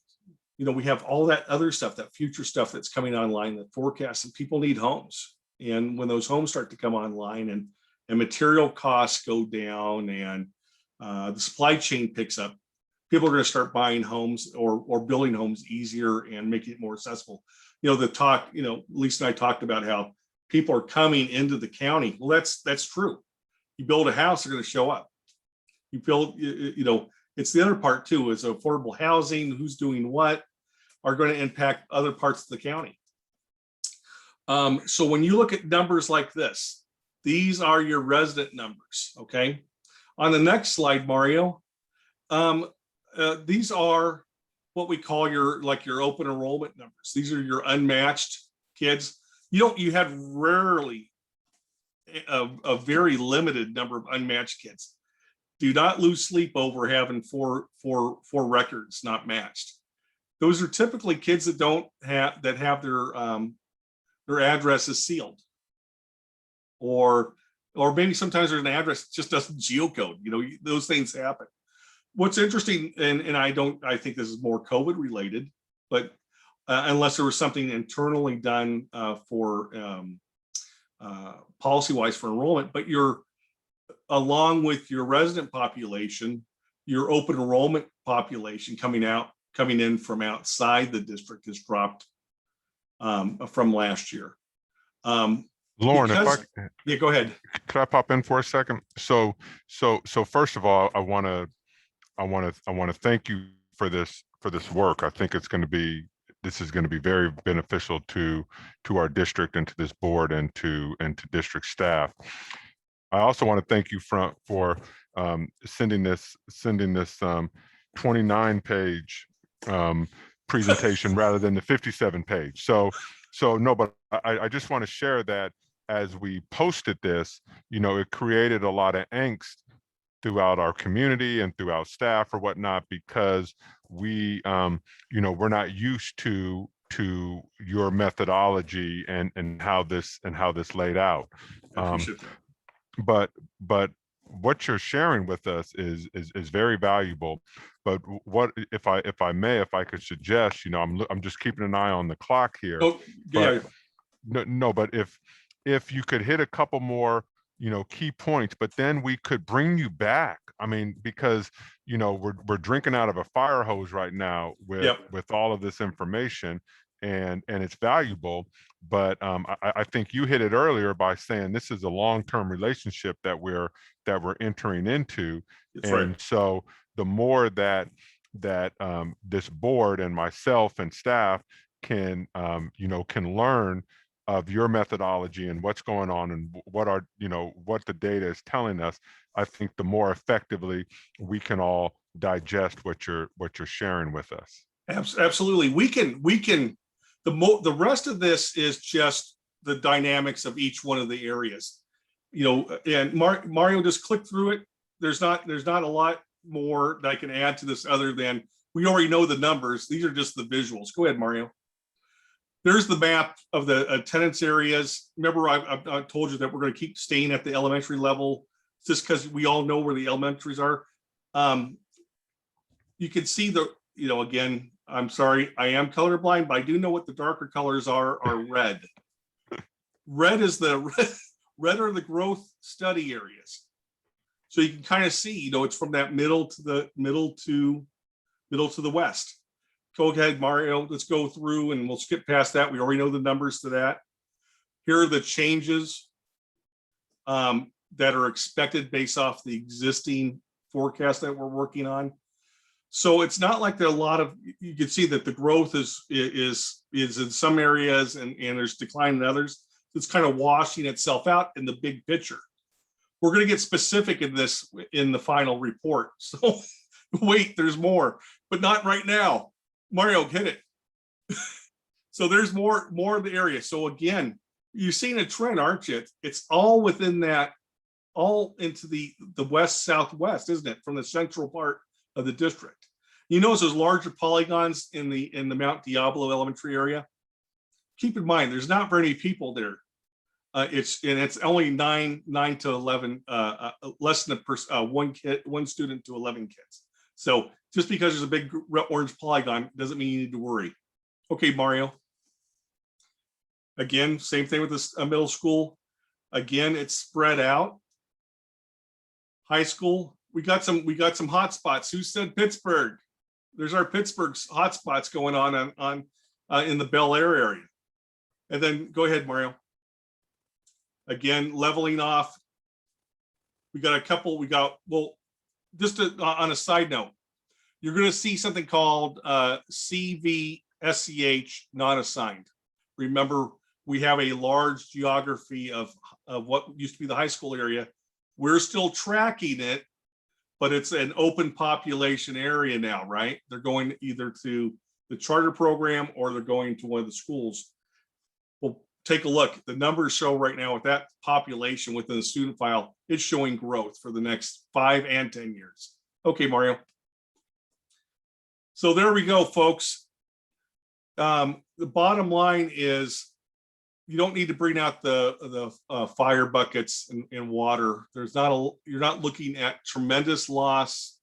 V: We have all that other stuff, that future stuff that's coming online, that forecasts, and people need homes. And when those homes start to come online and material costs go down and the supply chain picks up, people are going to start buying homes or building homes easier and making it more accessible. Lisa and I talked about how people are coming into the county. Well, that's true. You build a house, they're going to show up. You build, it's the other part too, is affordable housing, who's doing what, are going to impact other parts of the county. So when you look at numbers like this, these are your resident numbers, okay? On the next slide, Mario, these are what we call your open enrollment numbers. These are your unmatched kids. You have rarely a very limited number of unmatched kids. Do not lose sleep over having four records not matched. Those are typically kids that have their addresses sealed, or maybe sometimes there's an address that just doesn't geocode. Those things happen. What's interesting, and I think this is more COVID related, but unless there was something internally done for policy-wise for enrollment, but along with your resident population, your open enrollment population coming in from outside the district has dropped from last year.
P: Lauren,
V: yeah, go ahead.
P: Could I pop in for a second? So first of all, I want to thank you for this work. I think this is going to be very beneficial to our district and to this board and to district staff. I also want to thank you for sending this 29-page presentation rather than the 57 page. So no, but I just want to share that as we posted this, you know, it created a lot of angst throughout our community and throughout staff or whatnot, because we, you know, we're not used to your methodology and how this laid out.
V: I appreciate that.
P: But what you're sharing with us is very valuable. But what if I could suggest, you know, I'm just keeping an eye on the clock here.
V: Oh, yeah.
P: But no, but if you could hit a couple more, you know, key points, but then we could bring you back. I mean, because, you know, we're drinking out of a fire hose right now with all of this information, and it's valuable. But I think you hit it earlier by saying this is a long-term relationship that we're entering into.
V: That's
P: and
V: right.
P: So the more that this board and myself and staff can you know, can learn of your methodology and what's going on and what are, you know, what the data is telling us, I think the more effectively we can all digest what you're sharing with us.
V: Absolutely. We can the rest of this is just the dynamics of each one of the areas, you know, and Mario just clicked through it. There's not a lot more that I can add to this other than we already know the numbers. These are just the visuals. Go ahead, Mario. There's the map of the attendance areas. Remember, I told you that we're going to keep staying at the elementary level just because we all know where the elementaries are. You can see the, you know, again, I'm sorry, I am colorblind, but I do know what the darker colors are red. Red is red are the growth study areas. So you can kind of see, you know, it's from that middle to the west. Go ahead, Mario, let's go through and we'll skip past that. We already know the numbers to that. Here are the changes that are expected based off the existing forecast that we're working on. So it's not like there are a lot of, you can see that the growth is in some areas and there's decline in others. It's kind of washing itself out in the big picture. We're going to get specific in this in the final report. So wait, there's more, but not right now. Mario, hit it. So there's more of the area. So again, you're seeing a trend, aren't you? It's all within that, all into the west southwest, isn't it? From the central part of the district. You notice those larger polygons in the Mount Diablo Elementary area. Keep in mind, there's not very many people there. It's only 9 to 11, less than one student to 11 kids. So just because there's a big orange polygon doesn't mean you need to worry. Okay, Mario. Again, same thing with this middle school. Again, it's spread out. High school, we got some hot spots. Who said Pittsburgh? There's our Pittsburgh hot spots going on in the Bel Air area. And then go ahead, Mario. Again, leveling off. We got a couple, well, just on a side note, you're going to see something called CVSCH not assigned. Remember, we have a large geography of what used to be the high school area. We're still tracking it, but it's an open population area now, right? They're going either to the charter program or they're going to one of the schools. Well, take a look. The numbers show right now with that population within the student file, it's showing growth for the next 5 and 10 years. Okay, Mario. So there we go, folks. The bottom line is you don't need to bring out the fire buckets and water. You're not looking at tremendous loss.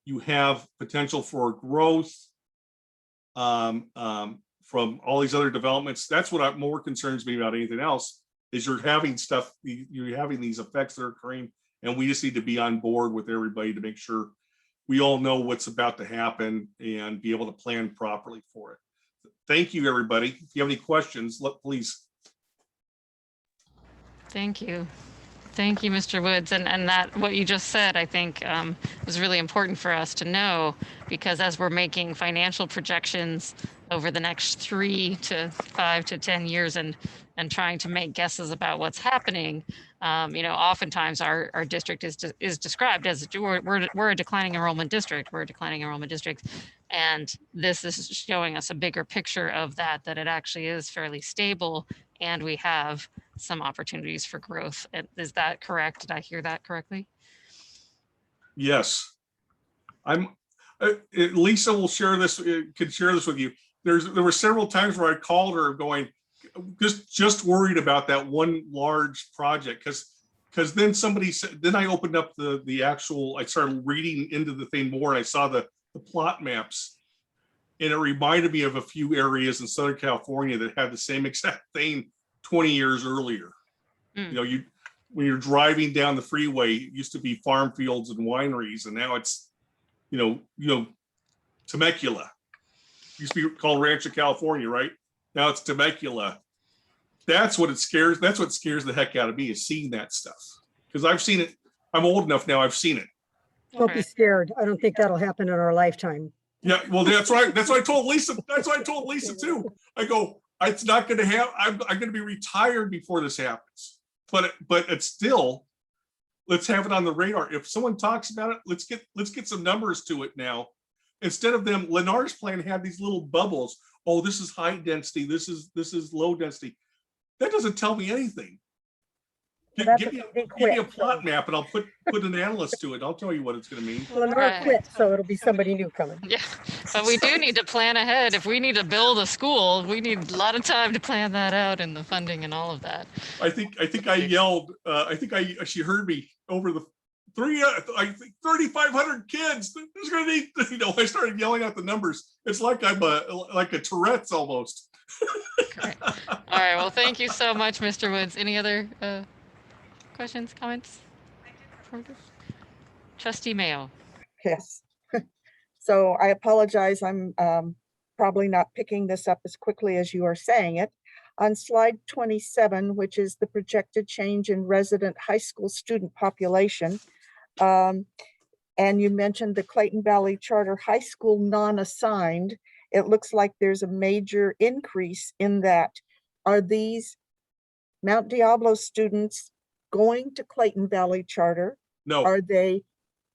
V: You have potential for growth from all these other developments. That's what more concerns me about anything else is you're having these effects that are occurring, and we just need to be on board with everybody to make sure we all know what's about to happen and be able to plan properly for it. Thank you, everybody. If you have any questions, please.
A: Thank you. Thank you, Mr. Woods. And that what you just said, I think was really important for us to know, because as we're making financial projections over the next 3 to 5 to 10 years and trying to make guesses about what's happening, you know, oftentimes our district is described as we're a declining enrollment district. We're a declining enrollment district. And this is showing us a bigger picture of that it actually is fairly stable and we have some opportunities for growth. Is that correct? Did I hear that correctly?
V: Yes. Lisa will share this, can share this with you. There were several times where I called her going, just worried about that one large project. Because then somebody said, then I opened up the actual, I started reading into the thing more and I saw the plot maps. And it reminded me of a few areas in Southern California that had the same exact thing 20 years earlier. You know, when you're driving down the freeway, it used to be farm fields and wineries, and now it's, you know, Temecula. Used to be called Rancho California, right? Now it's Temecula. That's what scares the heck out of me, is seeing that stuff. Because I've seen it. I'm old enough now, I've seen it.
C: Don't be scared. I don't think that'll happen in our lifetime.
V: Yeah, well, that's right. That's what I told Lisa. That's what I told Lisa too. I go, it's not going to happen. I'm going to be retired before this happens. But it's still, let's have it on the radar. If someone talks about it, let's get some numbers to it now. Instead of them, Lennar's plan had these little bubbles. Oh, this is high density. This is low density. That doesn't tell me anything. Give me a plot map and I'll put an analyst to it. I'll tell you what it's going to mean.
C: Lennar quit, so it'll be somebody new coming.
A: Yeah, but we do need to plan ahead. If we need to build a school, we need a lot of time to plan that out and the funding and all of that.
V: I think I yelled. She heard me over the 3,500 kids. There's going to need, I started yelling out the numbers. It's like I'm like a Tourette's almost.
A: Great. All right. Well, thank you so much, Mr. Woods. Any other questions, comments? Trustee Mayo.
B: Yes. So I apologize. I'm probably not picking this up as quickly as you are saying it. On slide 27, which is the projected change in resident high school student population, and you mentioned the Clayton Valley Charter High School non-assigned. It looks like there's a major increase in that. Are these Mount Diablo students going to Clayton Valley Charter?
V: No.
B: Are they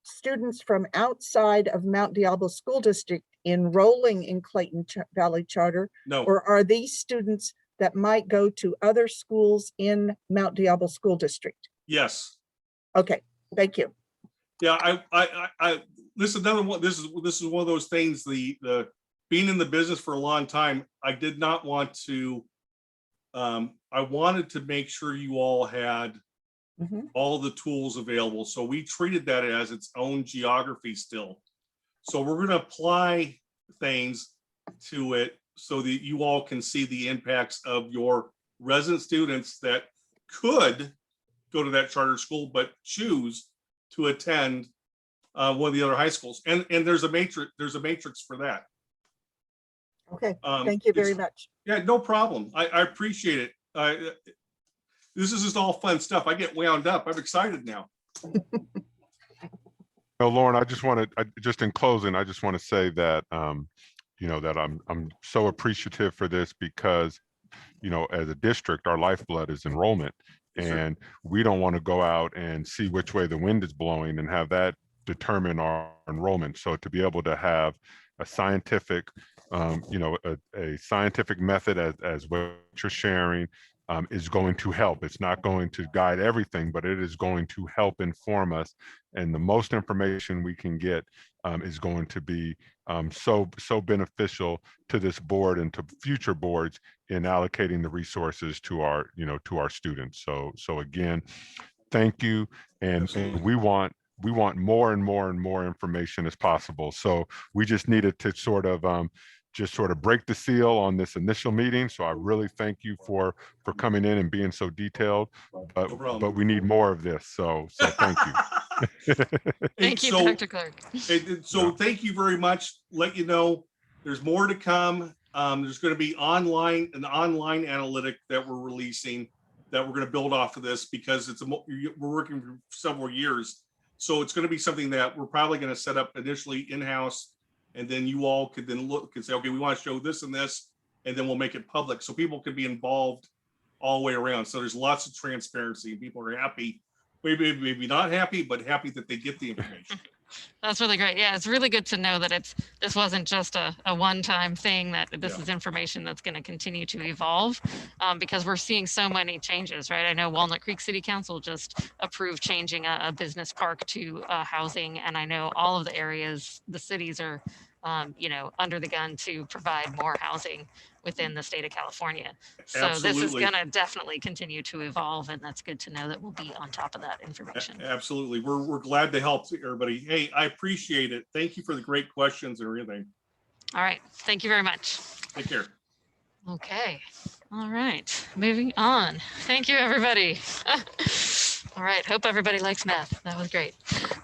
B: students from outside of Mount Diablo School District enrolling in Clayton Valley Charter?
V: No.
B: Or are these students that might go to other schools in Mount Diablo School District?
V: Yes.
B: Okay, thank you.
V: Yeah, this is another one. This is one of those things, the being in the business for a long time, I did not want to, I wanted to make sure you all had all the tools available. So we treated that as its own geography still. So we're going to apply things to it so that you all can see the impacts of your resident students that could go to that charter school, but choose to attend one of the other high schools. And there's a matrix for that.
B: Okay, thank you very much.
V: Yeah, no problem. I appreciate it. This is just all fun stuff. I get wound up. I'm excited now.
P: No, Lauren, just in closing, I just want to say that, that I'm so appreciative for this because, as a district, our lifeblood is enrollment. And we don't want to go out and see which way the wind is blowing and have that determine our enrollment. So to be able to have a scientific, a scientific method as what you're sharing is going to help. It's not going to guide everything, but it is going to help inform us. And the most information we can get is going to be so beneficial to this board and to future boards in allocating the resources to our students. So again, thank you. And we want more and more and more information as possible. So we just needed to sort of break the seal on this initial meeting. So I really thank you for coming in and being so detailed, but we need more of this. So thank you.
A: Thank you, Dr. Clark.
V: So thank you very much. Let you know there's more to come. There's going to be an online analytic that we're releasing that we're going to build off of this because we're working for several years. So it's going to be something that we're probably going to set up initially in-house, and then you all could then look and say, okay, we want to show this and this, and then we'll make it public so people can be involved all the way around. So there's lots of transparency and people are happy, maybe not happy, but happy that they get the information.
A: That's really great. Yeah, it's really good to know that this wasn't just a one-time thing, that this is information that's going to continue to evolve, because we're seeing so many changes, right? I know Walnut Creek City Council just approved changing a business park to housing, and I know all of the areas, the cities are, under the gun to provide more housing within the state of California. So this is
V: Absolutely.
A: going to definitely continue to evolve, and that's good to know that we'll be on top of that information.
V: Absolutely. We're glad to help everybody. Hey, I appreciate it. Thank you for the great questions and everything.
A: All right. Thank you very much.
V: Take care.
A: Okay. All right. Moving on. Thank you, everybody. All right. Hope everybody likes math. That was great.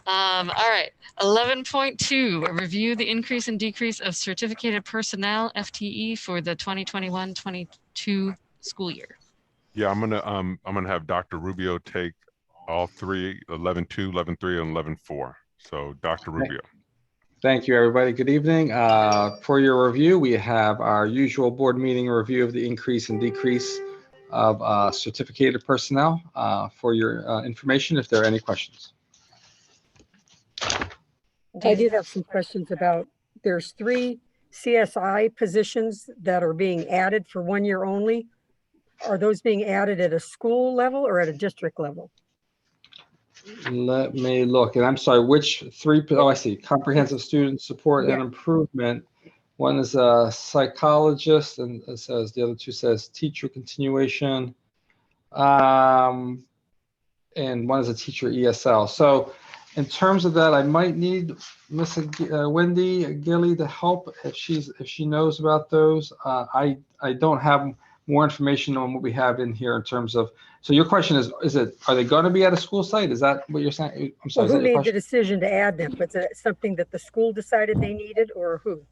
A: All right. 11.2, review the increase and decrease of certificated personnel, FTE, for the 2021-22 school year.
P: Yeah, I'm gonna have Dr. Rubio take all three, 11.2, 11.3, and 11.4. So Dr. Rubio.
G: Thank you, everybody. Good evening. For your review, we have our usual board meeting review of the increase and decrease of certificated personnel. For your information, if there are any questions.
C: I did have some questions about, there's 3 CSI positions that are being added for 1 year only. Are those being added at a school level or at a district level?
G: Let me look. And I'm sorry, which 3? Oh, I see. Comprehensive student support and improvement. One is a psychologist, and it says the other 2 says teacher continuation. And one is a teacher ESL. So in terms of that, I might need Miss Wendy Gilly to help if she knows about those. I don't have more information on what we have in here in terms of. So your question is are they going to be at a school site? Is that what you're saying? I'm sorry.
C: Well, who made the decision to add them? Was it something that the school decided they needed, or who?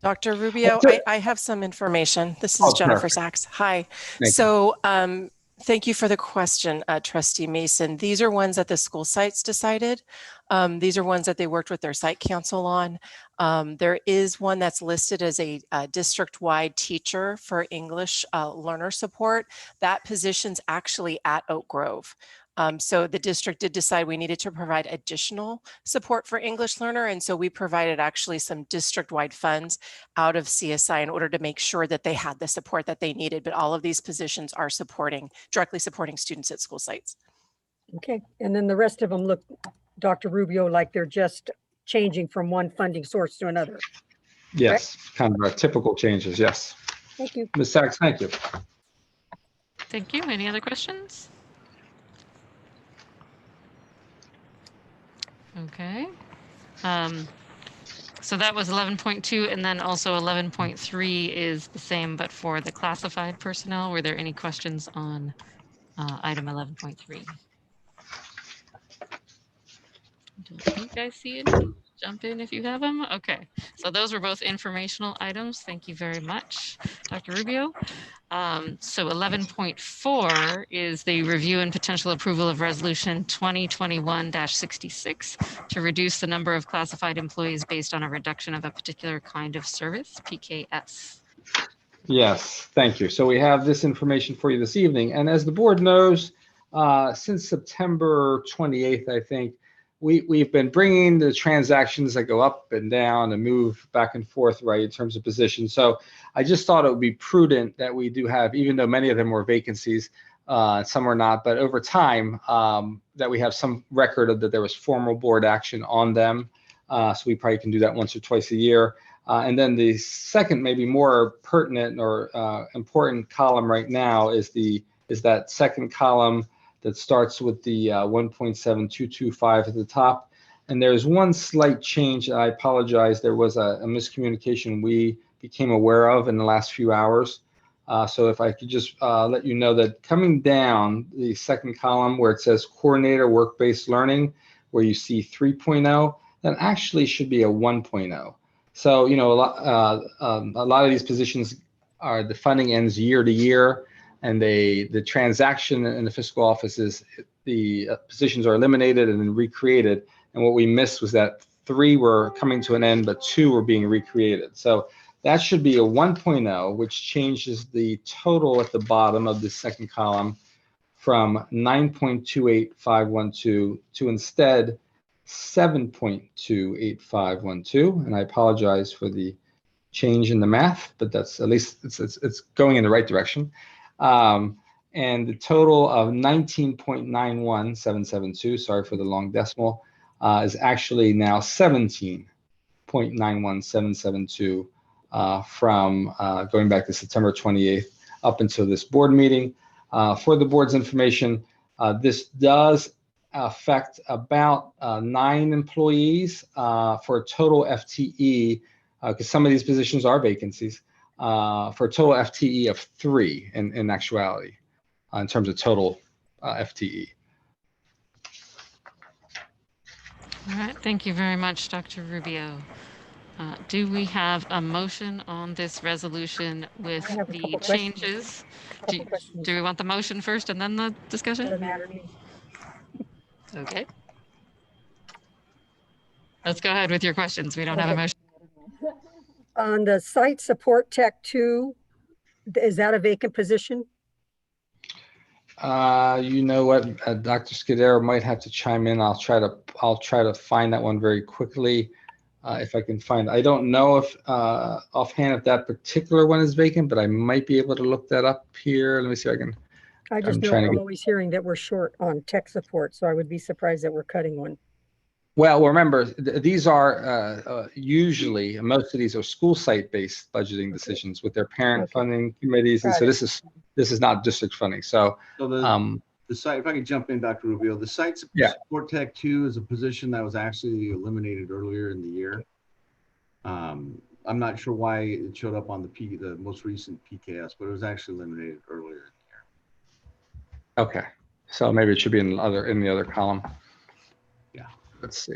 H: Dr. Rubio, I have some information. This is Jennifer Sachs. Hi. So thank you for the question, Trustee Mason. These are ones that the school sites decided. These are ones that they worked with their site council on. There is one that's listed as a district-wide teacher for English learner support. That position's actually at Oak Grove. So the district did decide we needed to provide additional support for English learner. And so we provided actually some district-wide funds out of CSI in order to make sure that they had the support that they needed. But all of these positions are directly supporting students at school sites.
C: Okay. And then the rest of them look, Dr. Rubio, like they're just changing from one funding source to another.
G: Yes, kind of typical changes. Yes.
C: Thank you.
G: Ms. Sachs, thank you.
A: Thank you. Any other questions? Okay. So that was 11.2, and then also 11.3 is the same, but for the classified personnel. Were there any questions on item 11.3? Don't think I see any. Jump in if you have them. Okay, so those were both informational items. Thank you very much, Dr. Rubio. So 11.4 is the review and potential approval of resolution 2021-66 to reduce the number of classified employees based on a reduction of a particular kind of service, PKS.
G: Yes, thank you. So we have this information for you this evening. And as the board knows, since September 28th, I think, we've been bringing the transactions that go up and down and move back and forth, right, in terms of position. So I just thought it would be prudent that we do have, even though many of them were vacancies, some are not, but over time, that we have some record of that there was formal board action on them. So we probably can do that once or twice a year. And then the second, maybe more pertinent or important column right now is that second column that starts with the 1.7225 at the top. And there's one slight change. I apologize. There was a miscommunication we became aware of in the last few hours. So if I could just let you know that coming down the second column where it says coordinator work-based learning, where you see 3.0, that actually should be a 1.0. So, you know, a lot of these positions are, the funding ends year to year, and the transaction in the fiscal office is the positions are eliminated and then recreated. And what we missed was that 3 were coming to an end, but 2 were being recreated. So that should be a 1.0, which changes the total at the bottom of the second column from 9.28512 to instead 7.28512. And I apologize for the change in the math, but that's at least it's going in the right direction. And the total of 19.91772, sorry for the long decimal, is actually now 17.91772 from going back to September 28th up until this board meeting. For the board's information, this does affect about 9 employees for a total FTE, because some of these positions are vacancies, for a total FTE of 3 in actuality, in terms of total FTE.
A: All right, thank you very much, Dr. Rubio. Do we have a motion on this resolution with the changes? Do we want the motion first and then the discussion?
C: Doesn't matter to me.
A: Okay. Let's go ahead with your questions. We don't have a motion.
C: On the site support tech 2, is that a vacant position?
G: You know what, Dr. Scudero might have to chime in. I'll try to find that one very quickly if I can find. I don't know if offhand if that particular one is vacant, but I might be able to look that up here. Let me see if I can.
C: I just know I'm always hearing that we're short on tech support, so I would be surprised that we're cutting one.
G: Well, remember, these are usually, most of these are school site-based budgeting decisions with their parent funding committees, and so this is not district funding. So,
I: the site, if I could jump in, Dr. Rubio, the site support tech 2 is a position that was actually eliminated earlier in the year. I'm not sure why it showed up on the most recent PKS, but it was actually eliminated earlier in the year.
G: Okay, so maybe it should be in the other column.
I: Yeah.
G: Let's see.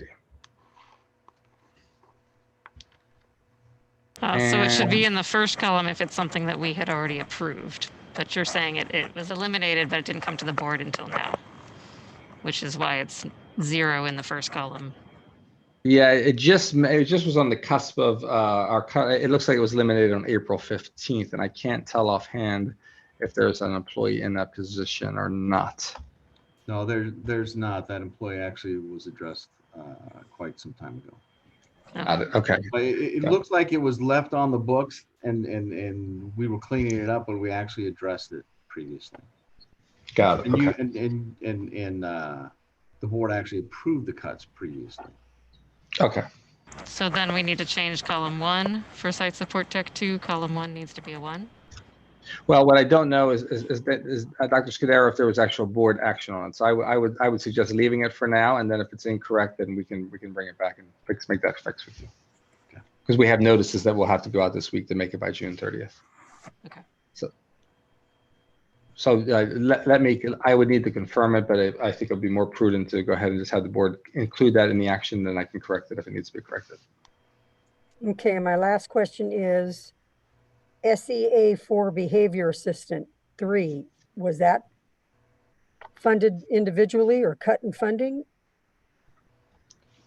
A: So it should be in the first column if it's something that we had already approved. But you're saying it was eliminated, but it didn't come to the board until now, which is why it's 0 in the first column.
G: Yeah, it just was on the cusp of it looks like it was eliminated on April 15th, and I can't tell offhand if there's an employee in that position or not.
I: No, there's not. That employee actually was addressed quite some time ago.
G: Okay.
I: But it looks like it was left on the books and we were cleaning it up, but we actually addressed it previously.
G: Got it. Okay.
I: And the board actually approved the cuts previously.
G: Okay.
A: So then we need to change column 1 for site support tech 2. Column 1 needs to be a 1.
G: Well, what I don't know is Dr. Scudero if there was actual board action on it. So I would suggest leaving it for now, and then if it's incorrect, then we can bring it back and make that fix with you. Because we have notices that will have to go out this week to make it by June 30th.
A: Okay.
G: So I would need to confirm it, but I think it'll be more prudent to go ahead and just have the board include that in the action, then I can correct it if it needs to be corrected.
C: Okay, and my last question is SEA for behavior assistant 3, was that funded individually or cut in funding?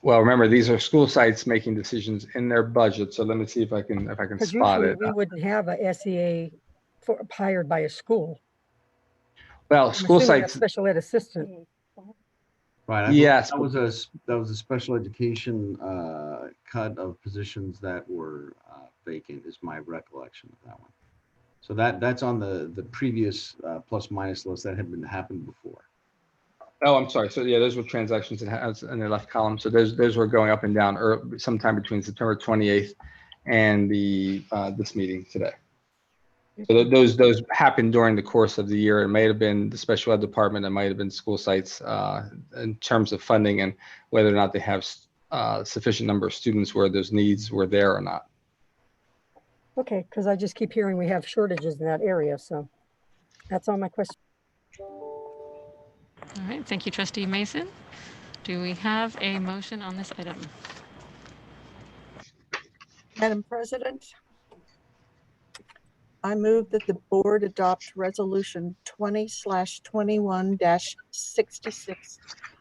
G: Well, remember, these are school sites making decisions in their budget. So let me see if I can spot it.
C: We wouldn't have a SEA hired by a school.
G: Well, school sites,
C: special ed assistant.
I: Right.
G: Yes.
I: That was a special education cut of positions that were vacant is my recollection of that one. So that's on the previous plus minus list that had happened before.
G: Oh, I'm sorry. So yeah, those were transactions that has in the left column. So those were going up and down sometime between September 28th and this meeting today. So those happened during the course of the year. It may have been the special ed department. It might have been school sites in terms of funding and whether or not they have sufficient number of students where those needs were there or not.
C: Okay, because I just keep hearing we have shortages in that area. So that's all my questions.
A: All right, thank you, Trustee Mason. Do we have a motion on this item?
B: Madam President, I move that the board adopt resolution 20/21-66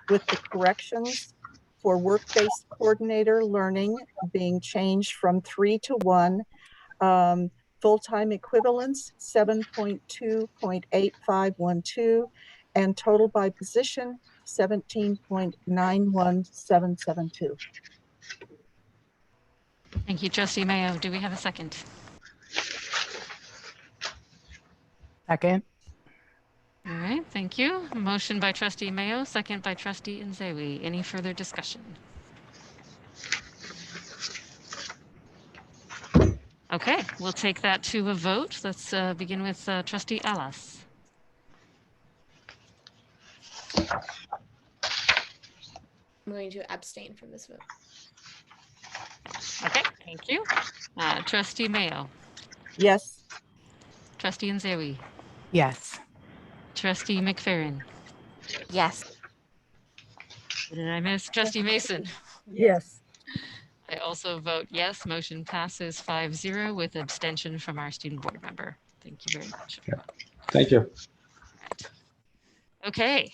B: with the corrections for work-based coordinator learning being changed from 3 to 1, full-time equivalents 7.2.8512, and total by position 17.91772.
A: Thank you, Trustee Mayo. Do we have a second?
D: Second.
A: All right, thank you. Motion by Trustee Mayo, second by Trustee Nzewi. Any further discussion? Okay, we'll take that to a vote. Let's begin with Trustee Alas.
J: I'm going to abstain from this vote.
A: Okay, thank you. Trustee Mayo.
B: Yes.
A: Trustee Nzewi.
D: Yes.
A: Trustee McFerrin.
U: Yes.
A: What did I miss? Trustee Mason.
C: Yes.
A: I also vote yes. Motion passes 5-0 with abstention from our student board member. Thank you very much.
G: Yeah. Thank you.
A: Okay,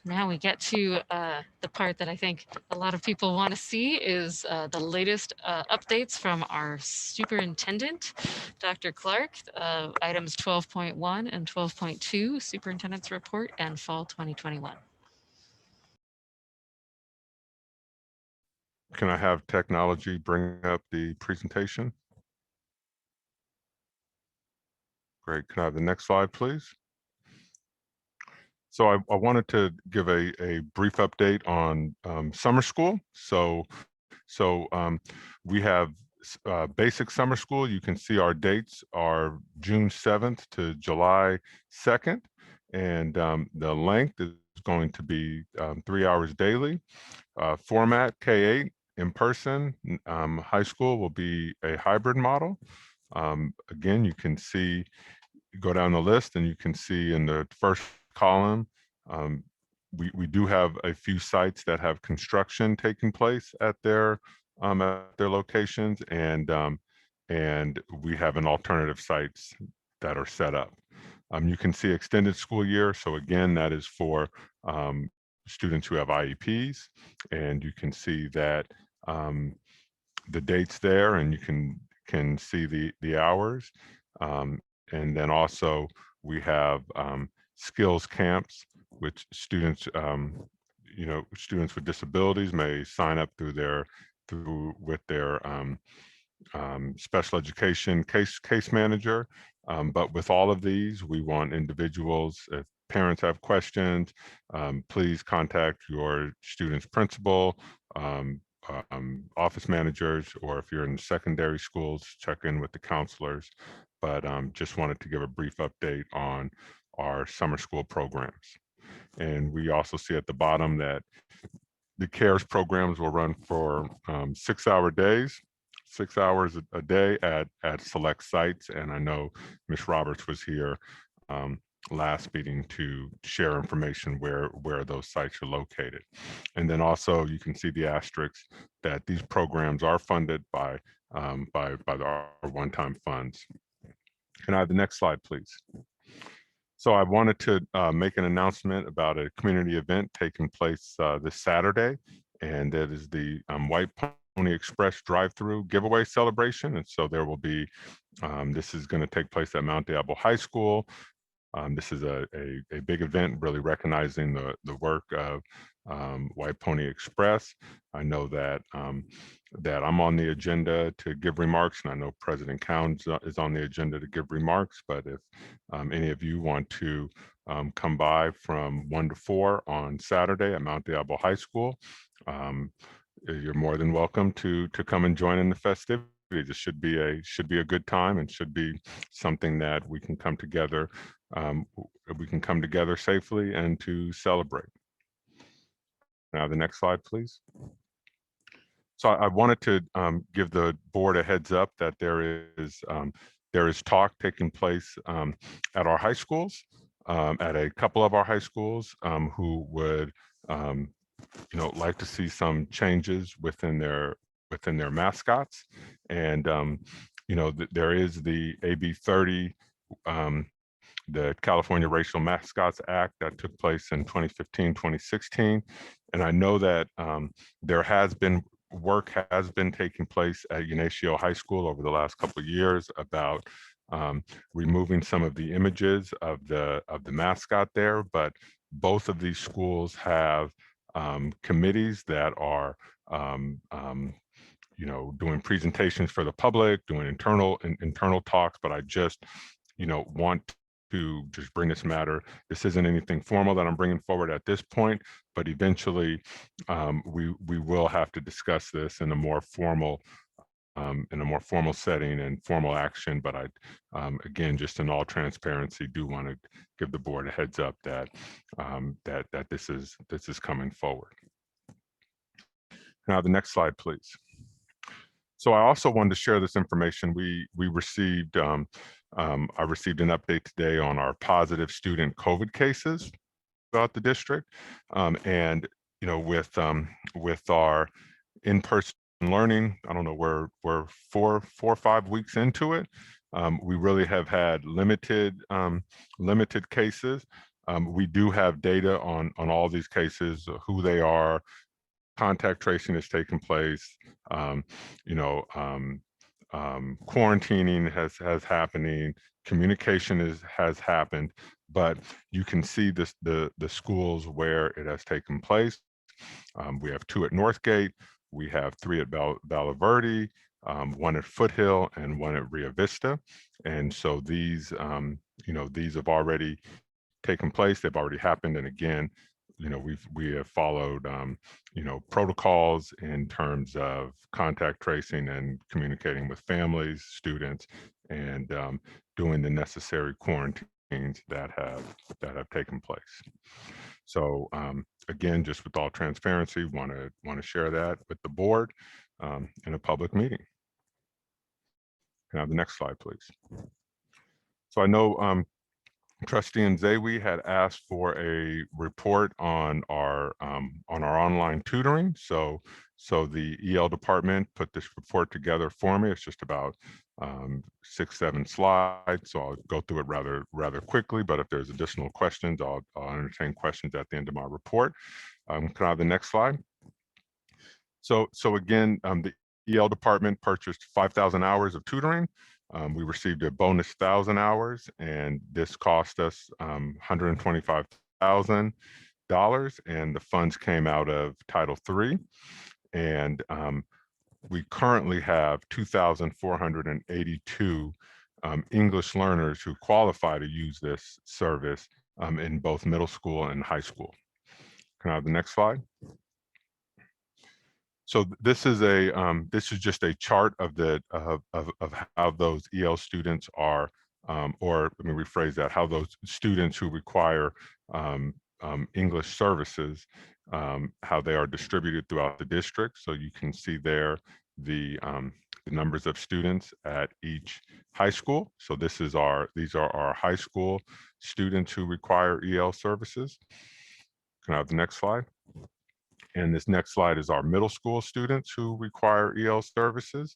A: now we get to the part that I think a lot of people want to see is the latest updates from our superintendent, Dr. Clark, items 12.1 and 12.2, superintendent's report and fall 2021.
P: Can I have technology bring up the presentation? Great. Can I have the next slide, please? So I wanted to give a brief update on summer school. So we have basic summer school. You can see our dates are June 7th to July 2nd. And the length is going to be 3 hours daily. Format K-8 in person. High school will be a hybrid model. Again, you can see, go down the list and you can see in the first column, we do have a few sites that have construction taking place at their locations, and we have an alternative sites that are set up. You can see extended school year. So again, that is for students who have IEPs, and you can see that the dates there, and you can see the hours. And then also we have skills camps, which students, students with disabilities may sign up with their special education case manager. But with all of these, we want individuals, if parents have questions, please contact your student's principal, office managers, or if you're in secondary schools, check in with the counselors. But just wanted to give a brief update on our summer school programs. And we also see at the bottom that the CARES programs will run for 6-hour days, 6 hours a day at select sites. And I know Ms. Roberts was here last meeting to share information where those sites are located. And then also you can see the asterisks that these programs are funded by our one-time funds. Can I have the next slide, please? So I wanted to make an announcement about a community event taking place this Saturday, and that is the White Pony Express drive-through giveaway celebration. And so there will be, this is going to take place at Mount Diablo High School. This is a big event, really recognizing the work of White Pony Express. I know that I'm on the agenda to give remarks, and I know President Counts is on the agenda to give remarks. But if any of you want to come by from 1 to 4 on Saturday at Mount Diablo High School, you're more than welcome to come and join in the festivities. It should be a good time, and should be something that we can come together. We can come together safely and to celebrate. Now, the next slide, please. So I wanted to give the board a heads up that there is talk taking place at our high schools, at a couple of our high schools, who would like to see some changes within their mascots. And there is the AB 30, the California Racial Mascots Act that took place in 2015, 2016. And I know that work has been taking place at Ignacio High School over the last couple of years about removing some of the images of the mascot there. But Both of these schools have committees that are doing presentations for the public, doing internal talks, but I just, want to just bring this matter. This isn't anything formal that I'm bringing forward at this point, but eventually we will have to discuss this in a more formal setting and formal action. But I, again, just in all transparency, do want to give the board a heads up that that this is coming forward. Now, the next slide, please. So I also wanted to share this information. We received, I received an update today on our positive student COVID cases throughout the district. And, with our in-person learning, I don't know, we're 4 or 5 weeks into it. We really have had limited cases. We do have data on all these cases, who they are, contact tracing has taken place, quarantining has happening, communication has happened, but you can see this the schools where it has taken place. We have 2 at Northgate, we have 3 at Valla Verde, 1 at Foothill, and 1 at Rio Vista. And so these, these have already taken place, they've already happened. And again, we have followed, protocols in terms of contact tracing and communicating with families, students, and doing the necessary quarantines that have taken place. So again, just with all transparency, want to share that with the board in a public meeting. Can I have the next slide, please? So I know Trustee Nzewi had asked for a report on our online tutoring. So the EL department put this report together for me. It's just about 6-7 slides. So I'll go through it rather quickly, but if there's additional questions, I'll entertain questions at the end of my report. Can I have the next slide? So again, the EL department purchased 5,000 hours of tutoring. We received a bonus 1,000 hours, and this cost us $125,000, and the funds came out of Title III. And we currently have 2,482 English learners who qualify to use this service in both middle school and high school. Can I have the next slide? So this is just a chart of how those EL students are, or let me rephrase that, how those students who require English services, how they are distributed throughout the district. So you can see there the numbers of students at each high school. So these are our high school students who require EL services. Can I have the next slide? And this next slide is our middle school students who require EL services.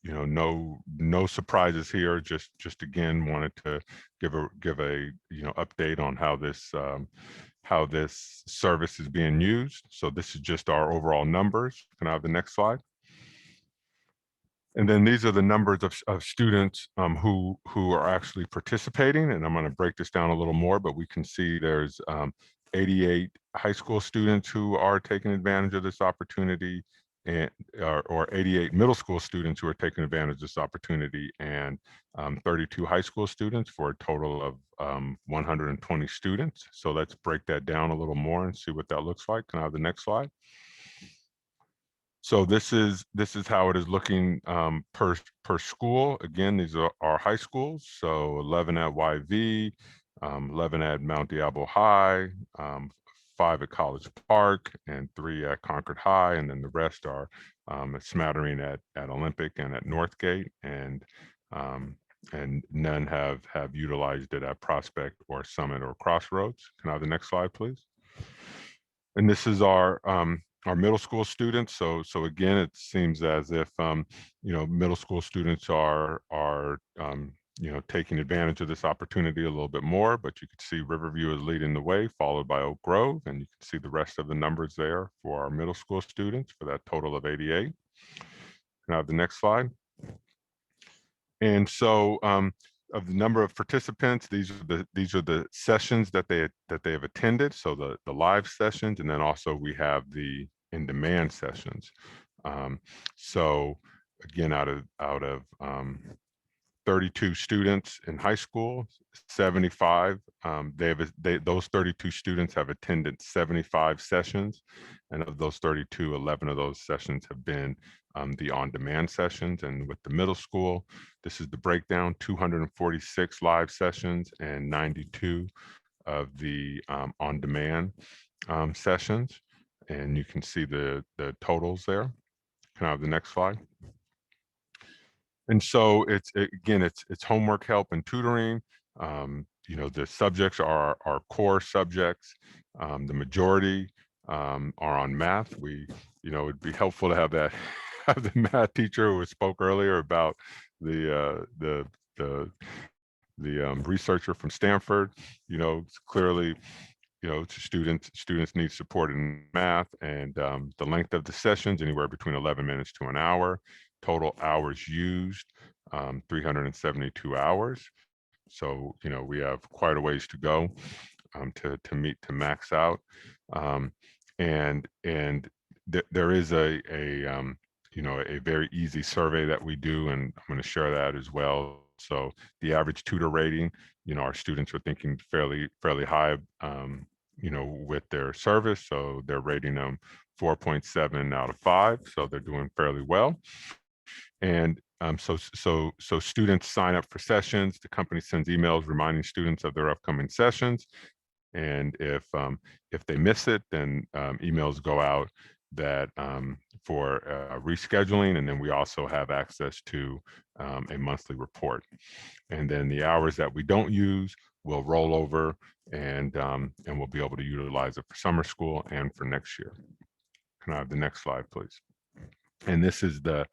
P: No surprises here. Just again wanted to give a update on how this service is being used. So this is just our overall numbers. Can I have the next slide? And then these are the numbers of students who are actually participating. And I'm going to break this down a little more, but we can see there's 88 high school students who are taking advantage of this opportunity, and or 88 middle school students who are taking advantage of this opportunity, and 32 high school students, for a total of 120 students. So let's break that down a little more and see what that looks like. Can I have the next slide? So this is how it is looking per school. Again, these are our high schools. So 11 at YV, 11 at Mount Diablo High, 5 at College Park, and 3 at Concord High, and then the rest are a smattering at Olympic and at Northgate, and none have utilized it at Prospect or Summit or Crossroads. Can I have the next slide, please? And this is our middle school students. So again, it seems as if middle school students are taking advantage of this opportunity a little bit more, but you can see Riverview is leading the way, followed by Oak Grove, and you can see the rest of the numbers there for our middle school students for that total of 88. Can I have the next slide? And so of the number of participants, these are the sessions that they have attended. So the live sessions, and then also we have the in-demand sessions. So again, out of 32 students in high school, 75, those 32 students have attended 75 sessions. And of those 32, 11 of those sessions have been the on-demand sessions. And with the middle school, this is the breakdown: 246 live sessions and 92 of the on-demand sessions. And you can see the totals there. Can I have the next slide? And so it's homework help and tutoring. You know, the subjects are our core subjects. The majority are on math. It'd be helpful to have the math teacher who spoke earlier about the researcher from Stanford. You know, clearly, students need support in math, and the length of the sessions anywhere between 11 minutes to an hour. Total hours used, 372 hours. So, we have quite a ways to go to max out. And there is a very easy survey that we do, and I'm going to share that as well. So the average tutor rating, our students are thinking fairly high, with their service. So they're rating them 4.7 out of 5. So they're doing fairly well. And so students sign up for sessions. The company sends emails reminding students of their upcoming sessions. And if they miss it, then emails go out that for rescheduling. And then we also have access to a monthly report. And then the hours that we don't use will roll over, and we'll be able to utilize it for summer school and for next year. Can I have the next slide, please? And this is the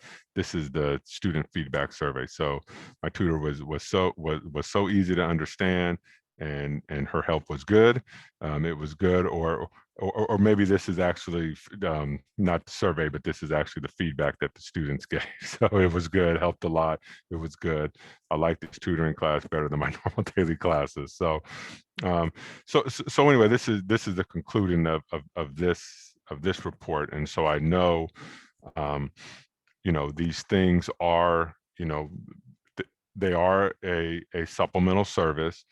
P: student feedback survey. So my tutor was so easy to understand, and her help was good. It was good, or maybe this is actually not the survey, but this is actually the feedback that the students gave. So it was good, helped a lot. It was good. I like this tutoring class better than my normal daily classes. So so anyway, this is the conclusion of this report. And so I know, these things are, they are a supplemental service.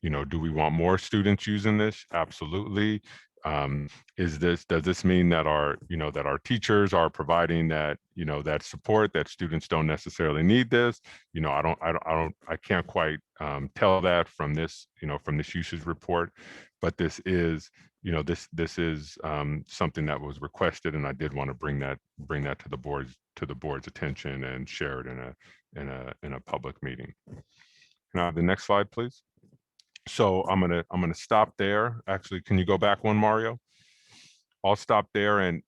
P: Do we want more students using this? Absolutely. Does this mean that our teachers are providing that, that support, that students don't necessarily need this? I can't quite tell that from this, from this usage report, but this is, this is something that was requested, and I did want to bring that to the board's attention and share it in a public meeting. Can I have the next slide, please? So I'm gonna stop there. Actually, can you go back one, Mario? I'll stop there and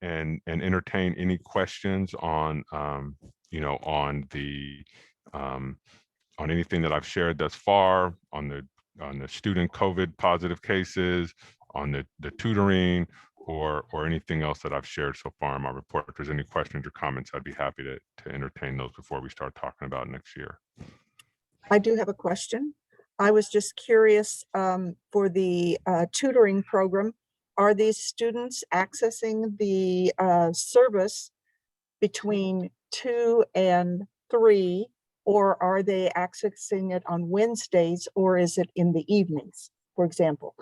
P: entertain any questions on on anything that I've shared thus far, on the student COVID positive cases, on the tutoring, or anything else that I've shared so far in my report. If there's any questions or comments, I'd be happy to entertain those before we start talking about next year.
B: I do have a question. I was just curious, for the tutoring program, are these students accessing the service between 2 and 3, or are they accessing it on Wednesdays, or is it in the evenings, for example?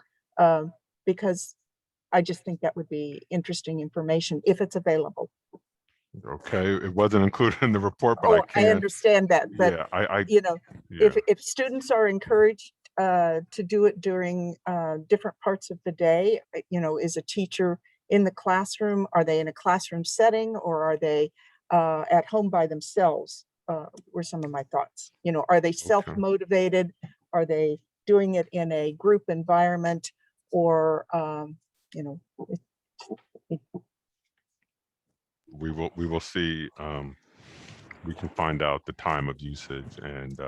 B: Because I just think that would be interesting information if it's available.
P: Okay, it wasn't included in the report, but
B: I understand that, but
P: yeah,
B: if students are encouraged to do it during different parts of the day, is a teacher in the classroom? Are they in a classroom setting, or are they at home by themselves? Were some of my thoughts. Are they self-motivated? Are they doing it in a group environment, or
P: we will see. We can find out the time of usage and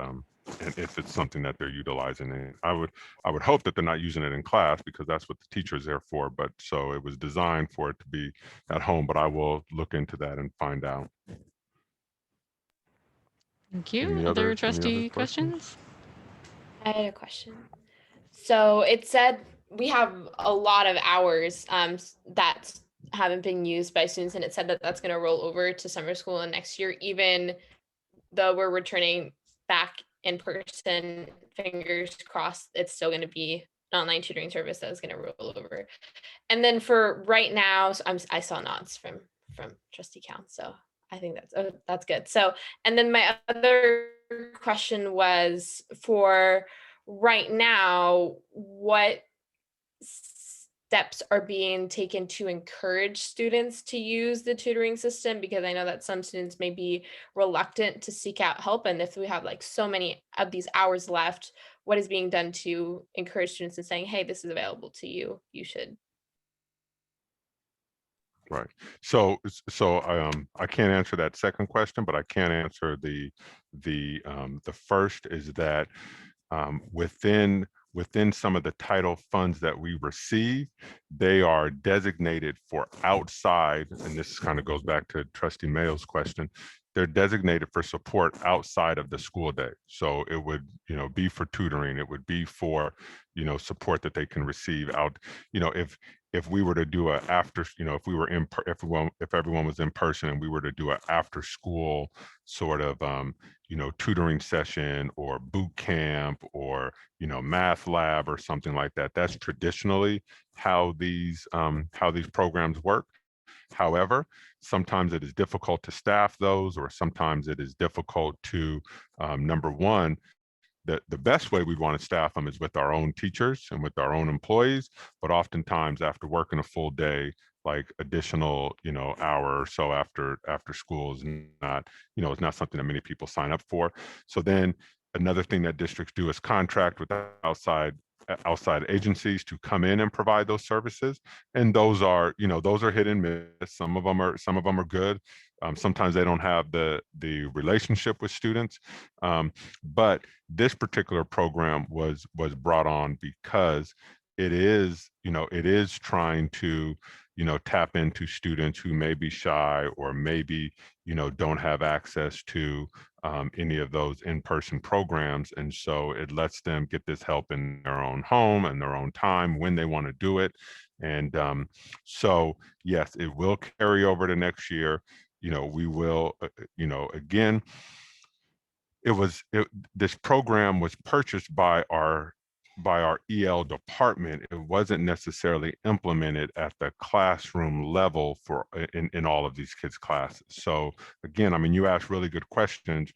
P: if it's something that they're utilizing. And I would hope that they're not using it in class, because that's what the teacher is there for. But so it was designed for it to be at home, but I will look into that and find out.
A: Thank you.
P: Any
A: Other
P: other
A: trustee questions?
J: I had a question. So it said we have a lot of hours that haven't been used by students, and it said that that's going to roll over to summer school and next year, even though we're returning back in person. Fingers crossed, it's still going to be an online tutoring service that is going to roll over. And then for right now, so I saw nods from Trustee Count, so I think that's good. So, and then my other question was for right now, what steps are being taken to encourage students to use the tutoring system? Because I know that some students may be reluctant to seek out help. And if we have like so many of these hours left, what is being done to encourage students in saying, hey, this is available to you, you should?
P: Right. So I can't answer that second question, but I can answer the first. Is that within some of the title funds that we receive, they are designated for outside, and this kind of goes back to Trustee Mayo's question. They're designated for support outside of the school day. So it would, be for tutoring. It would be for, support that they can receive out. If we were to do a after, if everyone was in person and we were to do an after school sort of, tutoring session or boot camp or, math lab or something like that, that's traditionally how these programs work. However, sometimes it is difficult to staff those, or sometimes it is difficult to, number one, the best way we'd want to staff them is with our own teachers and with our own employees. But oftentimes after working a full day, like additional, hour or so after school is not, it's not something that many people sign up for. So then another thing that districts do is contract with outside agencies to come in and provide those services. And those are hit and miss. Some of them are good. Sometimes they don't have the relationship with students. But this particular program was brought on because it is trying to, tap into students who may be shy or maybe, don't have access to any of those in-person programs. And so it lets them get this help in their own home and their own time when they want to do it. And so, yes, it will carry over to next year. We will, again, this program was purchased by our EL department. It wasn't necessarily implemented at the classroom level in all of these kids' classes. So again, you ask really good questions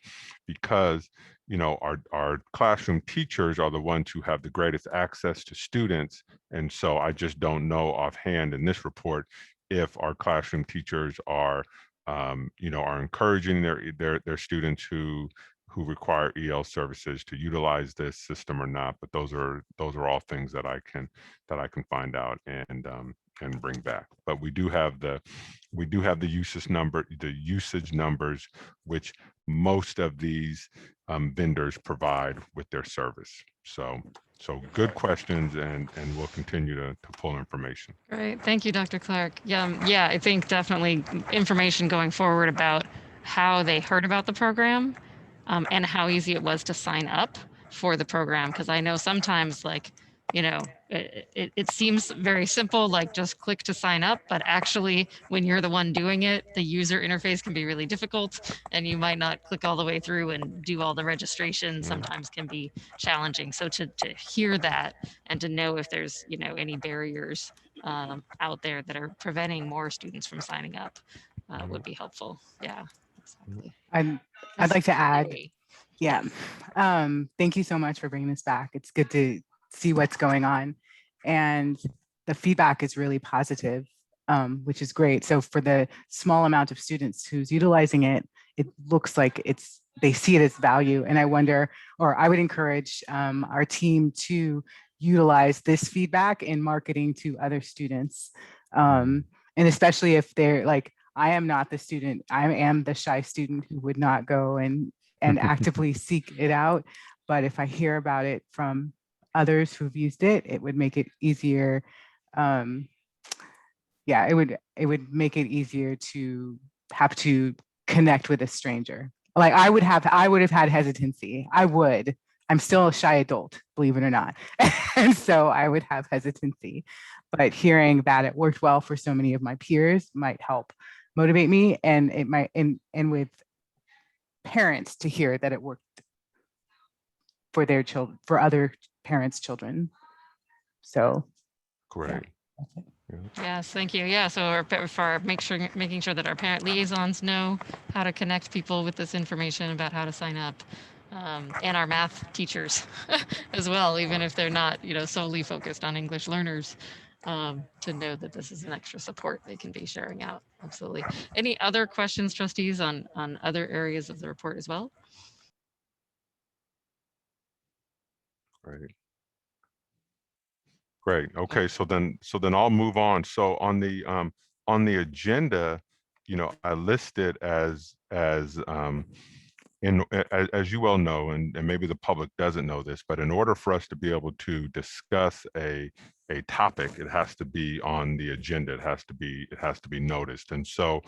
P: because, our classroom teachers are the ones who have the greatest access to students. And so I just don't know offhand in this report if our classroom teachers are, are encouraging their students who require EL services to utilize this system or not. But those are all things that I can find out and bring back. But we do have the usage numbers, which most of these vendors provide with their service. So good questions, and we'll continue to pull information.
A: Great. Thank you, Dr. Clark. Yeah, I think definitely information going forward about how they heard about the program and how easy it was to sign up for the program. Because I know sometimes it seems very simple, like just click to sign up, but actually when you're the one doing it, the user interface can be really difficult and you might not click all the way through and do all the registration. Sometimes can be challenging. So to hear that and to know if there's, any barriers out there that are preventing more students from signing up would be helpful. Yeah. Exactly.
D: I'd like to add, thank you so much for bringing this back. It's good to see what's going on, and the feedback is really positive, which is great. So for the small amount of students who's utilizing it, it looks like they see it as value. And I wonder, or I would encourage our team to utilize this feedback in marketing to other students, and especially if they're like, I am not the student. I am the shy student who would not go and actively seek it out. But if I hear about it from others who've used it, it would make it easier. It would make it easier to have to connect with a stranger. Like I would have had hesitancy. I'm still a shy adult, believe it or not. And so I would have hesitancy, but hearing that it worked well for so many of my peers might help motivate me, and it might, and with parents to hear that it worked for their children, for other parents' children. So.
P: Great.
A: Yes, thank you. Yeah, so making sure that our parent liaisons know how to connect people with this information about how to sign up, and our math teachers as well, even if they're not, solely focused on English learners, to know that this is an extra support they can be sharing out. Absolutely. Any other questions, trustees, on other areas of the report as well?
P: Great. Great. Okay, so then I'll move on. So on the agenda, I listed as you well know, and maybe the public doesn't know this, but in order for us to be able to discuss a topic, it has to be on the agenda. It has to be noticed. And so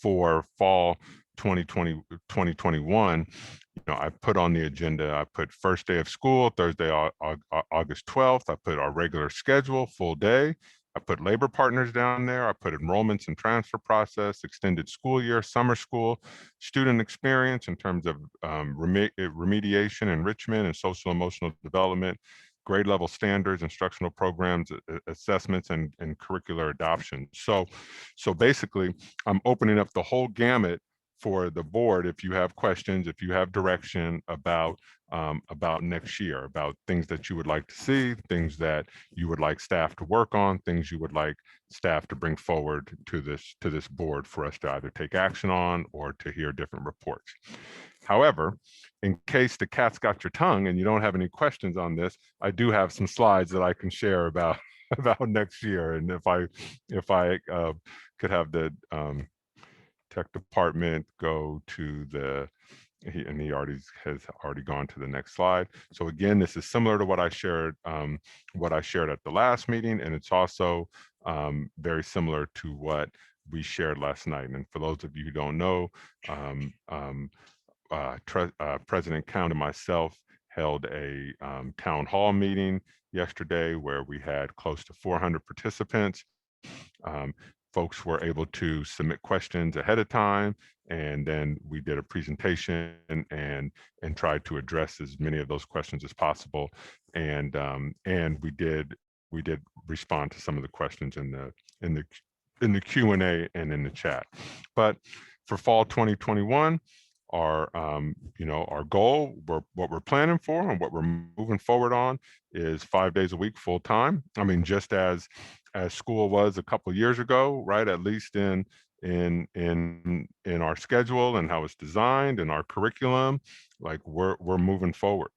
P: for fall 2021, I put on the agenda, I put first day of school, Thursday, August 12th. I put our regular schedule, full day. I put labor partners down there. I put enrollments and transfer process, extended school year, summer school, student experience in terms of remediation, enrichment, and social emotional development, grade level standards, instructional programs, assessments, and curricular adoption. So basically, I'm opening up the whole gamut for the board. If you have questions, if you have direction about next year, about things that you would like to see, things that you would like staff to work on, things you would like staff to bring forward to this board for us to either take action on or to hear different reports. However, in case the cat's got your tongue and you don't have any questions on this, I do have some slides that I can share about next year. And if I could have the tech department go to he has already gone to the next slide. So again, this is similar to what I shared at the last meeting, and it's also very similar to what we shared last night. And for those of you who don't know, President Count and myself held a town hall meeting yesterday where we had close to 400 participants. Folks were able to submit questions ahead of time, and then we did a presentation and tried to address as many of those questions as possible. And we did respond to some of the questions in the Q&A and in the chat. But for fall 2021, our goal, what we're planning for and what we're moving forward on is 5 days a week full time. I mean, just as school was a couple of years ago, right? At least in our schedule and how it's designed and our curriculum, like we're moving forward.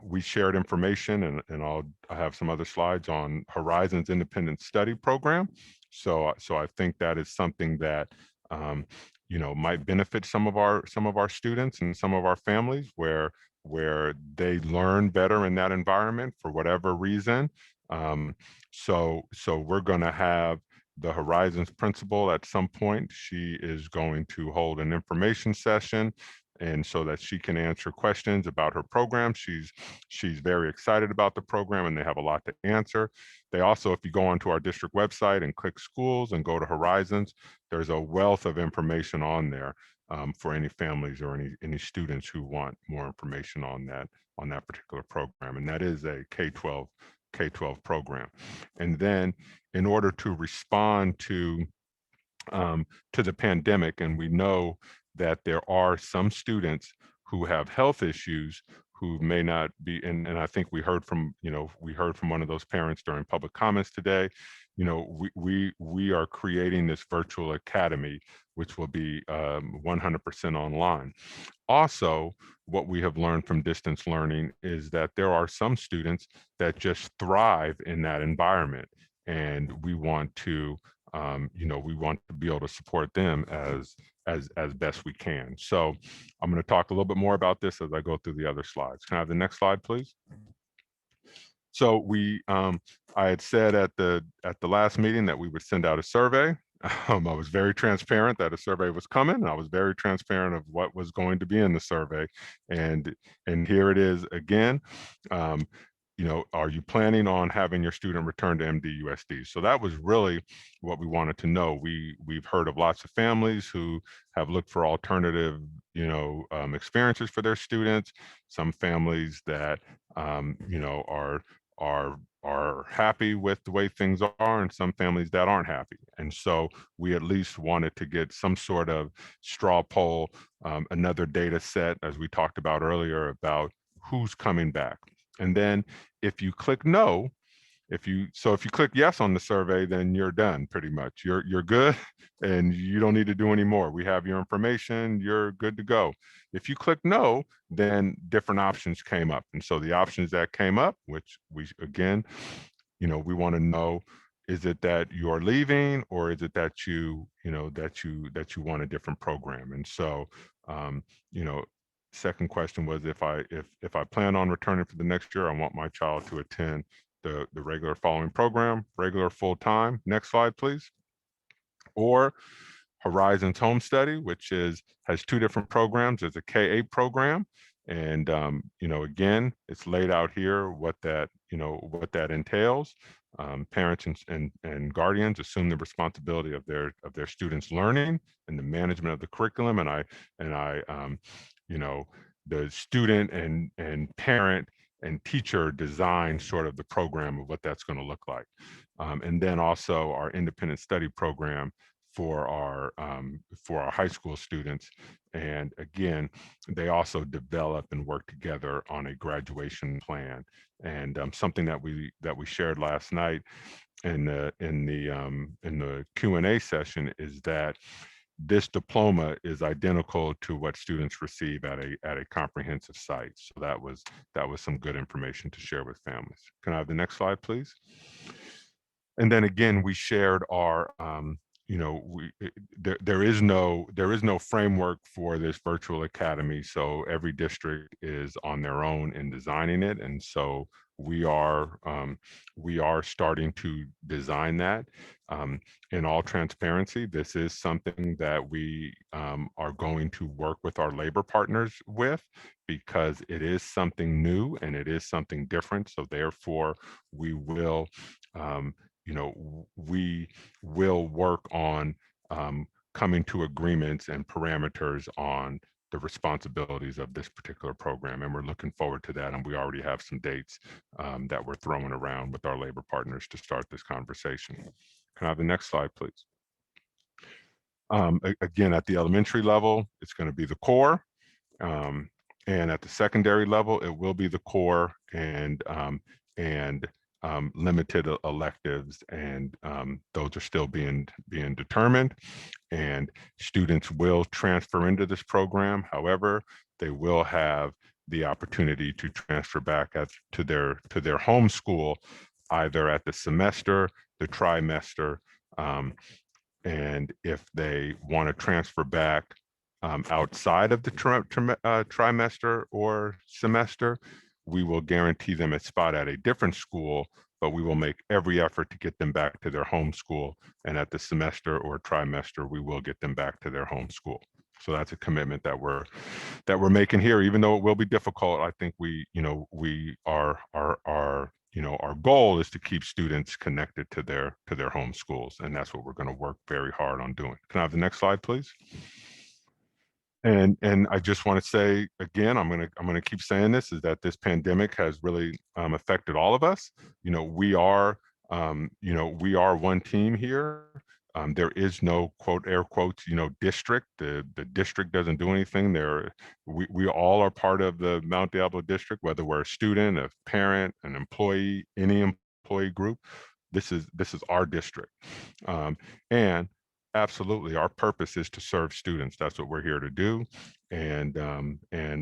P: We shared information, and I have some other slides on Horizons Independent Study Program. So I think that is something that might benefit some of our students and some of our families where they learn better in that environment for whatever reason. So we're going to have the Horizons principal at some point. She is going to hold an information session, and so that she can answer questions about her program. She's very excited about the program, and they have a lot to answer. They also, if you go onto our district website and click schools and go to Horizons, there's a wealth of information on there for any families or any students who want more information on that particular program. And that is a K-12 program. And then in order to respond to the pandemic, and we know that there are some students who have health issues who may not be, and I think we heard from one of those parents during public comments today. We are creating this virtual academy, which will be 100% online. Also, what we have learned from distance learning is that there are some students that just thrive in that environment, and we want to be able to support them as best we can. So I'm going to talk a little bit more about this as I go through the other slides. Can I have the next slide, please? So I had said at the last meeting that we would send out a survey, I was very transparent that a survey was coming. And I was very transparent of what was going to be in the survey. And here it is again. You know, are you planning on having your student return to MDUSD? So that was really what we wanted to know. We've heard of lots of families who have looked for alternative, you know, experiences for their students. Some families that, you know, are happy with the way things are, and some families that aren't happy. And so we at least wanted to get some sort of straw poll, another data set, as we talked about earlier, about who's coming back. And then if you click no, if you click yes on the survey, then you're done pretty much. You're good and you don't need to do any more. We have your information, you're good to go. If you click no, then different options came up. And so the options that came up, which we, again, you know, we want to know, is it that you're leaving, or is it that you know, that you want a different program? And so, you know, second question was, if I plan on returning for the next year, I want my child to attend the regular following program, regular full time. Next slide, please. Or Horizons Home Study, which has two different programs. There's a K-8 program, and you know, again, it's laid out here what that, you know, what that entails. Parents and guardians assume the responsibility of their students' learning and the management of the curriculum, and I you know, the student and parent and teacher design sort of the program of what that's going to look like. And then also our independent study program for our high school students. And again, they also develop and work together on a graduation plan. And something that we shared last night in the Q&A session is that this diploma is identical to what students receive at a comprehensive site. So that was some good information to share with families. Can I have the next slide, please? And then again, we shared our, you know, there is no framework for this virtual academy. So every district is on their own in designing it. And so we are starting to design that. In all transparency, this is something that we are going to work with our labor partners with, because it is something new and it is something different. So therefore, we will, you know, we will work on coming to agreements and parameters on the responsibilities of this particular program. And we're looking forward to that. And we already have some dates that we're throwing around with our labor partners to start this conversation. Can I have the next slide, please? Again, at the elementary level, it's going to be the core. And at the secondary level, it will be the core and limited electives, and those are still being determined. And students will transfer into this program. However, they will have the opportunity to transfer back to their home school, either at the semester, the trimester, and if they want to transfer back outside of the trimester or semester, we will guarantee them a spot at a different school, but we will make every effort to get them back to their home school. And at the semester or trimester, we will get them back to their home school. So that's a commitment that we're making here, even though it will be difficult. I think we are you know, our goal is to keep students connected to their home schools, and that's what we're going to work very hard on doing. Can I have the next slide, please? And I just want to say again, I'm gonna keep saying this, is that this pandemic has really affected all of us. You know, we are one team here. There is no, quote, air quotes, you know, district. The district doesn't do anything. We all are part of the Mount Diablo district, whether we're a student, a parent, an employee, any employee group. This is our district, and absolutely, our purpose is to serve students. That's what we're here to do, and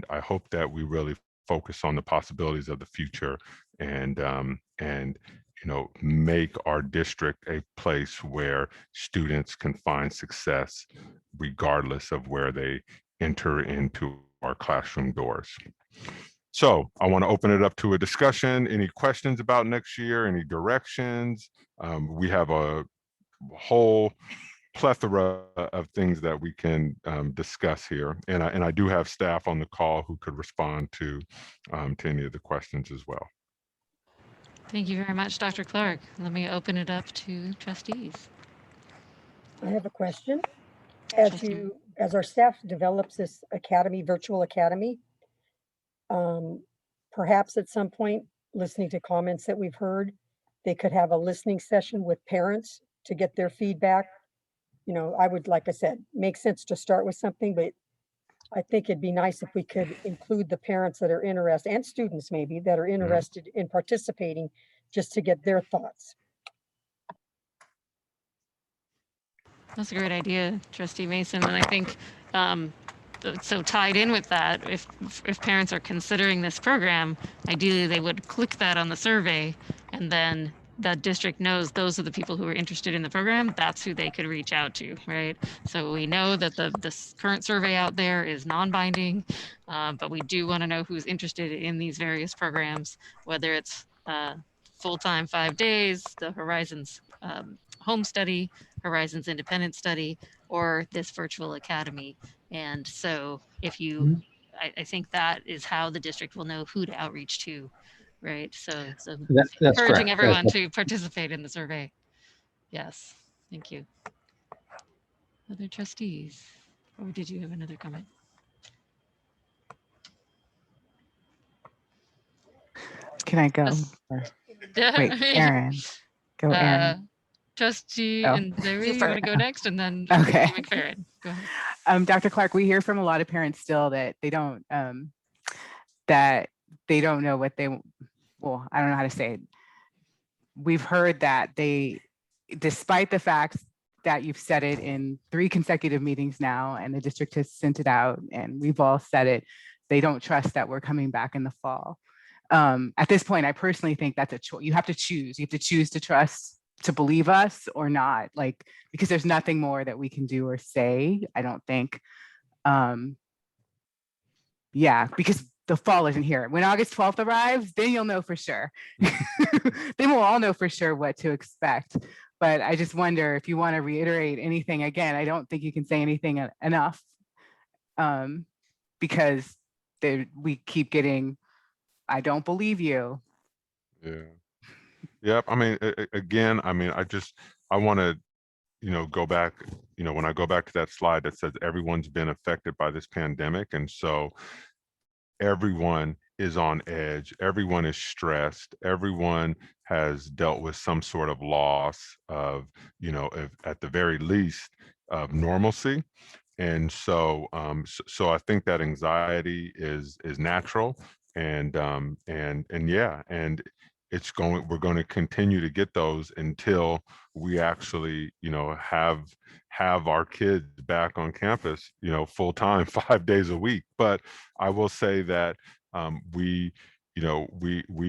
P: I hope that we really focus on the possibilities of the future, and you know, make our district a place where students can find success regardless of where they enter into our classroom doors. So I want to open it up to a discussion. Any questions about next year? Any directions? We have a whole plethora of things that we can discuss here. And I do have staff on the call who could respond to any of the questions as well.
A: Thank you very much, Dr. Clark. Let me open it up to trustees.
C: I have a question. As our staff develops this academy, virtual academy, perhaps at some point, listening to comments that we've heard, they could have a listening session with parents to get their feedback. You know, I would, like I said, make sense to start with something, but I think it'd be nice if we could include the parents that are interested, and students maybe, that are interested in participating, just to get their thoughts.
A: That's a great idea, Trustee Mason. And I think so tied in with that, if parents are considering this program, ideally they would click that on the survey, and then the district knows those are the people who are interested in the program. That's who they could reach out to, right? So we know that this current survey out there is non-binding, but we do want to know who's interested in these various programs, whether it's full-time 5 days, the Horizons home study, Horizons independent study, or this virtual academy. And so if you, I think that is how the district will know who to outreach to, right? So
G: That's
A: encouraging
G: correct.
A: everyone to participate in the survey. Yes, thank you. Other trustees, or did you have another comment?
D: Can I go? Wait, Aaron. Go, Aaron.
A: Trustee
D: Oh.
A: and Zoe, you want to go next, and then
D: Okay.
A: Trustee McFerrin. Go ahead.
D: Dr. Clark, we hear from a lot of parents still that they don't know what they, well, I don't know how to say it. We've heard that they, despite the fact that you've said it in 3 consecutive meetings now, and the district has sent it out, and we've all said it, they don't trust that we're coming back in the fall. At this point, I personally think that's a choice. You have to choose. You have to choose to trust, to believe us or not, like, because there's nothing more that we can do or say, I don't think. Yeah, because the fall isn't here. When August 12th arrives, then you'll know for sure. Then we'll all know for sure what to expect. But I just wonder if you want to reiterate anything again. I don't think you can say anything enough, because we keep getting, I don't believe you.
P: Yeah. Yep. I mean, again, I mean, I want to, go back, when I go back to that slide that says everyone's been affected by this pandemic. And so everyone is on edge. Everyone is stressed. Everyone has dealt with some sort of loss of, if, at the very least, of normalcy. And so, so I think that anxiety is natural, and yeah, and we're going to continue to get those until we actually, have our kids back on campus, full time, 5 days a week. But I will say that we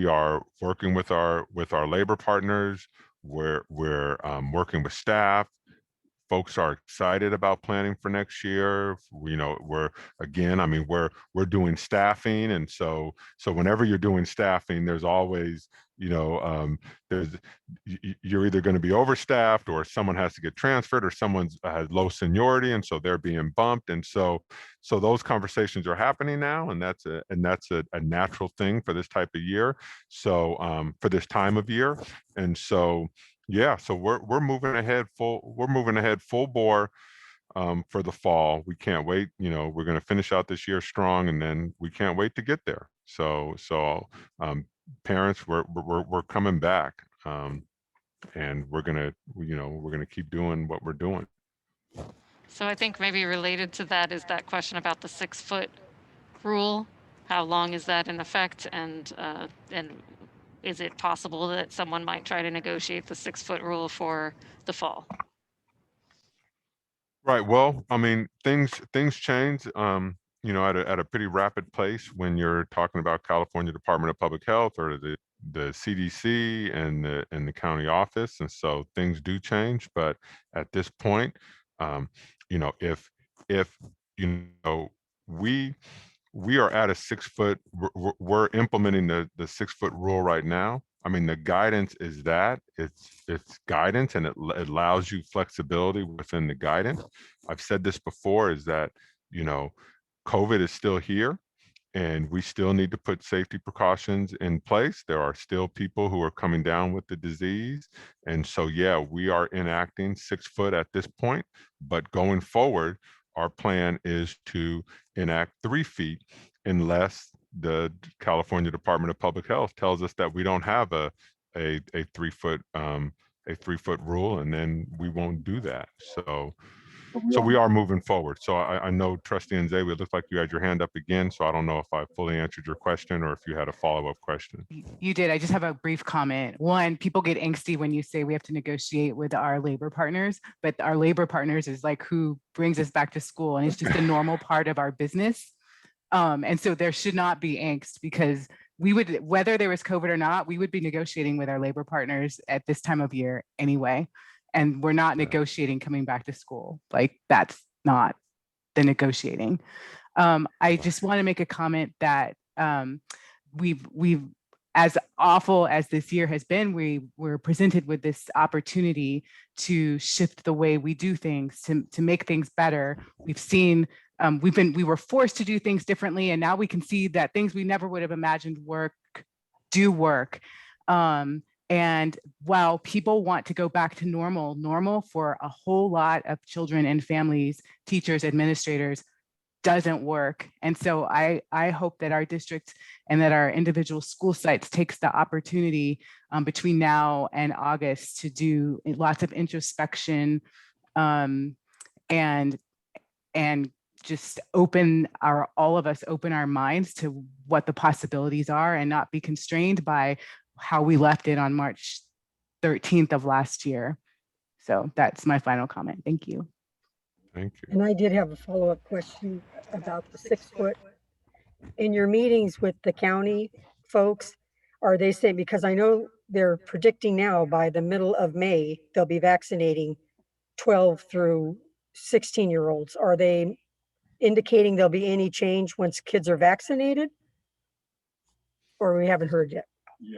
P: are working with our labor partners. We're working with staff. Folks are excited about planning for next year. We're doing staffing, and so whenever you're doing staffing, there's always, you're either going to be overstaffed, or someone has to get transferred, or someone's has low seniority, and so they're being bumped, and so those conversations are happening now, and that's a natural thing for this type of year. So for this time of year, and so. Yeah, so we're moving ahead full bore for the fall. We can't wait. We're going to finish out this year strong, and then we can't wait to get there. So parents, we're coming back, and we're gonna keep doing what we're doing.
A: So I think maybe related to that is that question about the 6-foot rule. How long is that in effect, and is it possible that someone might try to negotiate the 6-foot rule for the fall?
P: Right. Well, I mean, things change, at a pretty rapid pace when you're talking about California Department of Public Health, or the CDC and the county office, and so things do change. But at this point, if we are at a 6-foot, we're implementing the 6-foot rule right now. I mean, the guidance is that it's guidance, and it allows you flexibility within the guidance. I've said this before, is that, you know, COVID is still here, and we still need to put safety precautions in place. There are still people who are coming down with the disease. And so, yeah, we are enacting 6 foot at this point, but going forward, our plan is to enact 3 feet unless the California Department of Public Health tells us that we don't have a 3 foot a 3 foot rule, and then we won't do that. So we are moving forward. So I know Trustee Nzewi, it looks like you had your hand up again. So I don't know if I fully answered your question or if you had a follow-up question.
D: You did. I just have a brief comment. One, people get angsty when you say we have to negotiate with our labor partners, but our labor partners is like who brings us back to school, and it's just a normal part of our business. And so there should not be angst, because we would, whether there was COVID or not, we would be negotiating with our labor partners at this time of year anyway. And we're not negotiating coming back to school. Like, that's not the negotiating. I just want to make a comment that we've as awful as this year has been, we were presented with this opportunity to shift the way we do things, to make things better. We've seen, we were forced to do things differently, and now we can see that things we never would have imagined do work. And while people want to go back to normal for a whole lot of children and families, teachers, administrators, doesn't work. And so I hope that our district and that our individual school sites takes the opportunity between now and August to do lots of introspection and just all of us open our minds to what the possibilities are, and not be constrained by how we left it on March 13th of last year. So that's my final comment. Thank you.
P: Thank you.
C: And I did have a follow-up question about the 6 foot. In your meetings with the county folks, are they saying, because I know they're predicting now by the middle of May, they'll be vaccinating 12 through 16-year-olds. Are they indicating there'll be any change once kids are vaccinated? Or we haven't heard yet?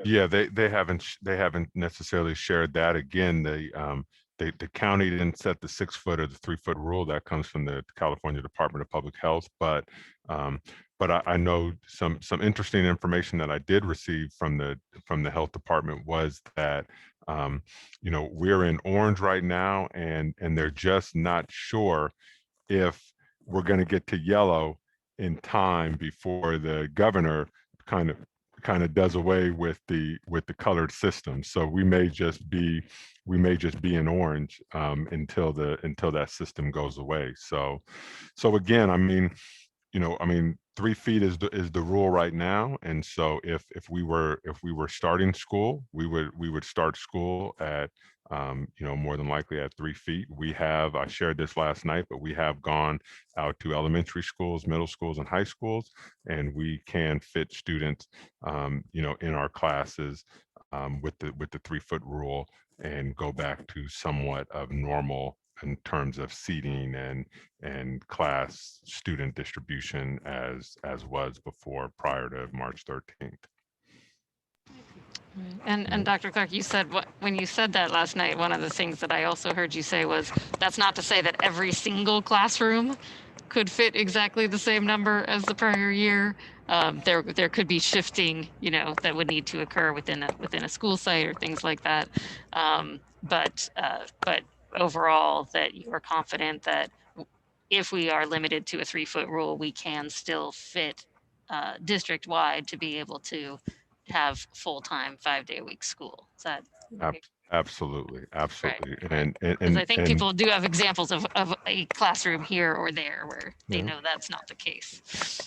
P: Yeah, they haven't necessarily shared that. Again, the county didn't set the 6 foot or the 3 foot rule. That comes from the California Department of Public Health. But I know some interesting information that I did receive from the health department was that you know, we're in orange right now, and they're just not sure if we're going to get to yellow in time before the governor kind of does away with the colored system. So we may just be in orange until that system goes away. So again, I mean, you know, 3 feet is the rule right now. And so if we were starting school, we would start school at you know, more than likely at 3 feet. I shared this last night, but we have gone out to elementary schools, middle schools, and high schools, and we can fit students, you know, in our classes with the 3 foot rule, and go back to somewhat of normal in terms of seating and class student distribution as was before, prior to March 13th.
A: And Dr. Clark, you said when you said that last night, one of the things that I also heard you say was, that's not to say that every single classroom could fit exactly the same number as the prior year. There could be shifting, you know, that would need to occur within a school site or things like that. But overall, that you are confident that if we are limited to a 3 foot rule, we can still fit district wide to be able to have full-time 5-day-a-week school. Is that
P: Absolutely.
A: Right. And I think people do have examples of a classroom here or there where they know that's not the case.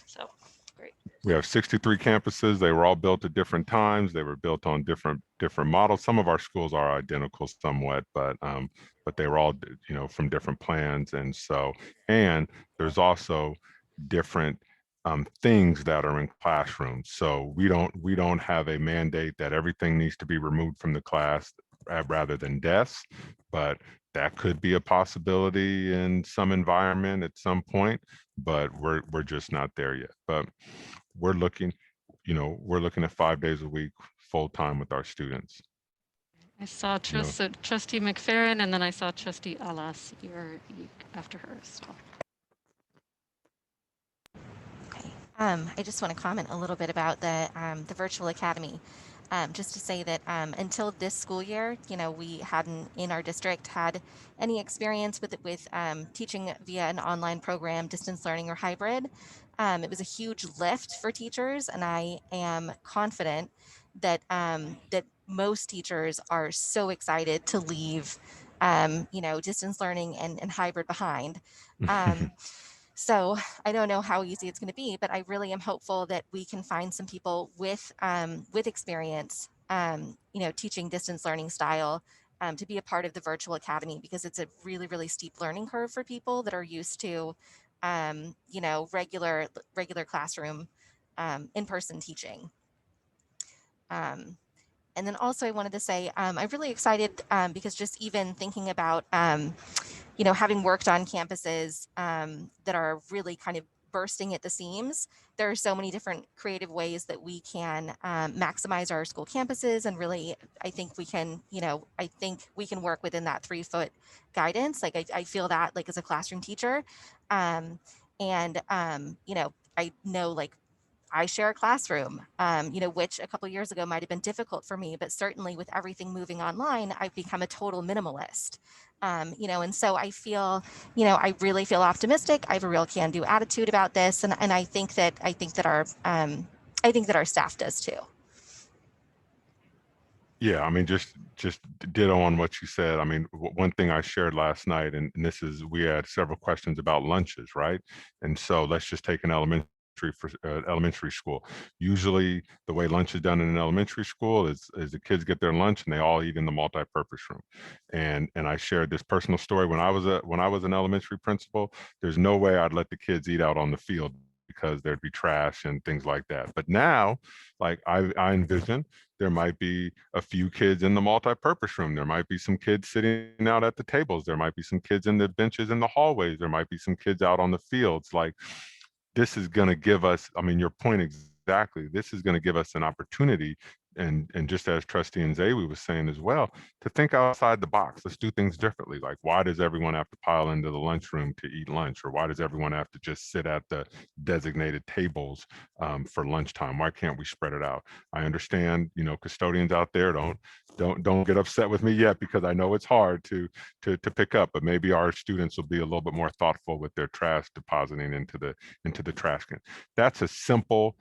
A: So great.
P: We have 63 campuses. They were all built at different times. They were built on different models. Some of our schools are identical somewhat, but they were all, you know, from different plans. And there's also different things that are in classrooms. So we don't have a mandate that everything needs to be removed from the class rather than desks, but that could be a possibility in some environment at some point, but we're just not there yet. But we're looking, we're looking at 5 days a week, full time with our students.
A: I saw Trustee McFerrin, and then I saw Trustee Alas. You're after her as well.
U: I just want to comment a little bit about the virtual academy. Just to say that until this school year, we hadn't in our district had any experience with teaching via an online program, distance learning or hybrid. It was a huge lift for teachers, and I am confident that that most teachers are so excited to leave, distance learning and hybrid behind. So I don't know how easy it's going to be, but I really am hopeful that we can find some people with experience, teaching distance learning style to be a part of the virtual academy, because it's a really, really steep learning curve for people that are used to, regular classroom in-person teaching. And then also I wanted to say, I'm really excited because just even thinking about, having worked on campuses that are really kind of bursting at the seams, there are so many different creative ways that we can maximize our school campuses. And really, I think we can, work within that 3-foot guidance. Like I feel that like as a classroom teacher. I know like I share a classroom, which a couple years ago might have been difficult for me, but certainly with everything moving online, I've become a total minimalist. And so I feel, I really feel optimistic. I have a real can-do attitude about this, and I think that our staff does too.
P: Yeah, I mean, just ditto on what you said. I mean, one thing I shared last night, and this is, we had several questions about lunches, right? And so let's just take an elementary school. Usually the way lunch is done in an elementary school is the kids get their lunch and they all eat in the multi-purpose room. And I shared this personal story. When I was an elementary principal, there's no way I'd let the kids eat out on the field because there'd be trash and things like that. But now, like I envision there might be a few kids in the multi-purpose room. There might be some kids sitting out at the tables. There might be some kids in the benches in the hallways. There might be some kids out on the fields. Like, this is going to give us, I mean, your point exactly, this is going to give us an opportunity, and just as Trustee Nzewi was saying as well, to think outside the box. Let's do things differently. Like, why does everyone have to pile into the lunchroom to eat lunch? Or why does everyone have to just sit at the designated tables for lunchtime? Why can't we spread it out? I understand, custodians out there, don't get upset with me yet, because I know it's hard to pick up, but maybe our students will be a little bit more thoughtful with their trash depositing into the trash can. That's a simple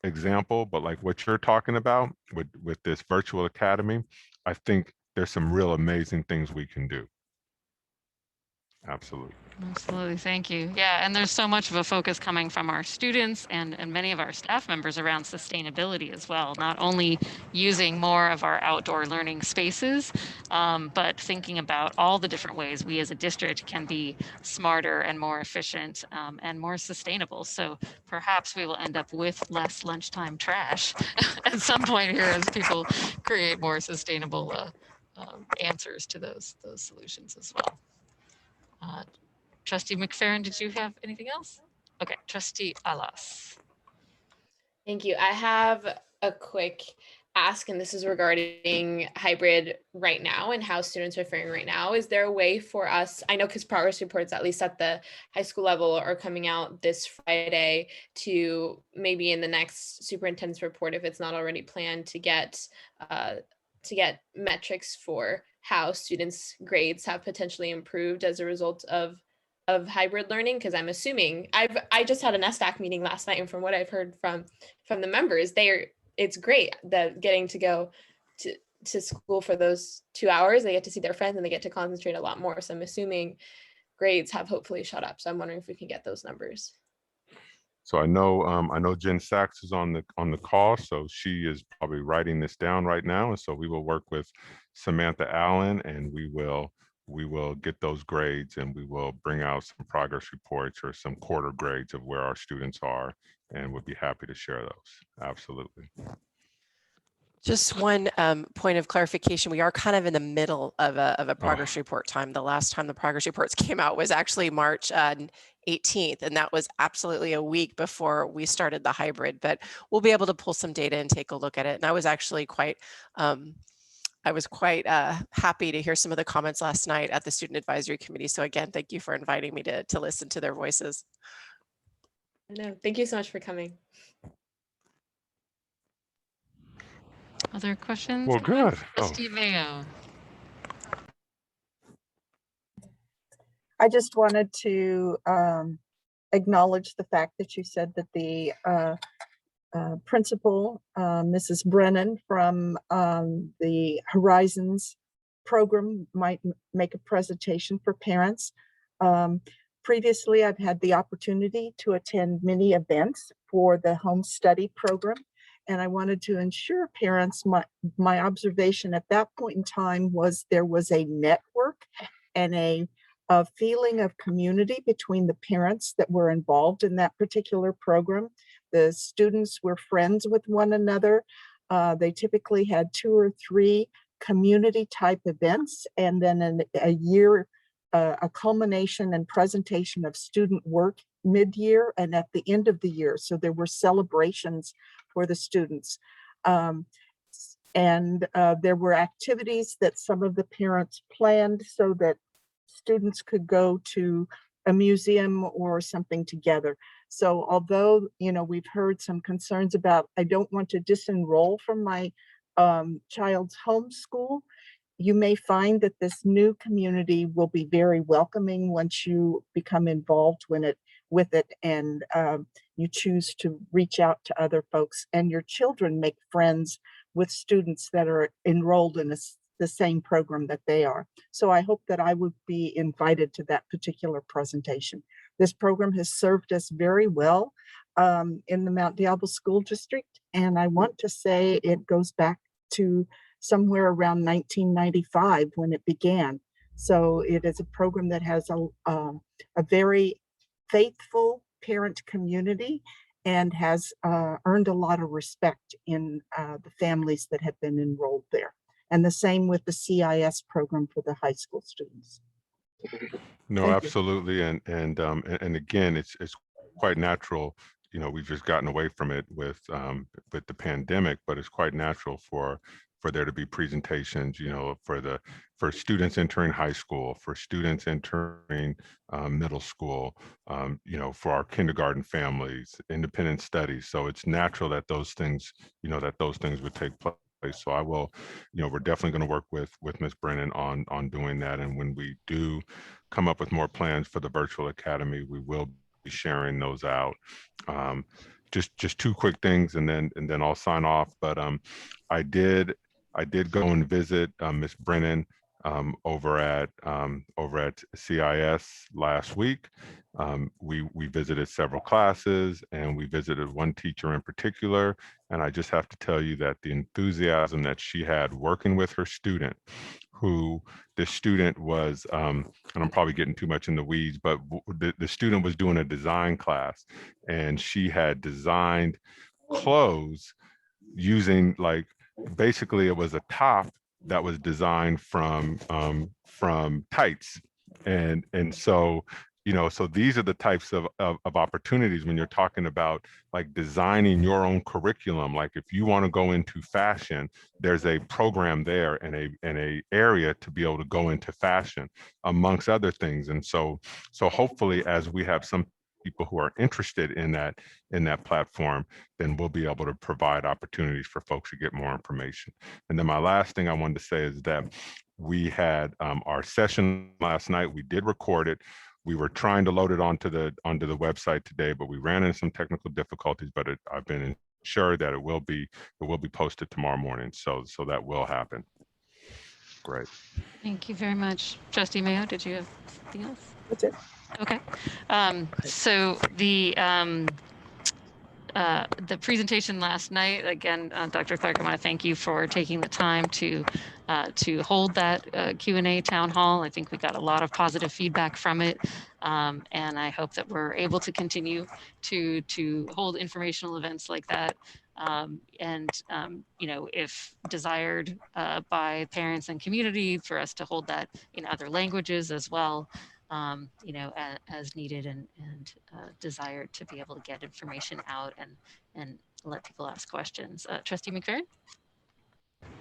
P: example, but like what you're talking about with this virtual academy, I think there's some real amazing things we can do. Absolutely.
A: Absolutely. Thank you. Yeah. And there's so much of a focus coming from our students and many of our staff members around sustainability as well, not only using more of our outdoor learning spaces, but thinking about all the different ways we as a district can be smarter and more efficient and more sustainable. So perhaps we will end up with less lunchtime trash at some point here as people create more sustainable answers to those solutions as well. Trustee McFerrin, did you have anything else? Okay, Trustee Alas.
J: Thank you. I have a quick ask, and this is regarding hybrid right now and how students are faring right now. Is there a way for us, I know because progress reports, at least at the high school level, are coming out this Friday, to maybe in the next superintendent's report, if it's not already planned, to get metrics for how students' grades have potentially improved as a result of hybrid learning? Because I'm assuming I just had an SDAC meeting last night, and from what I've heard from the members, it's great that getting to go to school for those 2 hours, they get to see their friends and they get to concentrate a lot more. So I'm assuming grades have hopefully shot up. So I'm wondering if we can get those numbers.
P: So I know Jen Sachs is on the call, so she is probably writing this down right now, and so we will work with Samantha Allen, and we will get those grades, and we will bring out some progress reports or some quarter grades of where our students are, and we'll be happy to share those. Absolutely.
H: Just one point of clarification. We are kind of in the middle of a progress report time. The last time the progress reports came out was actually March 18th, and that was absolutely a week before we started the hybrid, but we'll be able to pull some data and take a look at it. And I was actually quite happy to hear some of the comments last night at the Student Advisory Committee. So again, thank you for inviting me to listen to their voices.
J: No, thank you so much for coming.
A: Other questions?
P: Well, good.
A: Trustee Mayo.
B: I just wanted to acknowledge the fact that you said that the principal, Mrs. Brennan from the Horizons program might make a presentation for parents. Previously, I've had the opportunity to attend many events for the home study program, and I wanted to ensure parents, my observation at that point in time was there was a network and a feeling of community between the parents that were involved in that particular program. The students were friends with one another. They typically had 2 or 3 community type events, and then a year, a culmination and presentation of student work mid-year and at the end of the year. So there were celebrations for the students. There were activities that some of the parents planned so that students could go to a museum or something together. So although, we've heard some concerns about, I don't want to disenroll from my child's homeschool, you may find that this new community will be very welcoming once you become involved with it and you choose to reach out to other folks, and your children make friends with students that are enrolled in the same program that they are. So I hope that I would be invited to that particular presentation. This program has served us very well in the Mount Diablo School District, and I want to say it goes back to somewhere around 1995 when it began. So it is a program that has a very faithful parent community and has earned a lot of respect in the families that have been enrolled there. And the same with the CIS program for the high school students.
P: No, absolutely. And again, it's quite natural. We've just gotten away from it with the pandemic, but it's quite natural for there to be presentations, for students entering high school, for students entering middle school, for our kindergarten families, independent studies. So it's natural that those things would take place. So I will, we're definitely going to work with Ms. Brennan on doing that. And when we do come up with more plans for the virtual academy, we will be sharing those out. Just 2 quick things, and then I'll sign off. But I did go and visit Ms. Brennan over at CIS last week. We visited several classes, and we visited one teacher in particular. And I just have to tell you that the enthusiasm that she had working with her student, the student was, and I'm probably getting too much in the weeds, but the student was doing a design class, and she had designed clothes using, like, basically it was a top that was designed from tights. And so, so these are the types of opportunities when you're talking about like designing your own curriculum. Like if you want to go into fashion, there's a program there and a area to be able to go into fashion, amongst other things. And so hopefully, as we have some people who are interested in that platform, then we'll be able to provide opportunities for folks to get more information. And then my last thing I wanted to say is that we had our session last night. We did record it. We were trying to load it onto the website today, but we ran into some technical difficulties. But I've been assured that it will be posted tomorrow morning. So that will happen. Great.
A: Thank you very much. Trustee Mayo, did you have something else?
B: That's it.
A: Okay. So the presentation last night, again, Dr. Clark, I want to thank you for taking the time to hold that Q&A town hall. I think we got a lot of positive feedback from it. And I hope that we're able to continue to hold informational events like that You know, if desired by parents and community, for us to hold that in other languages as well, you know, as needed and desired to be able to get information out and let people ask questions. Trustee McFerrin?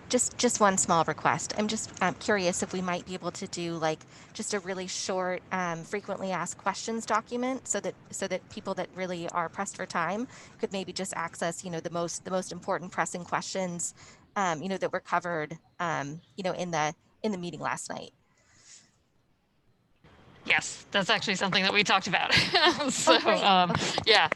U: Just one small request. I'm just curious if we might be able to do like just a really short, frequently asked questions document, so that people that really are pressed for time could maybe just access, you know, the most important pressing questions, you know, that were covered, you know, in the meeting last night.
A: Yes, that's actually something that we talked about. So,
U: great.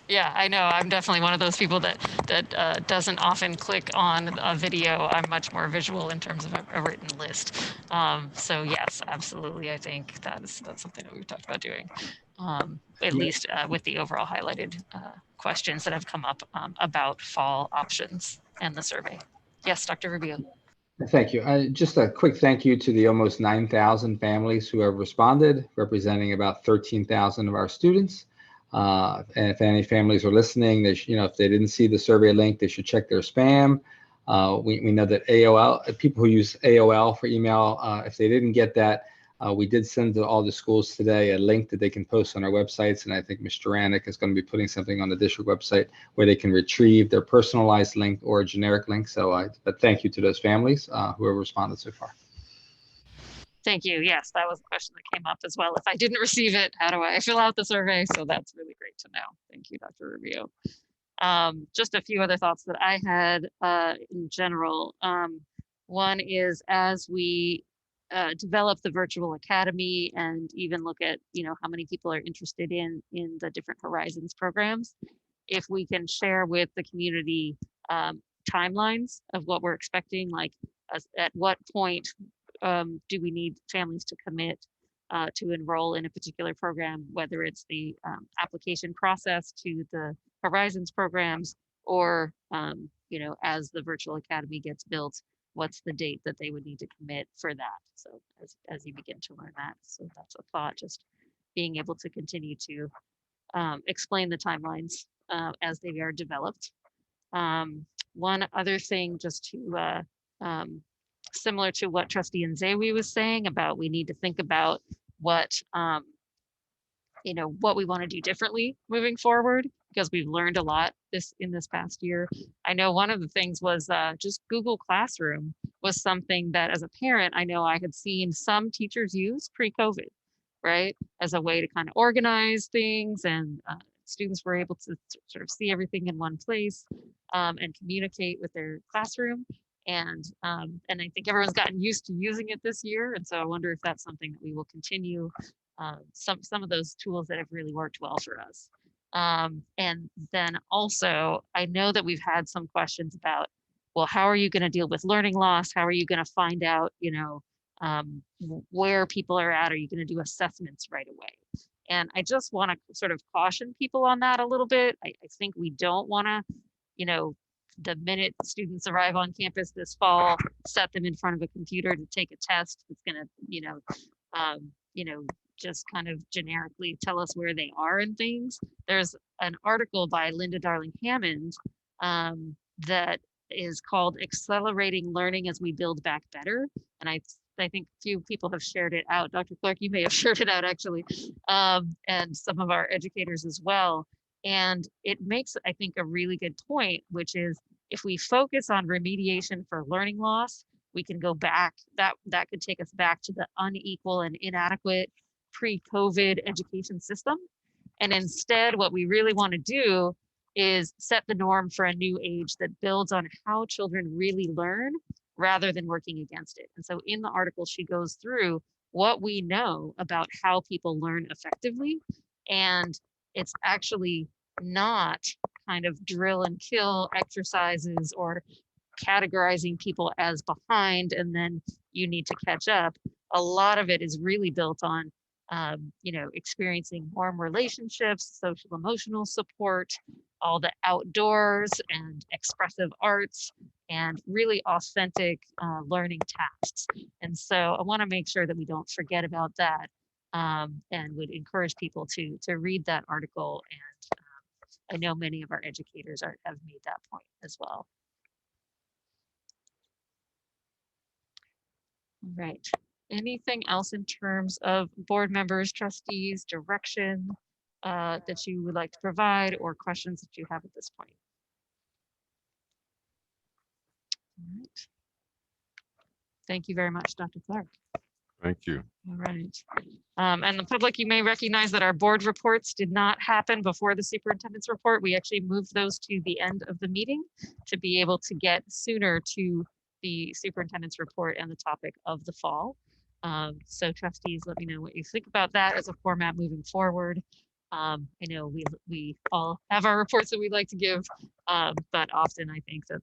A: yeah, I know. I'm definitely one of those people that doesn't often click on a video. I'm much more visual in terms of a written list. So yes, absolutely. I think that's something that we've talked about doing, at least with the overall highlighted questions that have come up about fall options and the survey. Yes, Dr. Rubio.
G: Thank you. Just a quick thank you to the almost 9,000 families who have responded, representing about 13,000 of our students. And if any families are listening, they you know, if they didn't see the survey link, they should check their spam. We know that AOL, people who use AOL for email, if they didn't get that, we did send to all the schools today a link that they can post on our websites. And I think Mr. Ranick is going to be putting something on the district website where they can retrieve their personalized link or a generic link. So but thank you to those families who have responded so far.
A: Thank you. Yes, that was a question that came up as well. If I didn't receive it, how do I fill out the survey? So that's really great to know. Thank you, Dr. Rubio. Just a few other thoughts that I had in general. One is, as we develop the virtual academy and even look at, you know, how many people are interested in the different Horizons programs, if we can share with the community timelines of what we're expecting, like at what point do we need families to commit to enroll in a particular program, whether it's the application process to the Horizons programs, or you know, as the virtual academy gets built, what's the date that they would need to commit for that? So as you begin to learn that, so that's a thought, just being able to continue to explain the timelines as they are developed. One other thing, just to similar to what Trustee Nzewi was saying about, we need to think about what you know, what we want to do differently moving forward, because we've learned a lot in this past year. I know one of the things was just Google Classroom was something that, as a parent, I know I had seen some teachers use pre-COVID, right, as a way to kind of organize things, and students were able to sort of see everything in one place and communicate with their classroom. And I think everyone's gotten used to using it this year, and so I wonder if that's something that we will continue. Some of those tools that have really worked well for us. And then also, I know that we've had some questions about, well, how are you going to deal with learning loss? How are you going to find out, you know, where people are at? Are you going to do assessments right away? And I just want to sort of caution people on that a little bit. I think we don't want to, you know, the minute students arrive on campus this fall, set them in front of a computer to take a test that's going to, you know, just kind of generically tell us where they are in things. There's an article by Linda Darling Hammond that is called "Accelerating Learning as We Build Back Better." And I think a few people have shared it out. Dr. Clark, you may have shared it out actually, and some of our educators as well. And it makes, I think, a really good point, which is if we focus on remediation for learning loss, we can go back, that could take us back to the unequal and inadequate pre-COVID education system. And instead, what we really want to do is set the norm for a new age that builds on how children really learn rather than working against it. And so in the article, she goes through what we know about how people learn effectively. And it's actually not kind of drill and kill exercises or categorizing people as behind and then you need to catch up. A lot of it is really built on you know, experiencing warm relationships, social emotional support, all the outdoors and expressive arts, and really authentic learning tasks. And so I want to make sure that we don't forget about that, and would encourage people to read that article I know many of our educators have made that point as well. All right. Anything else in terms of board members, trustees, direction that you would like to provide, or questions that you have at this point? All right. Thank you very much, Dr. Clark.
P: Thank you.
A: All right. And the public, you may recognize that our board reports did not happen before the superintendent's report. We actually moved those to the end of the meeting to be able to get sooner to the superintendent's report and the topic of the fall. So trustees, let me know what you think about that as a format moving forward. I know we all have our reports that we'd like to give, but often I think that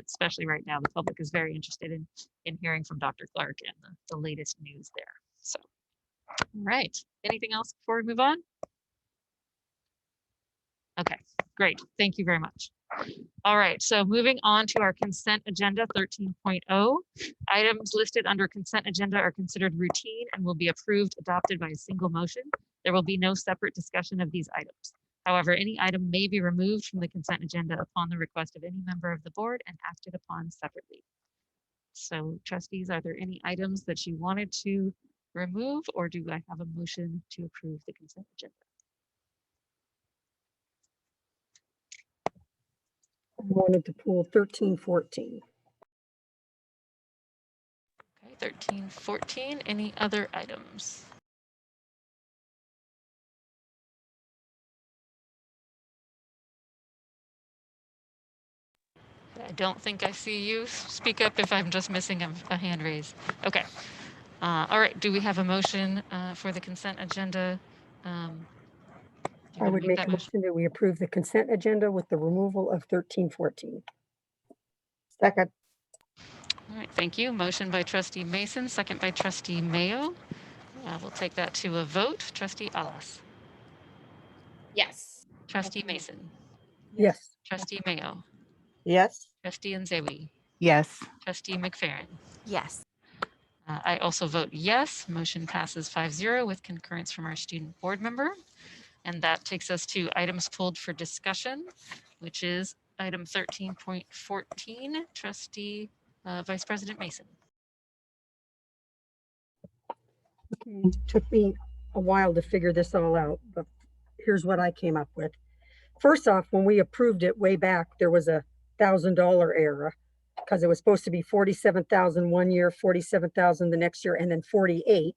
A: especially right now, the public is very interested in hearing from Dr. Clark and the latest news there. So, all right. Anything else before we move on? Okay, great. Thank you very much. All right, so moving on to our consent agenda 13.0. Items listed under consent agenda are considered routine and will be approved, adopted by a single motion. There will be no separate discussion of these items. However, any item may be removed from the consent agenda upon the request of any member of the board and acted upon separately. So trustees, are there any items that you wanted to remove, or do I have a motion to approve the consent agenda?
C: I wanted to pull 13-14.
A: Okay, 13-14. Any other items? I don't think I see you. Speak up if I'm just missing a hand raise. Okay. All right. Do we have a motion for the consent agenda?
C: I would make a motion that we approve the consent agenda with the removal of 13-14.
B: Second.
A: All right. Thank you. Motion by Trustee Mason, second by Trustee Mayo. We'll take that to a vote. Trustee Alas.
J: Yes.
A: Trustee Mason.
C: Yes.
A: Trustee Mayo.
B: Yes.
A: Trustee Nzewi.
D: Yes.
A: Trustee McFerrin.
U: Yes.
A: I also vote yes. Motion passes 5-0 with concurrence from our student board member. And that takes us to items pulled for discussion, which is item 13.14. Trustee Vice President Mason.
C: Okay. Took me a while to figure this all out, but here's what I came up with. First off, when we approved it way back, there was a $1,000 error because it was supposed to be 47,000 one year, 47,000 the next year, and then 48.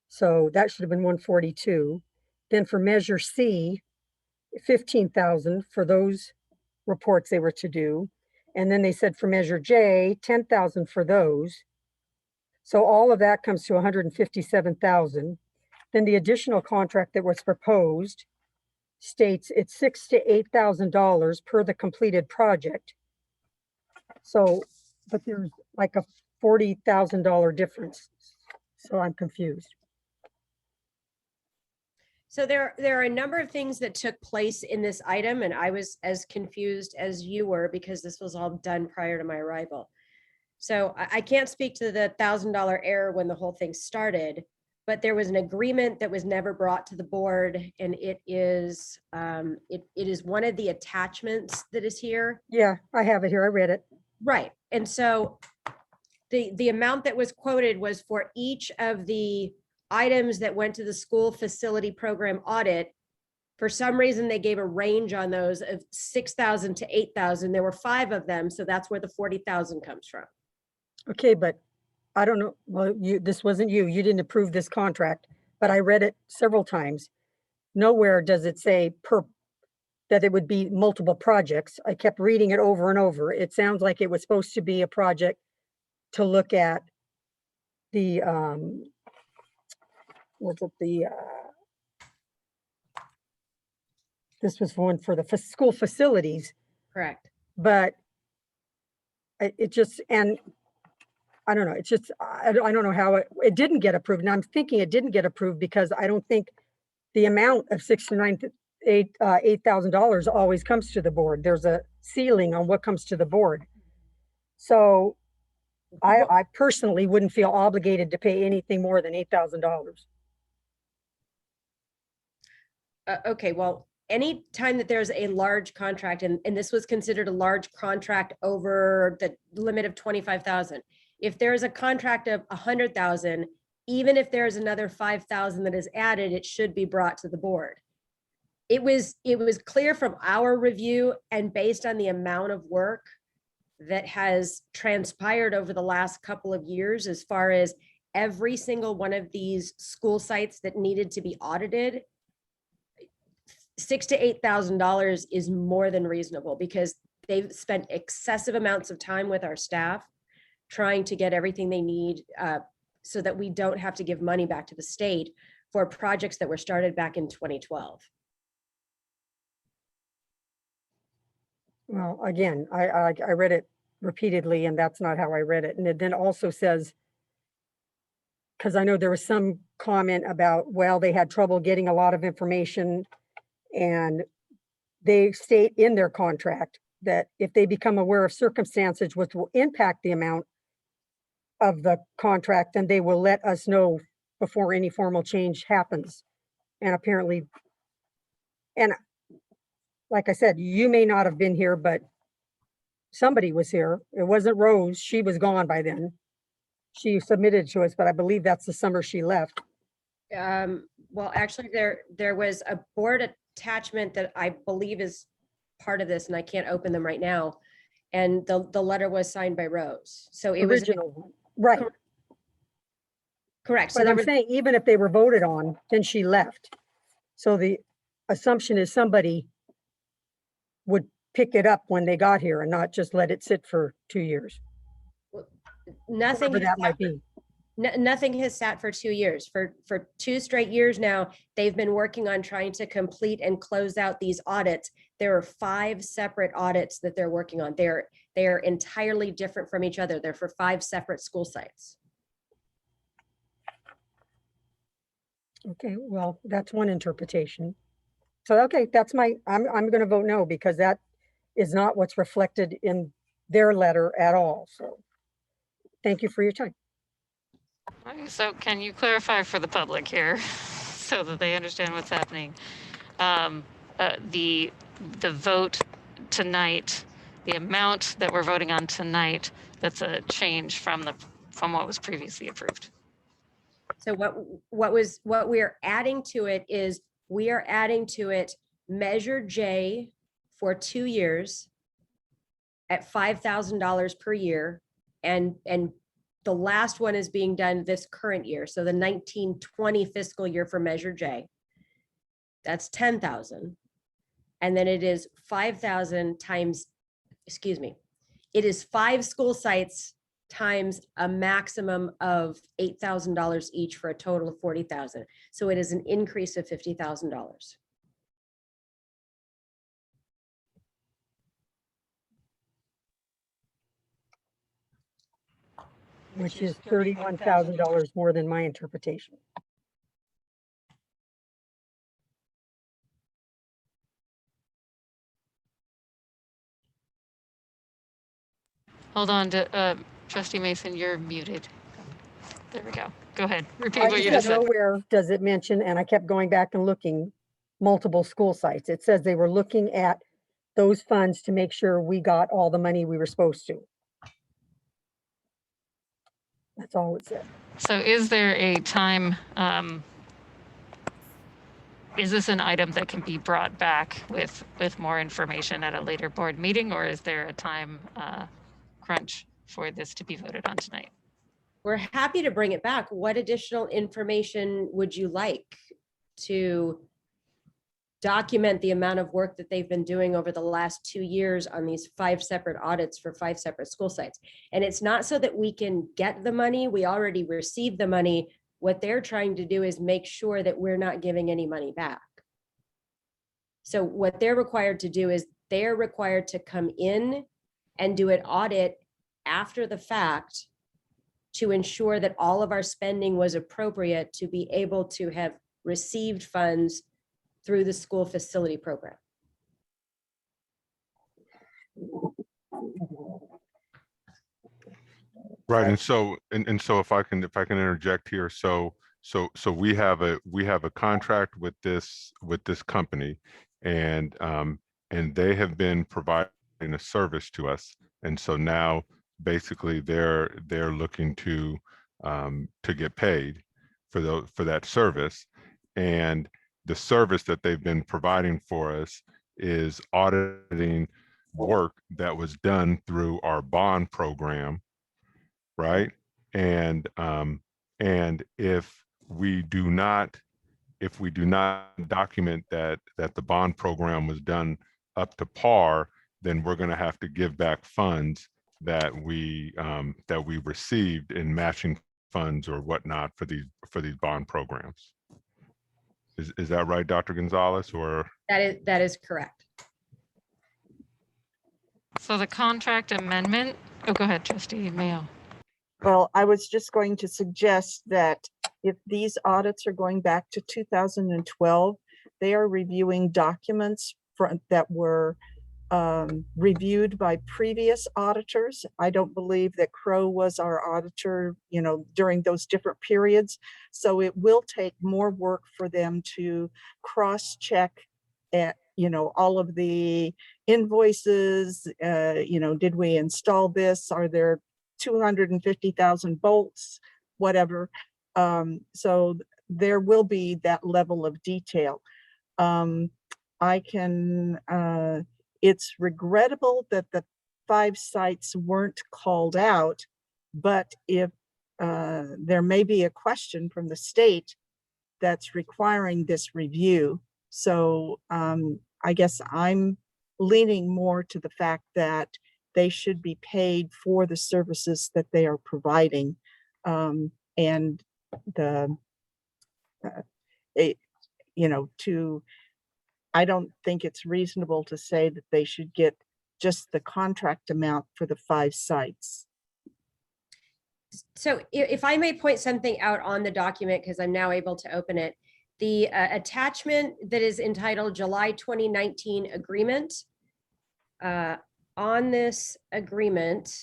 C: So that should have been 142. Then for Measure C, 15,000 for those reports they were to do. And then they said for Measure J, 10,000 for those. So all of that comes to 157,000. Then the additional contract that was proposed states it's $6,000 to $8,000 per the completed project. So, but there's like a $40,000 difference. So I'm confused.
E: So there are a number of things that took place in this item, and I was as confused as you were because this was all done prior to my arrival. So I can't speak to the $1,000 error when the whole thing started, but there was an agreement that was never brought to the board, and it is one of the attachments that is here.
C: Yeah, I have it here. I read it.
E: Right. And so the amount that was quoted was for each of the items that went to the school facility program audit. For some reason, they gave a range on those of 6,000 to 8,000. There were 5 of them. So that's where the 40,000 comes from.
C: Okay, but I don't know. Well, this wasn't you. You didn't approve this contract, but I read it several times. Nowhere does it say that it would be multiple projects. I kept reading it over and over. It sounds like it was supposed to be a project to look at the, this was one for the school facilities.
E: Correct.
C: But it just, and I don't know, it's just, I don't know how it didn't get approved. And I'm thinking it didn't get approved because I don't think the amount of $8,000 always comes to the board. There's a ceiling on what comes to the board. So I personally wouldn't feel obligated to pay anything more than $8,000.
E: Okay, well, any time that there's a large contract, and this was considered a large contract over the limit of 25,000. If there's a contract of 100,000, even if there's another 5,000 that is added, it should be brought to the board. It was clear from our review and based on the amount of work that has transpired over the last couple of years, as far as every single one of these school sites that needed to be audited, $6,000 to $8,000 is more than reasonable, because they've spent excessive amounts of time with our staff trying to get everything they need, so that we don't have to give money back to the state for projects that were started back in 2012.
C: Well, again, I read it repeatedly, and that's not how I read it. And it then also says, because I know there was some comment about, well, they had trouble getting a lot of information, and they state in their contract that if they become aware of circumstances which will impact the amount of the contract, then they will let us know before any formal change happens. And apparently, and like I said, you may not have been here, but somebody was here. It wasn't Rose. She was gone by then. She submitted to us, but I believe that's the summer she left.
E: Well, actually, there was a board attachment that I believe is part of this, and I can't open them right now. And the letter was signed by Rose. So it was
C: original, right?
E: Correct. So
C: But I'm saying, even if they were voted on, then she left. So the assumption is somebody would pick it up when they got here and not just let it sit for 2 years.
E: Nothing
C: Whatever that might be.
E: Nothing has sat for 2 years. For 2 straight years now, they've been working on trying to complete and close out these audits. There are 5 separate audits that they're working on. They are entirely different from each other. They're for 5 separate school sites.
C: Okay, well, that's one interpretation. So, okay, that's I'm going to vote no, because that is not what's reflected in their letter at all. So thank you for your time.
A: Okay, so can you clarify for the public here so that they understand what's happening? The vote tonight, the amount that we're voting on tonight, that's a change from what was previously approved.
E: So what we're adding to it is, we are adding to it Measure J for 2 years at $5,000 per year, and the last one is being done this current year. So the 1920 fiscal year for Measure J, that's 10,000. And then it is 5,000 times, excuse me, it is 5 school sites times a maximum of $8,000 each for a total of 40,000. So it is an increase of $50,000.
C: Which is $31,000 more than my interpretation.
A: Hold on to Trustee Mason, you're muted. There we go. Go ahead. Repeat what you
C: said
A: just said.
C: nowhere does it mention, and I kept going back and looking, multiple school sites. It says they were looking at those funds to make sure we got all the money we were supposed to. That's all it said.
A: So is there a time, is this an item that can be brought back with more information at a later board meeting, or is there a time crunch for this to be voted on tonight?
E: We're happy to bring it back. What additional information would you like to document the amount of work that they've been doing over the last 2 years on these 5 separate audits for 5 separate school sites? And it's not so that we can get the money. We already received the money. What they're trying to do is make sure that we're not giving any money back. So what they're required to do is they're required to come in and do an audit after the fact to ensure that all of our spending was appropriate to be able to have received funds through the school facility program.
P: Right, and so if I can interject here, so we have a contract with this company, and they have been providing a service to us. And so now basically they're looking to get paid for that service. And the service that they've been providing for us is auditing work that was done through our bond program, right? And if we do not document that the bond program was done up to par, then we're going to have to give back funds that we received in matching funds or whatnot for these bond programs. Is that right, Dr. Gonzalez? Or
E: That is correct.
A: So the contract amendment, oh, go ahead, Trustee Mayo.
B: Well, I was just going to suggest that if these audits are going back to 2012, they are reviewing documents that were reviewed by previous auditors. I don't believe that Crow was our auditor, during those different periods. So it will take more work for them to cross-check at, all of the invoices. Did we install this? Are there 250,000 bolts, whatever. So there will be that level of detail. It's regrettable that the 5 sites weren't called out, but if there may be a question from the state that's requiring this review. So I guess I'm leaning more to the fact that they should be paid for the services that they are providing. And I don't think it's reasonable to say that they should get just the contract amount for the 5 sites.
E: So if I may point something out on the document, because I'm now able to open it, the attachment that is entitled July 2019 agreement, on this agreement,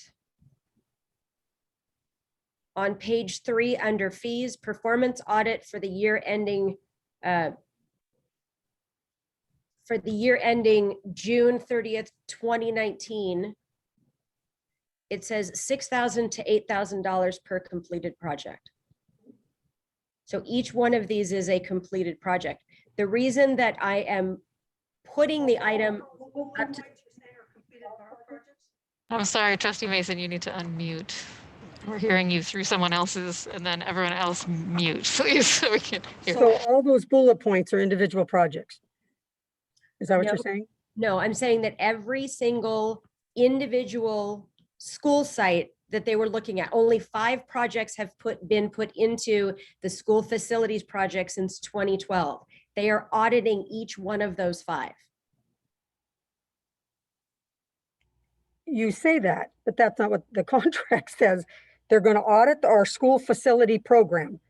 E: on page 3 under fees, performance audit for the year ending June 30th, 2019, it says $6,000 to $8,000 per completed project. So each one of these is a completed project. The reason that I am putting the item up to,
A: I'm sorry, Trustee Mason, you need to unmute. We're hearing you through someone else's, and then everyone else mute, please, so we can hear.
C: So all those bullet points are individual projects. Is that what you're saying?
E: No, I'm saying that every single individual school site that they were looking at, only 5 projects have been put into the school facilities project since 2012. They are auditing each one of those 5.
C: You say that, but that's not what the contract says. They're going to audit our school facility program.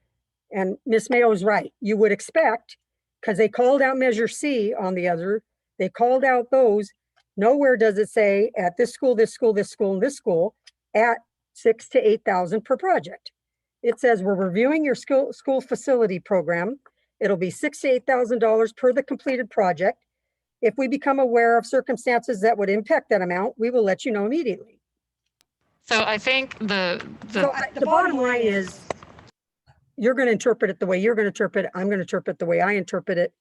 C: And Ms. Mayo is right. You would expect, because they called out Measure C on the other, they called out those. Nowhere does it say at this school, this school, this school, and this school at $6,000 to $8,000 per project. It says we're reviewing your school facility program. It'll be $6,000 to $8,000 per the completed project. If we become aware of circumstances that would impact that amount, we will let you know immediately.
A: So I think the
C: bottom line is you're going to interpret it the way you're going to interpret it. I'm going to interpret it the way I interpret it.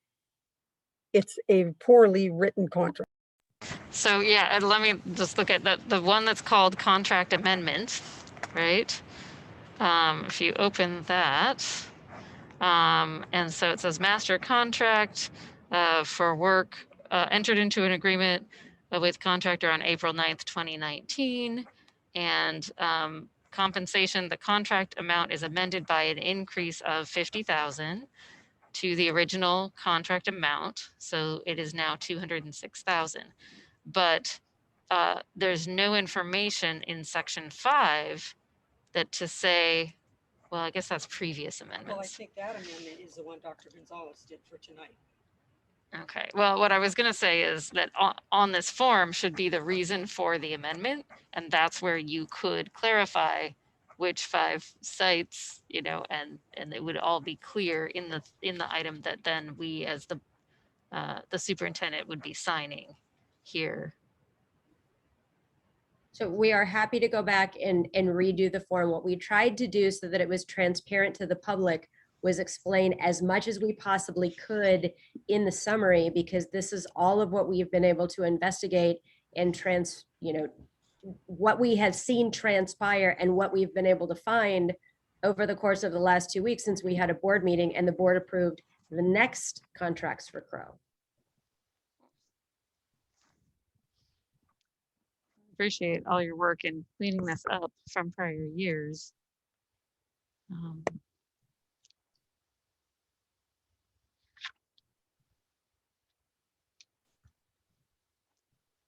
C: It's a poorly written contract.
A: So yeah, and let me just look at the one that's called contract amendment, right? If you open that, and so it says master contract for work entered into an agreement with contractor on April 9th, 2019. And compensation, the contract amount is amended by an increase of $50,000 to the original contract amount. So it is now $206,000. But there's no information in section 5 that to say, well, I guess that's previous amendments.
C: Well, I think that amendment is the one Dr. Gonzalez did for tonight.
A: Okay, well, what I was going to say is that on this form should be the reason for the amendment, and that's where you could clarify which 5 sites, and it would all be clear in the item that then we as the the superintendent would be signing here.
E: So we are happy to go back and redo the form. What we tried to do so that it was transparent to the public was explain as much as we possibly could in the summary, because this is all of what we've been able to investigate and what we have seen transpire and what we've been able to find over the course of the last 2 weeks since we had a board meeting and the board approved the next contracts for Crow.
A: Appreciate all your work in cleaning this up from prior years.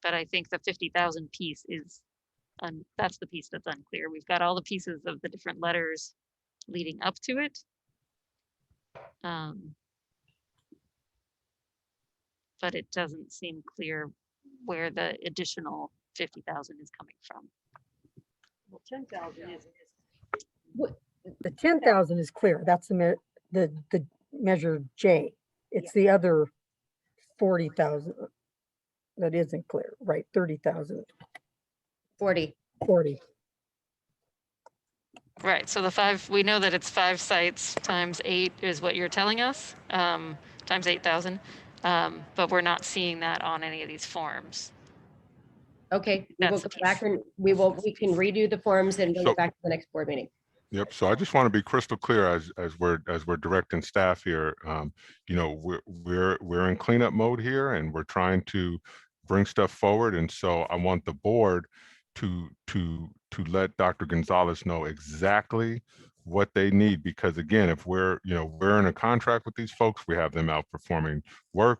A: But I think the 50,000 piece is, that's the piece that's unclear. We've got all the pieces of the different letters leading up to it. But it doesn't seem clear where the additional 50,000 is coming from.
C: Well, 10,000 is the 10,000 is clear. That's the measure J. It's the other 40,000 that isn't clear, right? 30,000.
E: 40.
A: Right, so the 5, we know that it's 5 sites times 8 is what you're telling us, times 8,000, but we're not seeing that on any of these forms.
E: Okay, we will go back and we can redo the forms and bring it back to the next board meeting.
P: Yep. So I just want to be crystal clear as we're directing staff here. You know, we're in cleanup mode here, and we're trying to bring stuff forward. And so I want the board to let Dr. Gonzalez know exactly what they need, because again, if we're in a contract with these folks, we have them out performing work.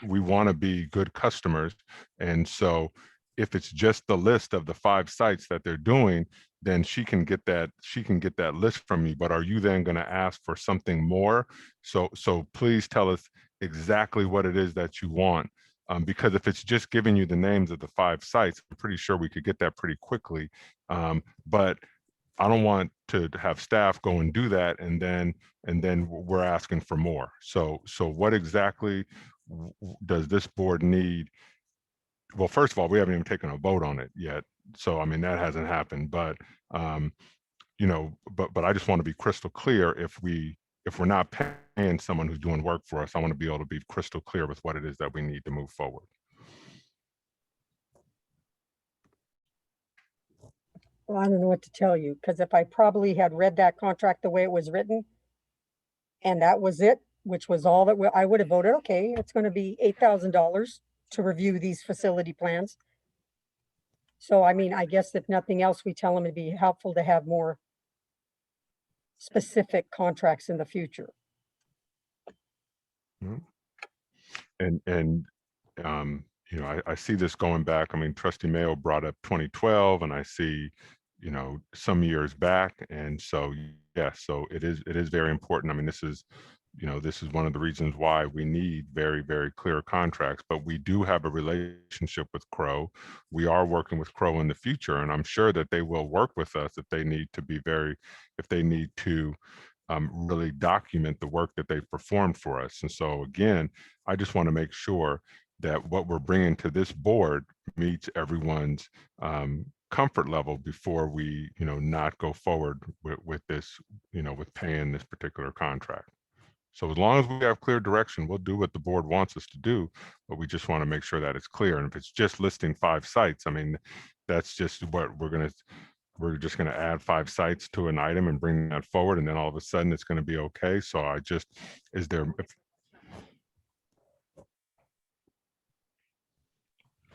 P: We want to be good customers, and so if it's just the list of the 5 sites that they're doing, then she can get that list from me. But are you then going to ask for something more? So please tell us exactly what it is that you want. Because if it's just giving you the names of the 5 sites, I'm pretty sure we could get that pretty quickly. But I don't want to have staff go and do that, and then we're asking for more. So what exactly does this board need? Well, first of all, we haven't even taken a vote on it yet. So, I mean, that hasn't happened, but, you know, but I just want to be crystal clear. If we're not paying someone who's doing work for us, I want to be able to be crystal clear with what it is that we need to move forward.
C: Well, I don't know what to tell you, because if I probably had read that contract the way it was written, and that was it, which was all that I would have voted, okay, it's going to be $8,000 to review these facility plans. So, I mean, I guess if nothing else, we tell them it'd be helpful to have more specific contracts in the future.
P: And you know, I see this going back. I mean, Trustee Mayo brought up 2012, and I see, you know, some years back. And so, yeah, so it is very important. I mean, this is one of the reasons why we need very, very clear contracts. But we do have a relationship with Crow. We are working with Crow in the future, and I'm sure that they will work with us if they need to really document the work that they've performed for us. And so again, I just want to make sure that what we're bringing to this board meets everyone's comfort level before we, you know, not go forward with this, you know, with paying this particular contract. So as long as we have clear direction, we'll do what the board wants us to do, but we just want to make sure that it's clear. And if it's just listing 5 sites, I mean, that's just what we're just going to add 5 sites to an item and bring that forward, and then all of a sudden it's going to be okay. So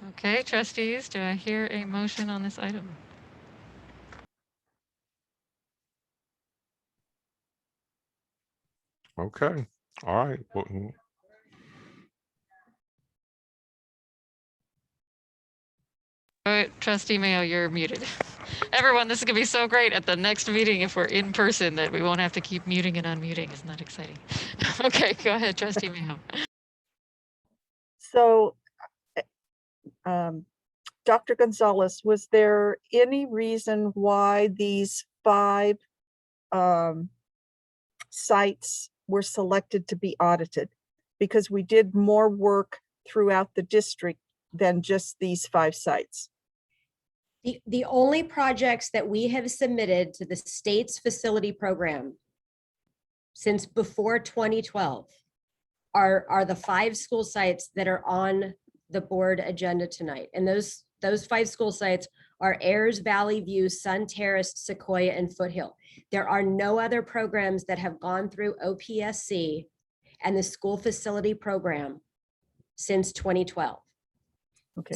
A: Okay, trustees, do I hear a motion on this item?
P: Okay. All right. Well,
A: all right, Trustee Mayo, you're muted. Everyone, this is gonna be so great at the next meeting if we're in person that we won't have to keep muting and unmuting. Isn't that exciting? Okay, go ahead, Trustee Mayo.
B: So, Dr. Gonzalez, was there any reason why these 5 sites were selected to be audited? because we did more work throughout the district than just these 5 sites.
E: The only projects that we have submitted to the state's facility program since before 2012 are the 5 school sites that are on the board agenda tonight. And those 5 school sites are Ayers, Valley View, Sun Terrace, Sequoia, and Foothill. There are no other programs that have gone through OPSC and the school facility program since 2012.
B: Okay.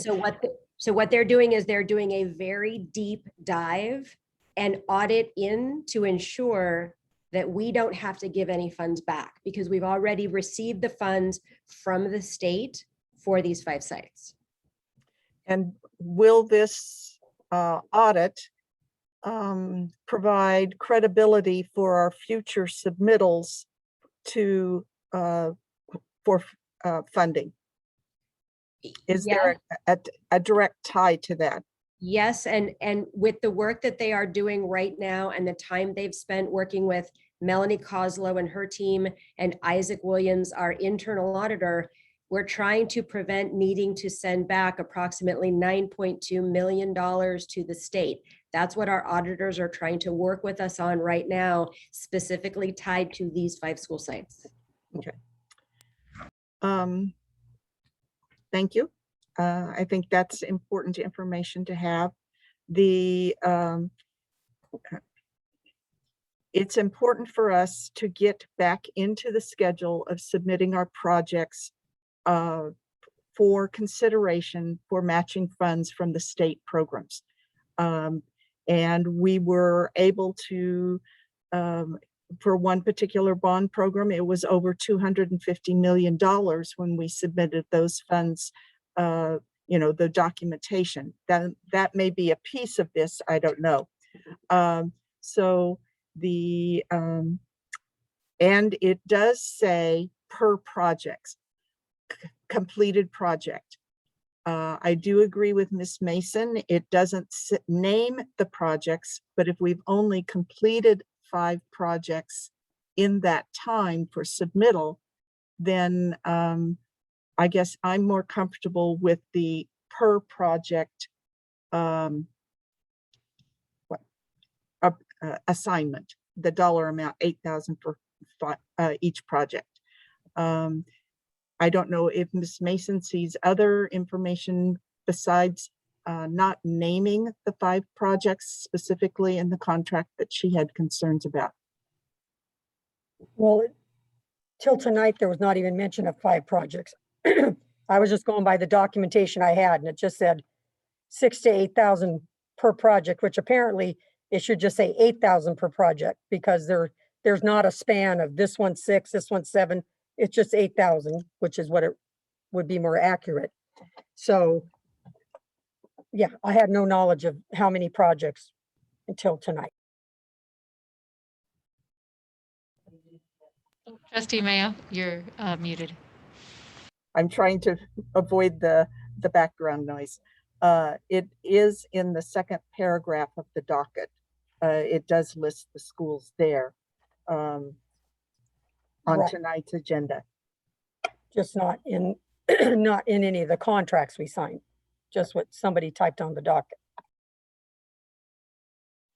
E: So what they're doing is they're doing a very deep dive and audit in to ensure that we don't have to give any funds back because we've already received the funds from the state for these 5 sites.
B: And will this audit provide credibility for our future submittals to for funding? Is there a direct tie to that?
E: Yes, and with the work that they are doing right now and the time they've spent working with Melanie Koslow and her team and Isaac Williams, our internal auditor, we're trying to prevent needing to send back approximately $9.2 million to the state. That's what our auditors are trying to work with us on right now, specifically tied to these 5 school sites.
B: Okay. Thank you. I think that's important information to have. It's important for us to get back into the schedule of submitting our projects for consideration for matching funds from the state programs. And we were able to, for one particular bond program, it was over $250 million when we submitted those funds, the documentation. That may be a piece of this, I don't know. So and it does say per projects, completed project. I do agree with Ms. Mason. It doesn't name the projects, but if we've only completed 5 projects in that time for submittal, then I guess I'm more comfortable with the per project assignment, the dollar amount, $8,000 for each project. I don't know if Ms. Mason sees other information besides not naming the 5 projects specifically in the contract that she had concerns about.
C: Well, till tonight, there was not even mention of 5 projects. I was just going by the documentation I had, and it just said 6,000 to 8,000 per project, which apparently it should just say 8,000 per project because there's not a span of this one's 6, this one's 7. It's just 8,000, which is what it would be more accurate. So yeah, I had no knowledge of how many projects until tonight.
A: Trustee Mayo, you're muted.
B: I'm trying to avoid the background noise. It is in the 2nd paragraph of the docket. It does list the schools there on
C: Right.
B: tonight's agenda.
C: Just not in not in any of the contracts we signed, just what somebody typed on the docket.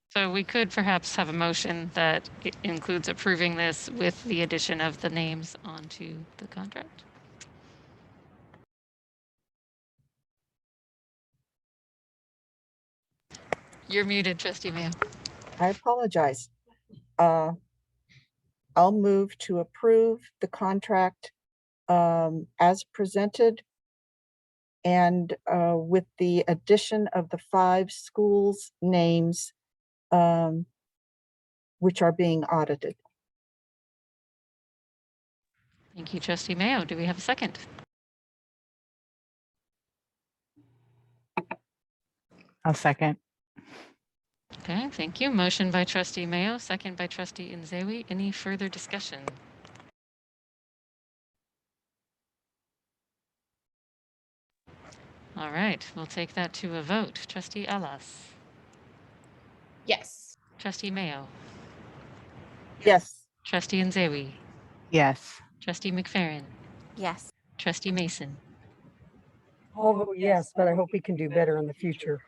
A: So we could perhaps have a motion that includes approving this with the addition of the names onto the contract. You're muted, Trustee Mayo.
B: I apologize. I'll move to approve the contract as presented and with the addition of the 5 schools' names which are being audited.
A: Thank you, Trustee Mayo. Do we have a second?
D: I'll second.
A: Okay, thank you. Motion by Trustee Mayo, second by Trustee Nzewi. Any further discussion? All right, we'll take that to a vote. Trustee Alas.
J: Yes.
A: Trustee Mayo.
B: Yes.
A: Trustee Nzewi.
D: Yes.
A: Trustee McFerrin.
U: Yes.
A: Trustee Mason.
C: I'll vote yes, but I hope we can do better in the future.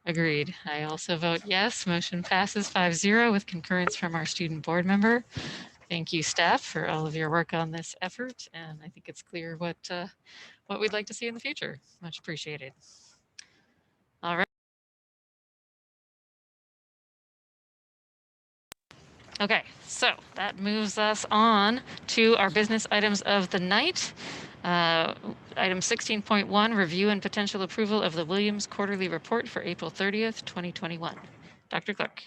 A: Agreed. I also vote yes. Motion passes 5-0 with concurrence from our student board member. Thank you, staff, for all of your work on this effort, and I think it's clear what we'd like to see in the future. Much appreciated. All right. Okay, so that moves us on to our business items of the night. Item 16.1, review and potential approval of the Williams Quarterly Report for April 30th, 2021. Dr. Clark.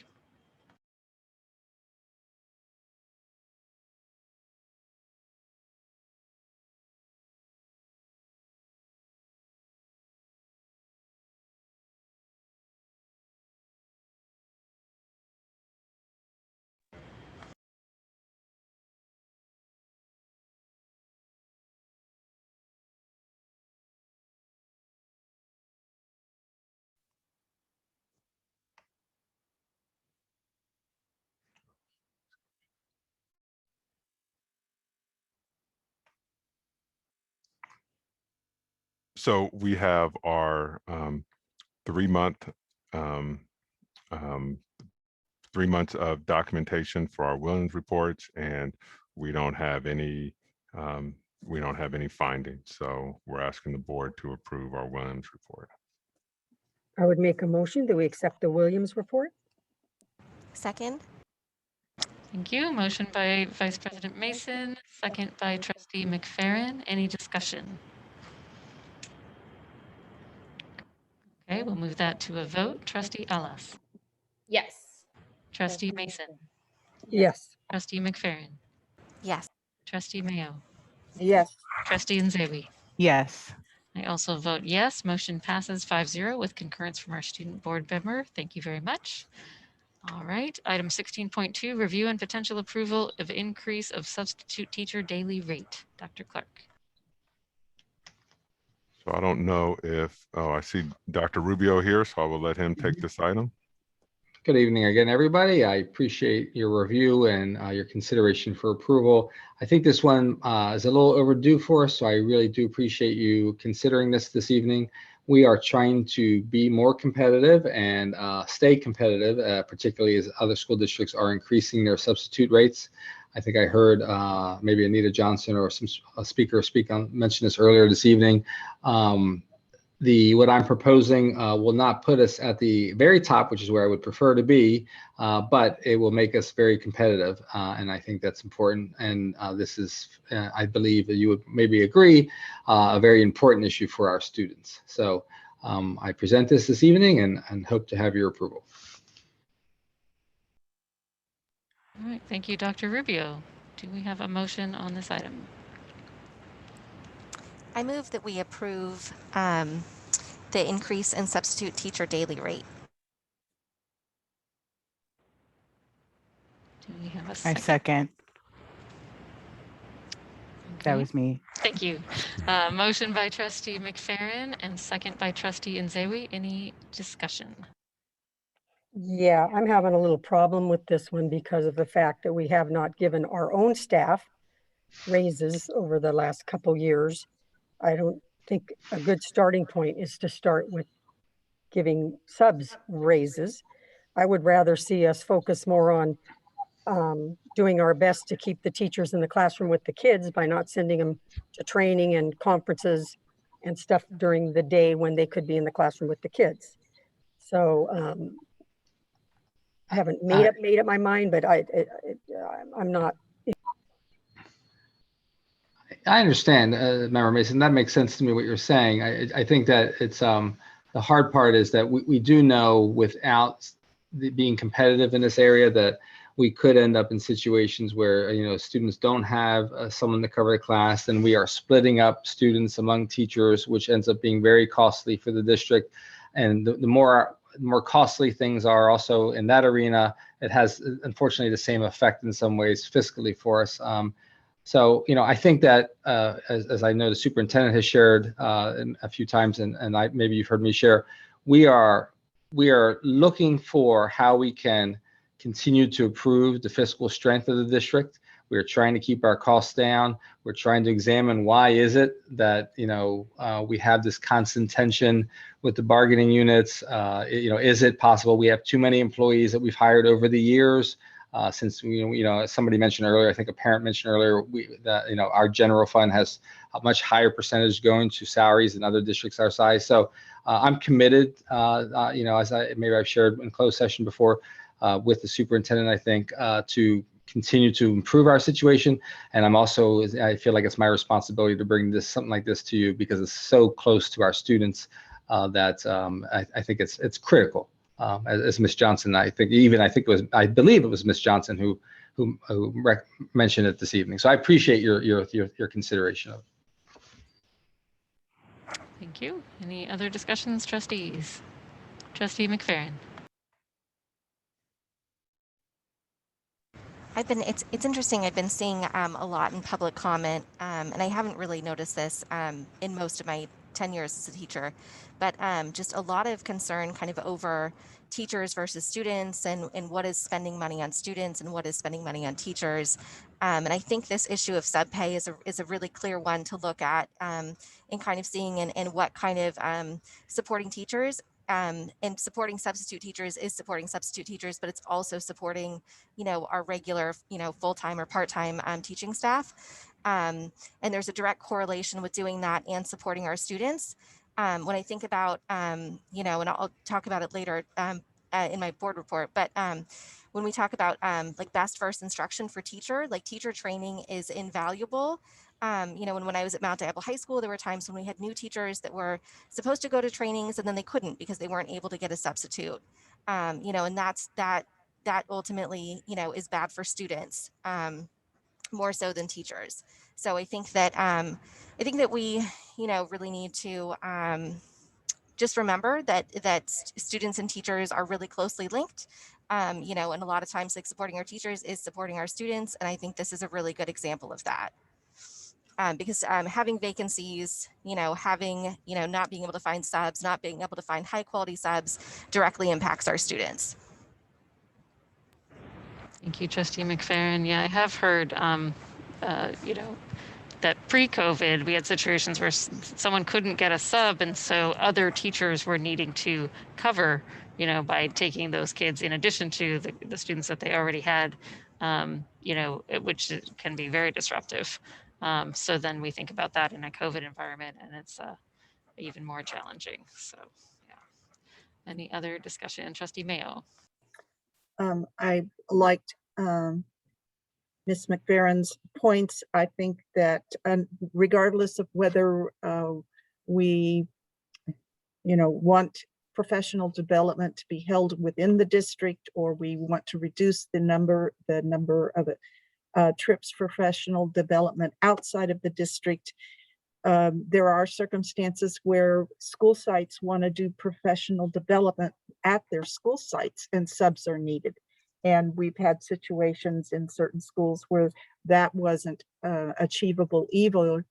P: So we have our 3-month 3 months of documentation for our Williams reports, and we don't have any findings. So we're asking the board to approve our Williams report.
C: I would make a motion that we accept the Williams report.
U: Second.
A: Thank you. Motion by Vice President Mason, second by Trustee McFerrin. Any discussion? Okay, we'll move that to a vote. Trustee Alas.
J: Yes.
A: Trustee Mason.
C: Yes.
A: Trustee McFerrin.
U: Yes.
A: Trustee Mayo.
B: Yes.
A: Trustee Nzewi.
D: Yes.
A: I also vote yes. Motion passes 5-0 with concurrence from our student board member. Thank you very much. All right. Item 16.2, review and potential approval of increase of substitute teacher daily rate. Dr. Clark.
P: So I don't know if, I see Dr. Rubio here, so I will let him take this item.
G: Good evening again, everybody. I appreciate your review and your consideration for approval. I think this one is a little overdue for us, so I really do appreciate you considering this evening. We are trying to be more competitive and stay competitive, particularly as other school districts are increasing their substitute rates. I think I heard maybe Anita Johnson or a speaker mention this earlier this evening. What I'm proposing will not put us at the very top, which is where I would prefer to be, but it will make us very competitive, and I think that's important. And this is, I believe that you would maybe agree, a very important issue for our students. So I present this evening and hope to have your approval.
A: All right. Thank you, Dr. Rubio. Do we have a motion on this item?
U: I move that we approve the increase in substitute teacher daily rate.
A: Do we have a second?
D: I second. That
A: Okay.
D: was me.
A: Thank you. Motion by Trustee McFerrin and second by Trustee Nzewi. Any discussion?
C: Yeah, I'm having a little problem with this one because of the fact that we have not given our own staff raises over the last couple years. I don't think a good starting point is to start with giving subs raises. I would rather see us focus more on doing our best to keep the teachers in the classroom with the kids by not sending them to training and conferences and stuff during the day when they could be in the classroom with the kids. So I haven't made up my mind, but I'm not.
G: I understand, Member Mason. That makes sense to me what you're saying. I think that it's the hard part is that we do know without being competitive in this area that we could end up in situations where students don't have someone to cover the class, and we are splitting up students among teachers, which ends up being very costly for the district. And the more costly things are also in that arena, it has unfortunately the same effect in some ways fiscally for us. So, I think that as I know the superintendent has shared a few times, and maybe you've heard me share, we are looking for how we can continue to improve the fiscal strength of the district. We're trying to keep our costs down. We're trying to examine why is it that, we have this constant tension with the bargaining units. Is it possible we have too many employees that we've hired over the years? Since as somebody mentioned earlier, I think a parent mentioned earlier, our general fund has a much higher percentage going to salaries than other districts our size. So I'm committed, as I've shared in closed session before with the superintendent, I think, to continue to improve our situation. And I feel like it's my responsibility to bring something like this to you because it's so close to our students that I think it's critical. As Ms. Johnson, I believe it was Ms. Johnson who mentioned it this evening. So I appreciate your consideration of it.
A: Thank you. Any other discussions, trustees? Trustee McFerrin.
U: It's interesting. I've been seeing a lot in public comment, and I haven't really noticed this in most of my 10 years as a teacher, but just a lot of concern kind of over teachers versus students and what is spending money on students and what is spending money on teachers. And I think this issue of subpay is a really clear one to look at in kind of seeing in what kind of supporting teachers and supporting substitute teachers is supporting substitute teachers, but it's also supporting, our regular, full-time or part-time teaching staff. And there's a direct correlation with doing that and supporting our students. When I think about, and I'll talk about it later in my board report, but when we talk about like best first instruction for teacher, like teacher training is invaluable. When I was at Mount Diablo High School, there were times when we had new teachers that were supposed to go to trainings and then they couldn't because they weren't able to get a substitute. And that ultimately, is bad for students more so than teachers. So I think that we, really need to just remember that students and teachers are really closely linked. And a lot of times, like supporting our teachers is supporting our students, and I think this is a really good example of that. Because having vacancies, having, not being able to find subs, not being able to find high quality subs directly impacts our students.
A: Thank you, Trustee McFerrin. Yeah, I have heard, that pre-COVID, we had situations where someone couldn't get a sub, and so other teachers were needing to cover, by taking those kids in addition to the students that they already had, which can be very disruptive. So then we think about that in a COVID environment, and it's even more challenging. So, yeah. Any other discussion? Trustee Mayo.
B: I liked Ms. McFerrin's points. I think that regardless of whether we, want professional development to be held within the district or we want to reduce the number of trips for professional development outside of the district, there are circumstances where school sites want to do professional development at their school sites and subs are needed. And we've had situations in certain schools where that wasn't achievable either.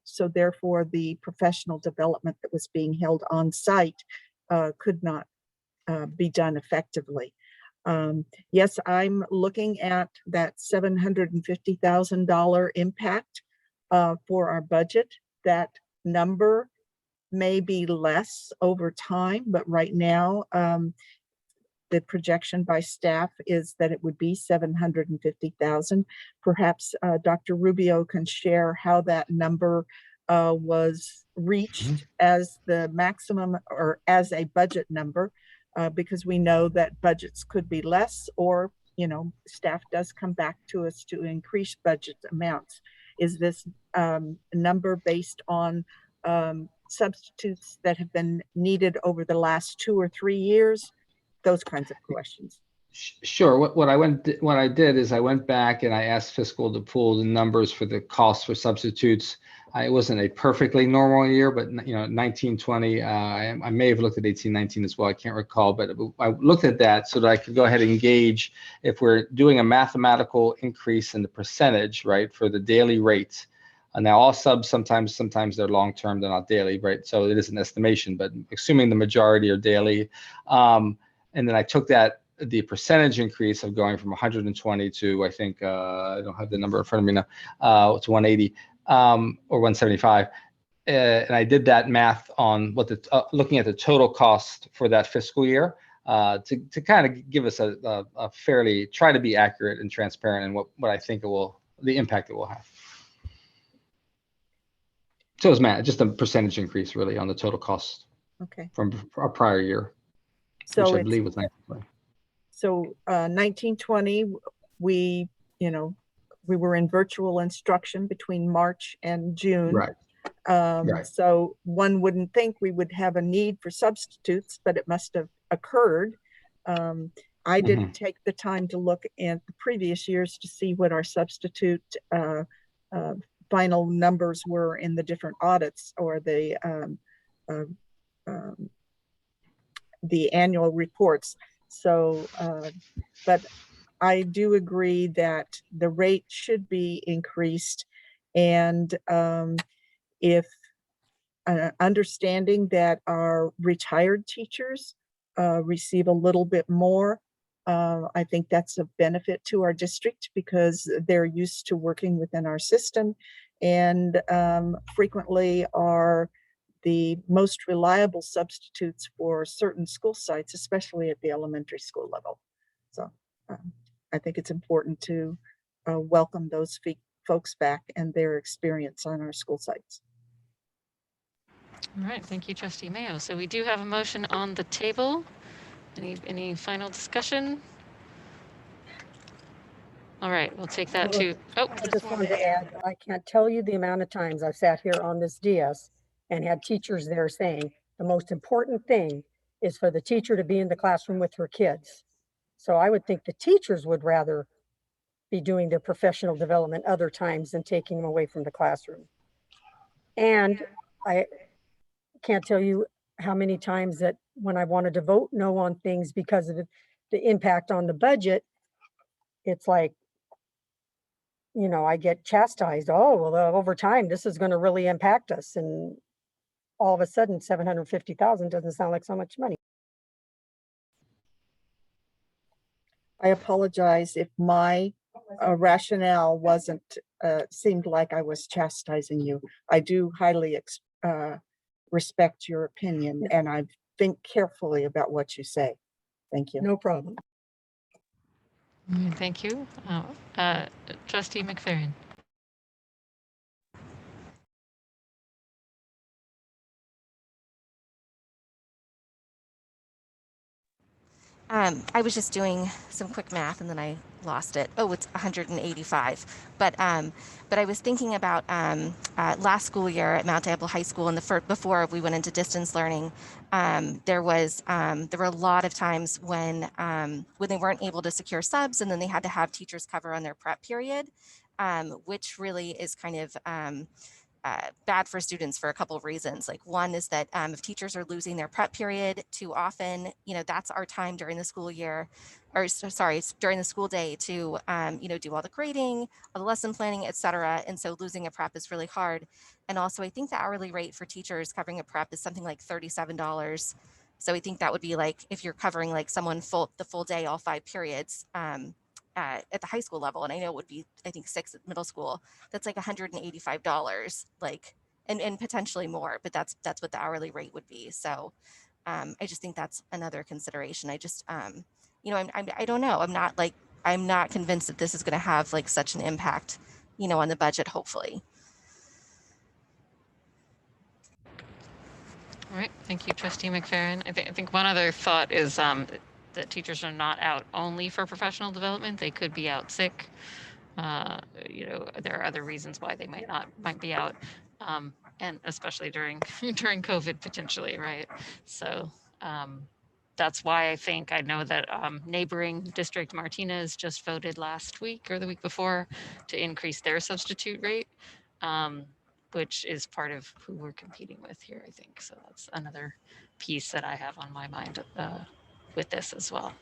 B: So therefore the professional development that was being held on site could not be done effectively. Yes, I'm looking at that $750,000 impact for our budget. That number may be less over time, but right now, the projection by staff is that it would be $750,000. Perhaps Dr. Rubio can share how that number was reached as the maximum or as a budget number, because we know that budgets could be less or, staff does come back to us to increase budget amounts. Is this number based on substitutes that have been needed over the last 2 or 3 years? Those kinds of questions.
G: Sure. What I did is I went back and I asked fiscal to pull the numbers for the costs for substitutes. It wasn't a perfectly normal year, but 1920, I may have looked at 1819 as well. I can't recall, but I looked at that so that I could go ahead and gauge if we're doing a mathematical increase in the percentage, right, for the daily rates. Now all subs, sometimes they're long-term, they're not daily, right? So it is an estimation, but assuming the majority are daily. And then I took that the percentage increase of going from 120 to, I think, I don't have the number in front of me now, to 180 or 175. And I did that math on what the looking at the total cost for that fiscal year to kind of give us a fairly, try to be accurate and transparent in what I think it will, the impact it will have. So it's just a percentage increase really on the total cost.
B: Okay.
G: From our prior year,
B: So
G: which I
B: it's,
G: believe was 1920.
B: so 1920, we were in virtual instruction between March and June.
G: Right. Right.
B: So one wouldn't think we would have a need for substitutes, but it must have occurred. I didn't take the time to look at the previous years to see what our substitute final numbers were in the different audits or the annual reports. So, but I do agree that the rate should be increased, and if understanding that our retired teachers receive a little bit more, I think that's a benefit to our district because they're used to working within our system and frequently are the most reliable substitutes for certain school sites, especially at the elementary school level. So I think it's important to welcome those folks back and their experience on our school sites.
A: All right, thank you, Trustee Mayo. So we do have a motion on the table. Any final discussion? All right, we'll take that to,
C: I just wanted to add, I can't tell you the amount of times I've sat here on this DS and had teachers there saying, the most important thing is for the teacher to be in the classroom with her kids. So I would think the teachers would rather be doing their professional development other times than taking them away from the classroom. And I can't tell you how many times that when I wanted to vote no on things because of the impact on the budget, it's like, you know, I get chastised. Oh, well, over time, this is going to really impact us. And all of a sudden, 750,000 doesn't sound like so much money.
B: I apologize if my rationale wasn't, seemed like I was chastising you. I do highly respect your opinion and I think carefully about what you say. Thank you.
C: No problem.
A: Thank you. Trustee McFerrin.
U: I was just doing some quick math and then I lost it. Oh, it's 185. But I was thinking about last school year at Mount Diablo High School, and before we went into distance learning, there were a lot of times when they weren't able to secure subs, and then they had to have teachers cover on their prep period, which really is kind of bad for students for a couple of reasons. Like one is that if teachers are losing their prep period too often, you know, that's our time during the school year, or sorry, during the school day to, you know, do all the grading, all the lesson planning, etc. And so losing a prep is really hard. And also I think the hourly rate for teachers covering a prep is something like $37. So I think that would be like, if you're covering like someone the full day, all 5 periods, at the high school level, and I know it would be, I think 6 at middle school, that's like $185, like, and potentially more, but that's what the hourly rate would be. So I just think that's another consideration. I just, you know, I don't know. I'm not convinced that this is going to have like such an impact, you know, on the budget, hopefully.
A: All right, thank you, Trustee McFerrin. I think one other thought is that teachers are not out only for professional development. They could be out sick. You know, there are other reasons why they might be out, and especially during COVID potentially, right? So that's why I know that neighboring district Martinez just voted last week or the week before to increase their substitute rate, which is part of who we're competing with here, I think. So that's another piece that I have on my mind with this as well.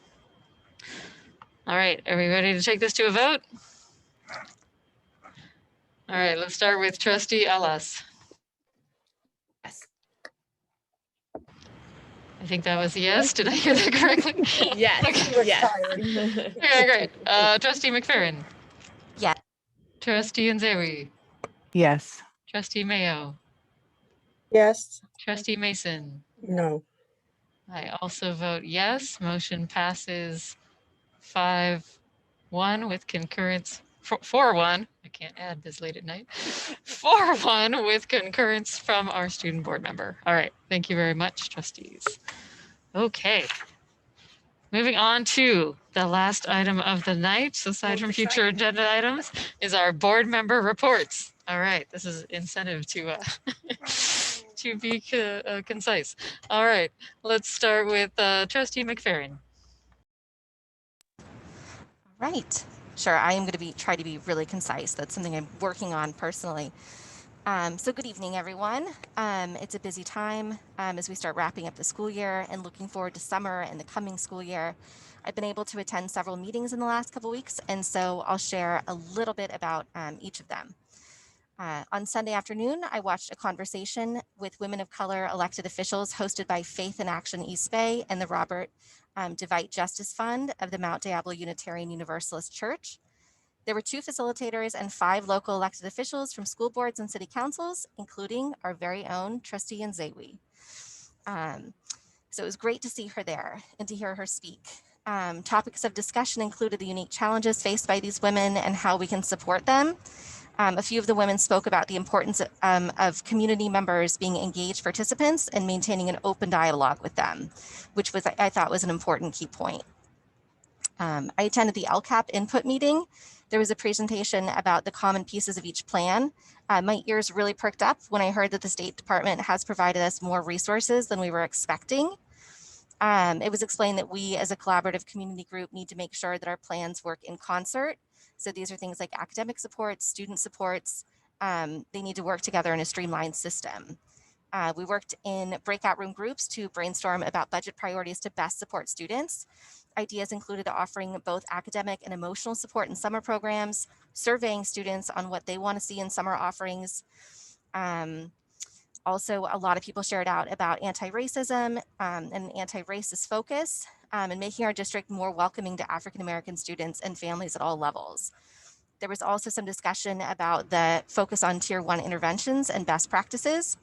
A: All right, are we ready to take this to a vote? All right, let's start with Trustee Alas.
E: Yes.
A: I think that was a yes. Did I hear that correctly?
J: Yes.
A: Okay.
J: Yes.
A: Okay, great. Trustee McFerrin.
U: Yeah.
A: Trustee Nzewi.
D: Yes.
A: Trustee Mayo.
B: Yes.
A: Trustee Mason.
C: No.
A: I also vote yes. Motion passes 5-1 with concurrence, 4-1. I can't add this late at night. 4-1 with concurrence from our student board member. All right. Thank you very much, trustees. Okay. Moving on to the last item of the night, aside from future agenda items, is our board member reports. All right. This is incentive to to be concise. All right. Let's start with Trustee McFerrin.
U: Right. Sure. I am going to try to be really concise. That's something I'm working on personally. So good evening, everyone. It's a busy time as we start wrapping up the school year and looking forward to summer and the coming school year. I've been able to attend several meetings in the last couple weeks, and so I'll share a little bit about each of them. On Sunday afternoon, I watched a conversation with women of color elected officials hosted by Faith in Action East Bay and the Robert DeVite Justice Fund of the Mount Diablo Unitarian Universalist Church. There were 2 facilitators and 5 local elected officials from school boards and city councils, including our very own Trustee Nzewi. So it was great to see her there and to hear her speak. Topics of discussion included the unique challenges faced by these women and how we can support them. A few of the women spoke about the importance of community members being engaged participants and maintaining an open dialogue with them, which I thought was an important key point. I attended the LCAP input meeting. There was a presentation about the common pieces of each plan. My ears really perked up when I heard that the State Department has provided us more resources than we were expecting. It was explained that we as a collaborative community group need to make sure that our plans work in concert. So these are things like academic supports, student supports. They need to work together in a streamlined system. We worked in breakout room groups to brainstorm about budget priorities to best support students. Ideas included offering both academic and emotional support in summer programs, surveying students on what they want to see in summer offerings. Also, a lot of people shared out about anti-racism and anti-racist focus and making our district more welcoming to African-American students and families at all levels. There was also some discussion about the focus on Tier 1 interventions and best practices,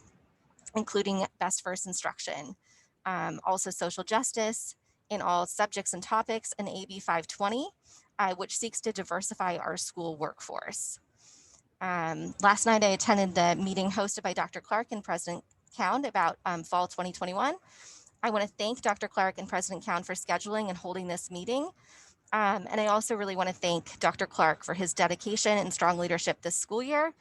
U: including best first instruction, also social justice in all subjects and topics, and AB 520, which seeks to diversify our school workforce. Last night, I attended the meeting hosted by Dr. Clark and President Cowan about fall 2021. I want to thank Dr. Clark and President Cowan for scheduling and holding this meeting. And I also really want to thank Dr. Clark for his dedication and strong leadership this school year.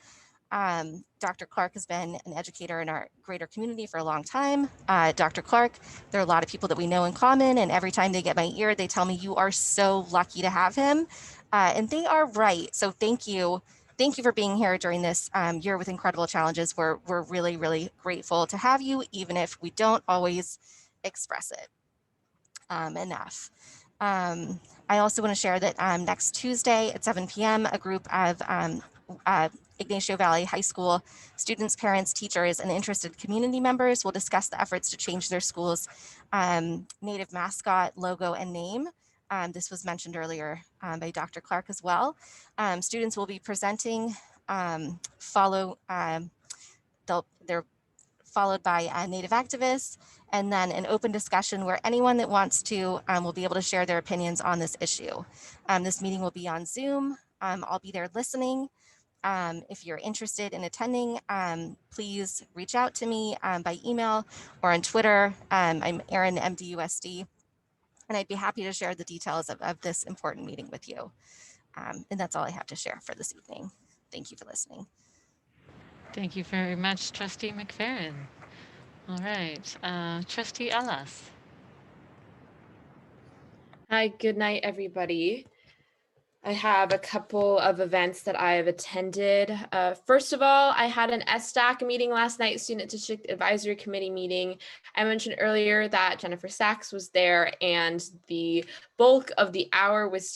U: Dr. Clark has been an educator in our greater community for a long time. Dr. Clark, there are a lot of people that we know in common, and every time they get my ear, they tell me you are so lucky to have him. And they are right. So thank you. Thank you for being here during this year with incredible challenges. We're really, really grateful to have you, even if we don't always express it enough. I also want to share that next Tuesday at 7 p.m., a group of Ignacio Valley High School students, parents, teachers, and interested community members will discuss the efforts to change their school's native mascot, logo, and name. This was mentioned earlier by Dr. Clark as well. Students will be presenting, they're followed by Native activists, and then an open discussion where anyone that wants to will be able to share their opinions on this issue. This meeting will be on Zoom. I'll be there listening. If you're interested in attending, please reach out to me by email or on Twitter. I'm Erin MDUSD, and I'd be happy to share the details of this important meeting with you. And that's all I have to share for this evening. Thank you for listening.
A: Thank you very much, Trustee McFerrin. All right, Trustee Alas.
J: Hi, good night, everybody. I have a couple of events that I have attended. First of all, I had an SDAC meeting last night, Student District Advisory Committee meeting. I mentioned earlier that Jennifer Sachs was there, and the bulk of the hour was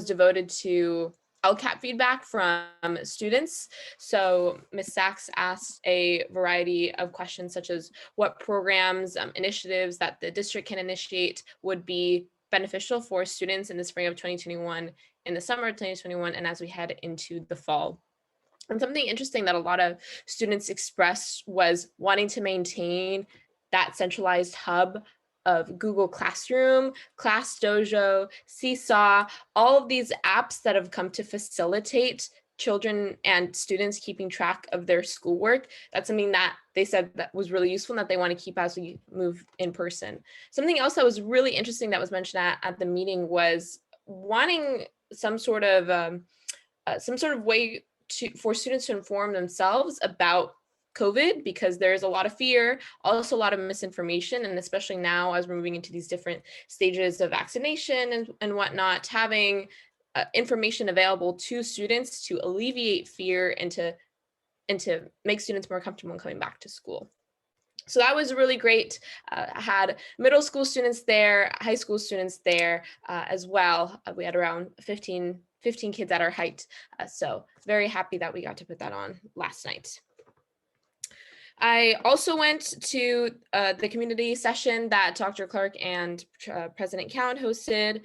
J: devoted to LCAP feedback from students. So Ms. Sachs asked a variety of questions such as what programs, initiatives that the district can initiate would be beneficial for students in the spring of 2021, in the summer of 2021, and as we head into the fall. And something interesting that a lot of students expressed was wanting to maintain that centralized hub of Google Classroom, ClassDojo, Seesaw, all of these apps that have come to facilitate children and students keeping track of their schoolwork. That's something that they said that was really useful and that they want to keep as we move in person. Something else that was really interesting that was mentioned at the meeting was wanting some sort of way for students to inform themselves about COVID, because there's a lot of fear, also a lot of misinformation, and especially now as we're moving into these different stages of vaccination and whatnot, having information available to students to alleviate fear and to make students more comfortable in coming back to school. So that was really great. I had middle school students there, high school students there as well. We had around 15 kids at our height. So very happy that we got to put that on last night. I also went to the community session that Dr. Clark and President Cowan hosted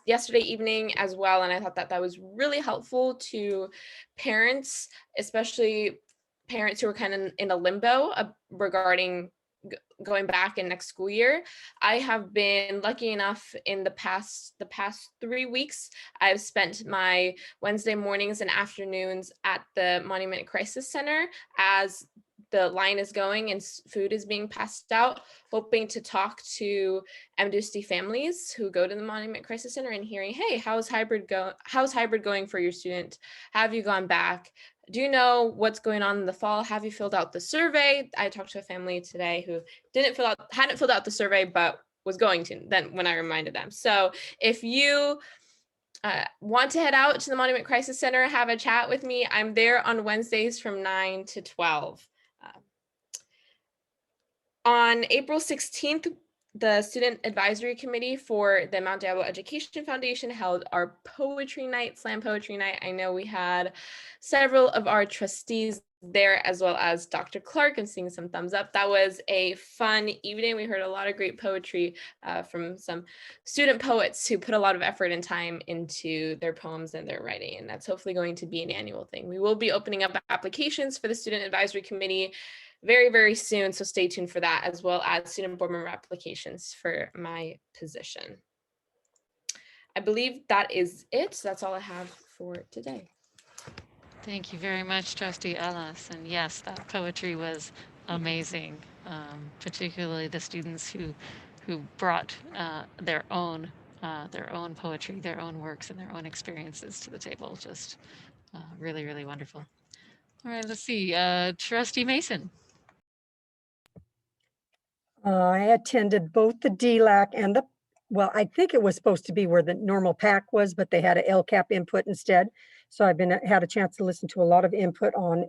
J: yesterday evening as well. And I thought that was really helpful to parents, especially parents who are kind of in a limbo regarding going back in next school year. I have been lucky enough in the past 3 weeks, I've spent my Wednesday mornings and afternoons at the Monument Crisis Center as the line is going and food is being passed out, hoping to talk to MDUSD families who go to the Monument Crisis Center and hearing, hey, how's hybrid going for your student? Have you gone back? Do you know what's going on in the fall? Have you filled out the survey? I talked to a family today who hadn't filled out the survey, but was going to then when I reminded them. So if you want to head out to the Monument Crisis Center, have a chat with me. I'm there on Wednesdays from 9 to 12. On April 16th, the Student Advisory Committee for the Mount Diablo Education Foundation held our poetry night, slam poetry night. I know we had several of our trustees there, as well as Dr. Clark. I'm seeing some thumbs up. That was a fun evening. We heard a lot of great poetry from some student poets who put a lot of effort and time into their poems and their writing, and that's hopefully going to be an annual thing. We will be opening up applications for the Student Advisory Committee very, very soon, so stay tuned for that, as well as student board member applications for my position. I believe that is it. That's all I have for today.
A: Thank you very much, Trustee Ellis. And yes, that poetry was amazing, particularly the students who brought their own poetry, their own works, and their own experiences to the table. Just really, really wonderful. All right, let's see. Trustee Mason.
C: I attended both the DLAC and well, I think it was supposed to be where the normal PAC was, but they had an LCAP input instead. So I've had a chance to listen to a lot of input on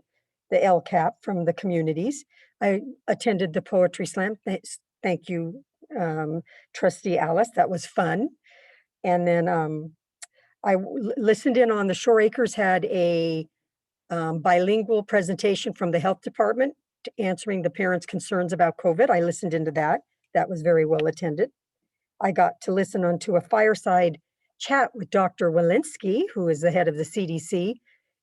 C: the LCAP from the communities. I attended the Poetry Slam. Thank you, Trustee Alice. That was fun. And then I listened in on the Shore Acres had a bilingual presentation from the health department answering the parents' concerns about COVID. I listened into that. That was very well attended. I got to listen onto a fireside chat with Dr. Walensky, who is the head of the CDC,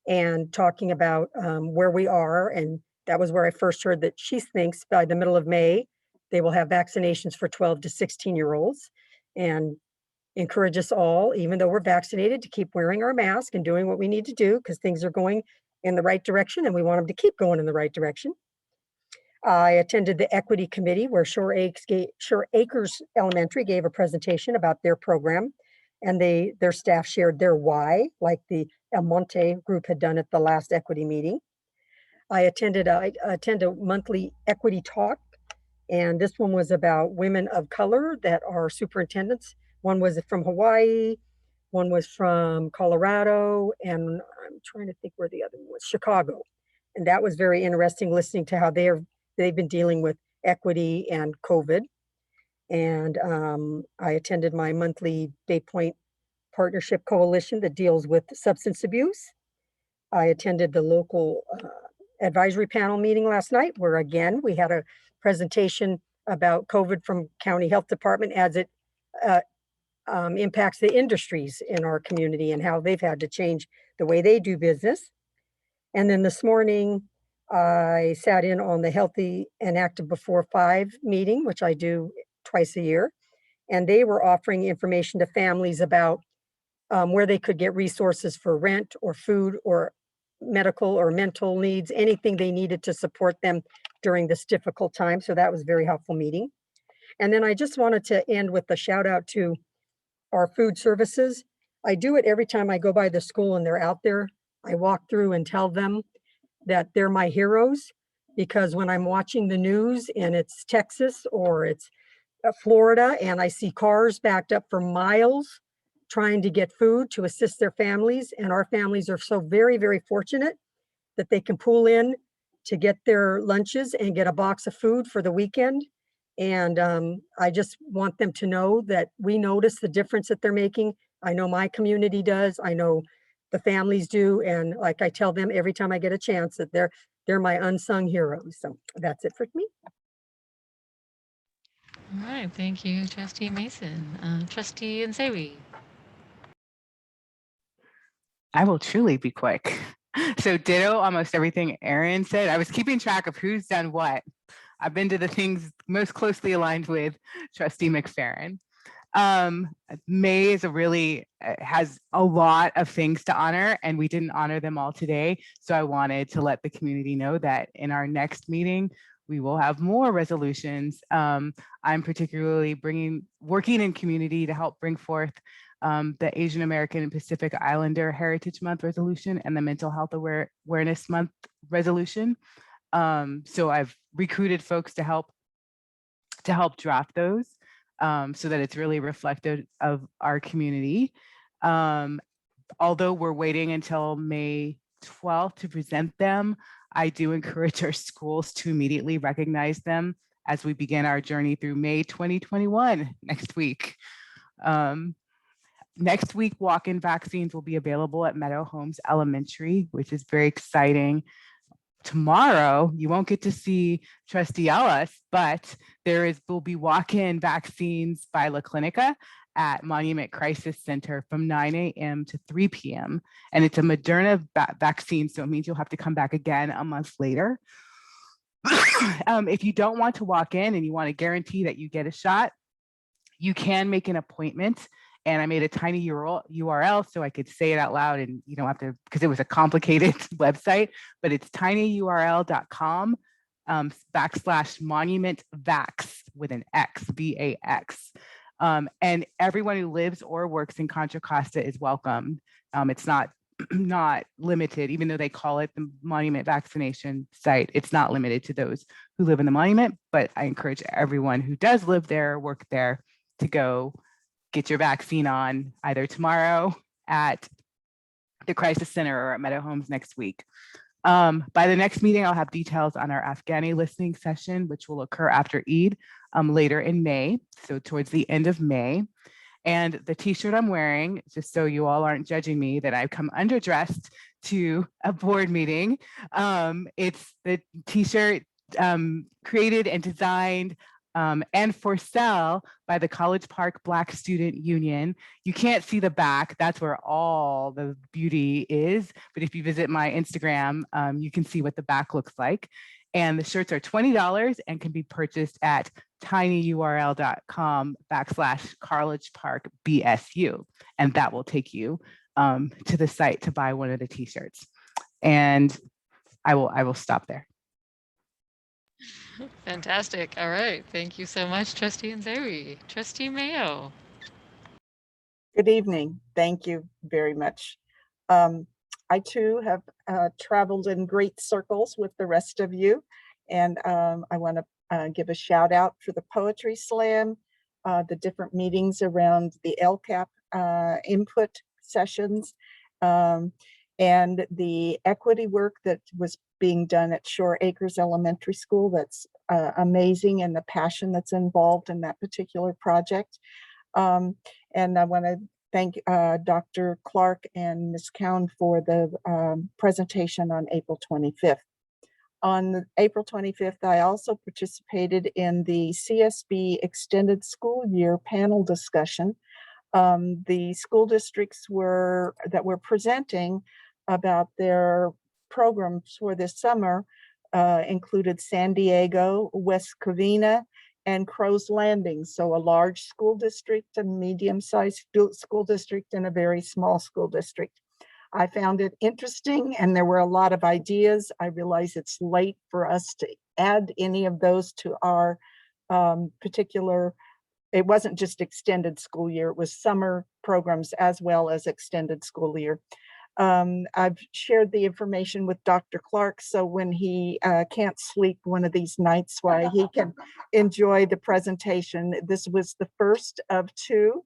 C: and talking about where we are. And that was where I first heard that she thinks by the middle of May, they will have vaccinations for 12 to 16-year-olds, and encourage us all, even though we're vaccinated, to keep wearing our mask and doing what we need to do because things are going in the right direction and we want them to keep going in the right direction. I attended the equity committee where Shore Acres Elementary gave a presentation about their program, and their staff shared their why, like the El Monte group had done at the last equity meeting. I attend a monthly equity talk, and this one was about women of color that are superintendents. One was from Hawaii, one was from Colorado, and I'm trying to think where the other one was, Chicago. And that was very interesting listening to how they've been dealing with equity and COVID. And I attended my monthly Bay Point partnership coalition that deals with substance abuse. I attended the local advisory panel meeting last night, where again, we had a presentation about COVID from County Health Department as it impacts the industries in our community and how they've had to change the way they do business. And then this morning, I sat in on the Healthy and Active Before 5 meeting, which I do twice a year. And they were offering information to families about where they could get resources for rent or food or medical or mental needs, anything they needed to support them during this difficult time. So that was a very helpful meeting. And then I just wanted to end with a shout out to our food services. I do it every time I go by the school and they're out there. I walk through and tell them that they're my heroes, because when I'm watching the news and it's Texas or it's Florida and I see cars backed up for miles trying to get food to assist their families, and our families are so very, very fortunate that they can pull in to get their lunches and get a box of food for the weekend. And I just want them to know that we notice the difference that they're making. I know my community does. I know the families do. And like I tell them every time I get a chance, that they're my unsung heroes. So that's it for me.
A: All right, thank you, Trustee Mason. Trustee Nzewi.
D: I will truly be quick. So ditto almost everything Erin said. I was keeping track of who's done what. I've been to the things most closely aligned with Trustee McFerrin. May is has a lot of things to honor, and we didn't honor them all today. So I wanted to let the community know that in our next meeting, we will have more resolutions. I'm particularly working in community to help bring forth the Asian American and Pacific Islander Heritage Month resolution and the Mental Health Awareness Month resolution. So I've recruited folks to help draft those so that it's really reflective of our community. Although we're waiting until May 12th to present them, I do encourage our schools to immediately recognize them as we begin our journey through May 2021 next week. Next week, walk-in vaccines will be available at Meadow Homes Elementary, which is very exciting. Tomorrow, you won't get to see Trustee Ellis, but will be walk-in vaccines by La Clinica at Monument Crisis Center from 9 a.m. to 3 p.m. And it's a Moderna vaccine, so it means you'll have to come back again a month later. If you don't want to walk in and you want to guarantee that you get a shot, you can make an appointment. And I made a tiny URL so I could say it out loud, and you don't have to, because it was a complicated website, but it's tinyurl.com /monumentvax with an X, VAX. And everyone who lives or works in Contra Costa is welcome. It's not limited, even though they call it the Monument Vaccination Site, it's not limited to those who live in the monument, but I encourage everyone who does live there or work there to go get your vaccine on either tomorrow at the Crisis Center or at Meadow Homes next week. By the next meeting, I'll have details on our Afghani listening session, which will occur after Eid later in May, so towards the end of May. And the t-shirt I'm wearing, just so you all aren't judging me that I've come underdressed to a board meeting, it's the t-shirt created and designed and for sale by the College Park Black Student Union. You can't see the back, that's where all the beauty is. But if you visit my Instagram, you can see what the back looks like. And the shirts are $20 and can be purchased at tinyurl.com /CollegeParkBSU. And that will take you to the site to buy one of the t-shirts. And I will stop there.
A: Fantastic. All right. Thank you so much, Trustee Nzewi. Trustee Mayo.
B: Good evening. Thank you very much. I too have traveled in great circles with the rest of you. And I want to give a shout out for the Poetry Slam, the different meetings around the LCAP input sessions, and the equity work that was being done at Shore Acres Elementary School. That's amazing, and the passion that's involved in that particular project. And I want to thank Dr. Clark and Ms. Cowan for the presentation on April 25th. On April 25th, I also participated in the CSB Extended School Year panel discussion. The school districts that were presenting about their programs for this summer included San Diego, West Covina, and Crow's Landing. So a large school district, a medium-sized school district, and a very small school district. I found it interesting, and there were a lot of ideas. I realize it's late for us to add any of those to our particular. It wasn't just extended school year, it was summer programs as well as extended school year. I've shared the information with Dr. Clark, so when he can't sleep one of these nights, why he can enjoy the presentation. This was the first of two.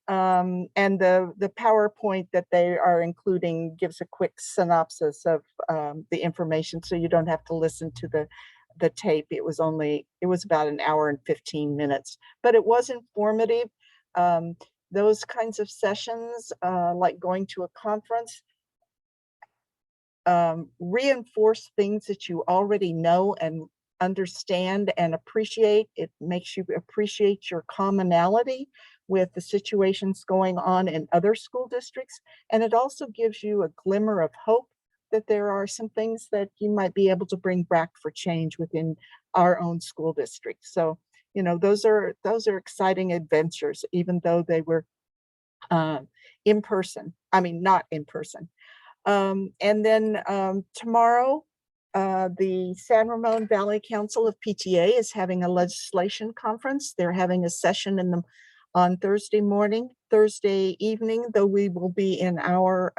B: And the PowerPoint that they are including gives a quick synopsis of the information, so you don't have to listen to the tape. It was about an hour and 15 minutes, but it was informative. Those kinds of sessions, like going to a conference, reinforce things that you already know and understand and appreciate. It makes you appreciate your commonality with the situations going on in other school districts. And it also gives you a glimmer of hope that there are some things that you might be able to bring back for change within our own school district. So, you know, those are exciting adventures, even though they were in person. I mean, not in person. And then tomorrow, the San Ramon Valley Council of PTA is having a legislation conference. They're having a session on Thursday evening, though we will be in our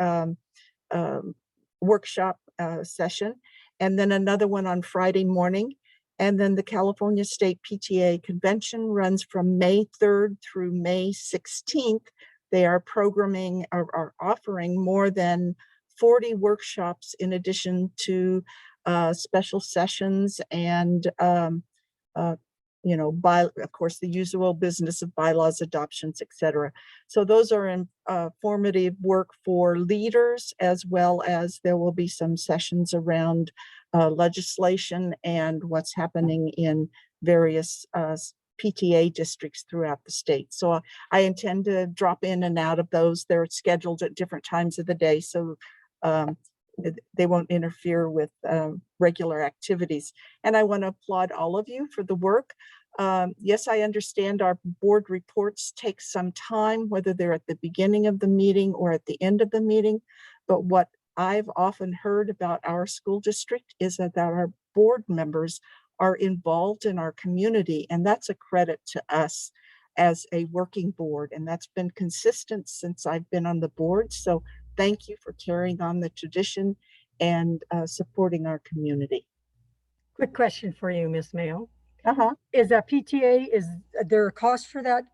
B: workshop session, and then another one on Friday morning. And then the California State PTA Convention runs from May 3rd through May 16th. They are offering more than 40 workshops in addition to special sessions and of course, the usual business of bylaws, adoptions, etc. So those are informative work for leaders, as well as there will be some sessions around legislation and what's happening in various PTA districts throughout the state. So I intend to drop in and out of those. They're scheduled at different times of the day, so they won't interfere with regular activities. And I want to applaud all of you for the work. Yes, I understand our board reports take some time, whether they're at the beginning of the meeting or at the end of the meeting. But what I've often heard about our school district is that our board members are involved in our community, and that's a credit to us as a working board. And that's been consistent since I've been on the board. So thank you for carrying on the tradition and supporting our community.
C: Quick question for you, Ms. Mayo. Is a PTA, is there a cost for that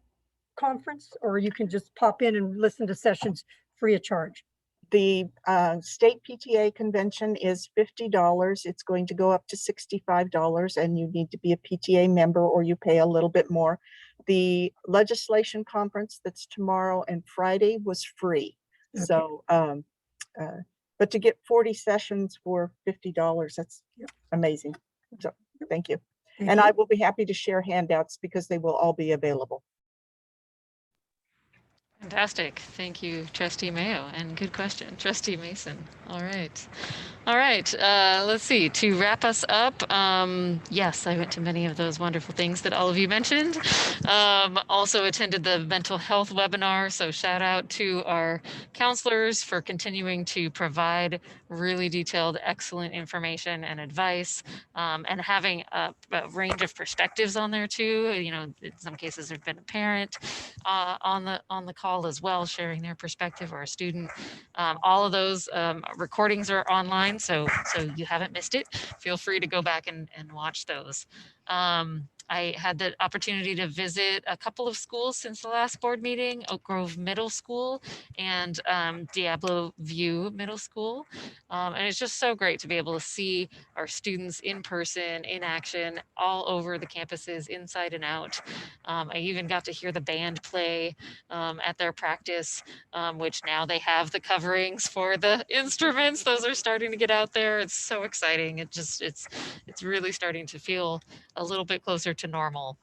C: conference, or you can just pop in and listen to sessions free of charge?
B: The state PTA convention is $50. It's going to go up to $65, and you need to be a PTA member or you pay a little bit more. The legislation conference that's tomorrow and Friday was free. Okay. So, but to get 40 sessions for $50, that's amazing. So thank you. And I will be happy to share handouts because they will all be available.
A: Fantastic. Thank you, Trustee Mayo. And good question, Trustee Mason. All right. All right. Let's see. To wrap us up, yes, I went to many of those wonderful things that all of you mentioned. Also attended the mental health webinar. So shout out to our counselors for continuing to provide really detailed, excellent information and advice, and having a range of perspectives on there too. You know, in some cases there's been a parent on the call as well, sharing their perspective, or a student. All of those recordings are online, so you haven't missed it. Feel free to go back and watch those. I had the opportunity to visit a couple of schools since the last board meeting, Oak Grove Middle School and Diablo View Middle School. And it's just so great to be able to see our students in person, in action, all over the campuses, inside and out. I even got to hear the band play at their practice, which now they have the coverings for the instruments. Those are starting to get out there. It's so exciting. It's really starting to feel a little bit closer to normal.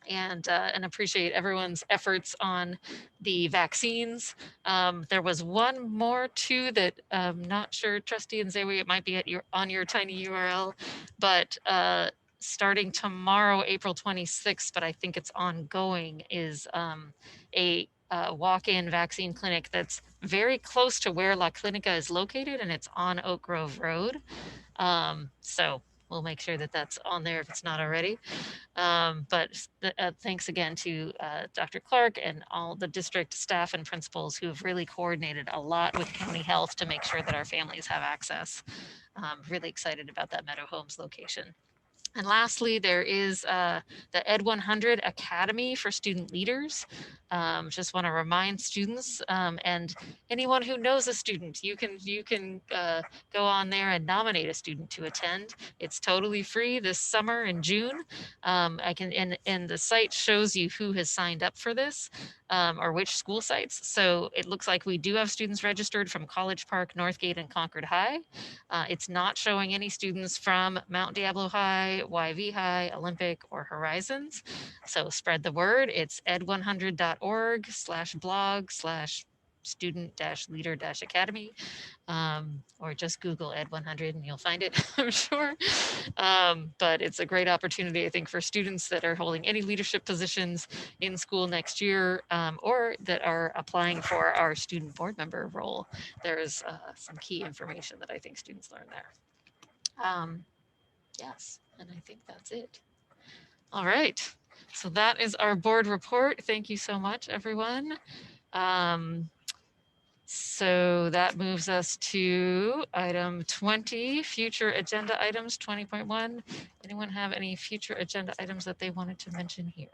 A: And appreciate everyone's efforts on the vaccines. There was one more too that I'm not sure, Trustee Nzewi, it might be at on your tiny URL, but starting tomorrow, April 26th, but I think it's ongoing, is a walk-in vaccine clinic that's very close to where La Clinica is located, and it's on Oak Grove Road. So we'll make sure that that's on there if it's not already. But thanks again to Dr. Clark and all the district staff and principals who have really coordinated a lot with County Health to make sure that our families have access. Really excited about that Meadow Homes location. And lastly, there is the Ed 100 Academy for Student Leaders. Just want to remind students and anyone who knows a student, you can go on there and nominate a student to attend. It's totally free this summer in June. And the site shows you who has signed up for this or which school sites. So it looks like we do have students registered from College Park, Northgate, and Concord High. It's not showing any students from Mount Diablo High, YV High, Olympic, or Horizons. So spread the word. It's ed100.org/blog/student-leader-academy, or just Google Ed 100 and you'll find it, I'm sure. But it's a great opportunity, I think, for students that are holding any leadership positions in school next year, or that are applying for our student board member role. There's some key information that I think students learn there. Yes, and I think that's it. All right, so that is our board report. Thank you so much, everyone. So that moves us to item 20, future agenda items 20.1. Anyone have any future agenda items that they wanted to mention here?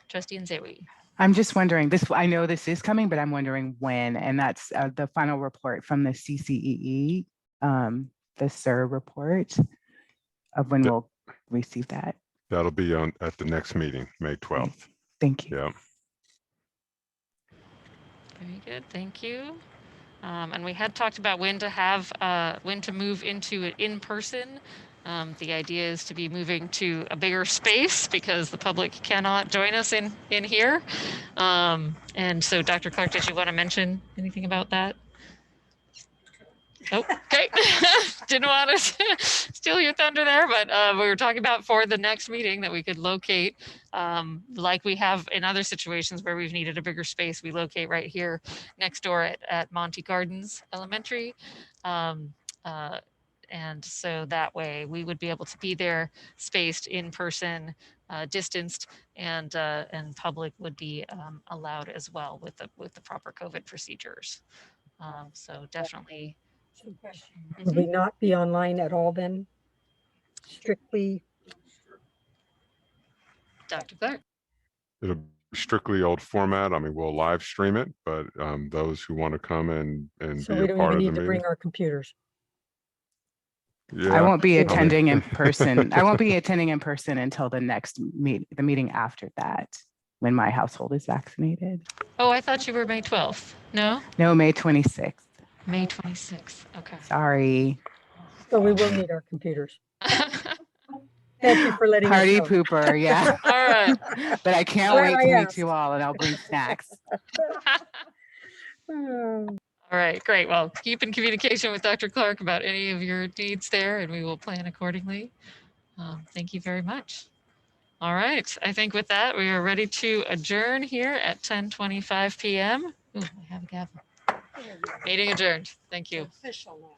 A: Trustee Nzewi.
D: I'm just wondering, I know this is coming, but I'm wondering when, and that's the final report from the CCEE, the SIR report of when we'll receive that.
P: That'll be at the next meeting, May 12th.
D: Thank you.
P: Yeah.
A: Very good, thank you. And we had talked about when to move into it in person. The idea is to be moving to a bigger space because the public cannot join us in here. And so Dr. Clark, did you want to mention anything about that? Oh, okay. Didn't want to steal your thunder there, but we were talking about for the next meeting that we could locate, like we have in other situations where we've needed a bigger space, we locate right here next door at Monty Gardens Elementary. And so that way we would be able to be there spaced in person, distanced, and public would be allowed as well with the proper COVID procedures. So definitely.
C: Will we not be online at all then? Strictly?
A: Dr. Clark.
P: It'll be strictly old format. I mean, we'll live stream it, but those who want to come and
C: So
P: be
C: we
P: a
C: don't
P: part
C: even
P: of the
C: need to
P: meeting.
C: bring our computers.
P: Yeah,
D: I won't be
P: I mean-
D: attending in person. I won't be attending in person until the next the meeting after that, when my household is vaccinated.
A: Oh, I thought you were May 12th. No?
D: No, May 26th.
A: May 26th. Okay.
D: Sorry.
C: So we will need our computers. Thank you for letting
D: Party
C: us know.
D: pooper, yeah.
A: All right.
D: But I can't
C: Glad
D: wait
C: I
D: to
C: asked.
D: meet you all, and I'll bring snacks.
A: All right, great. Well, keep in communication with Dr. Clark about any of your needs there, and we will plan accordingly. Thank you very much. All right, I think with that, we are ready to adjourn here at 10:25 p.m. Ooh, I have a gavel. Meeting adjourned. Thank you.
C: Official now.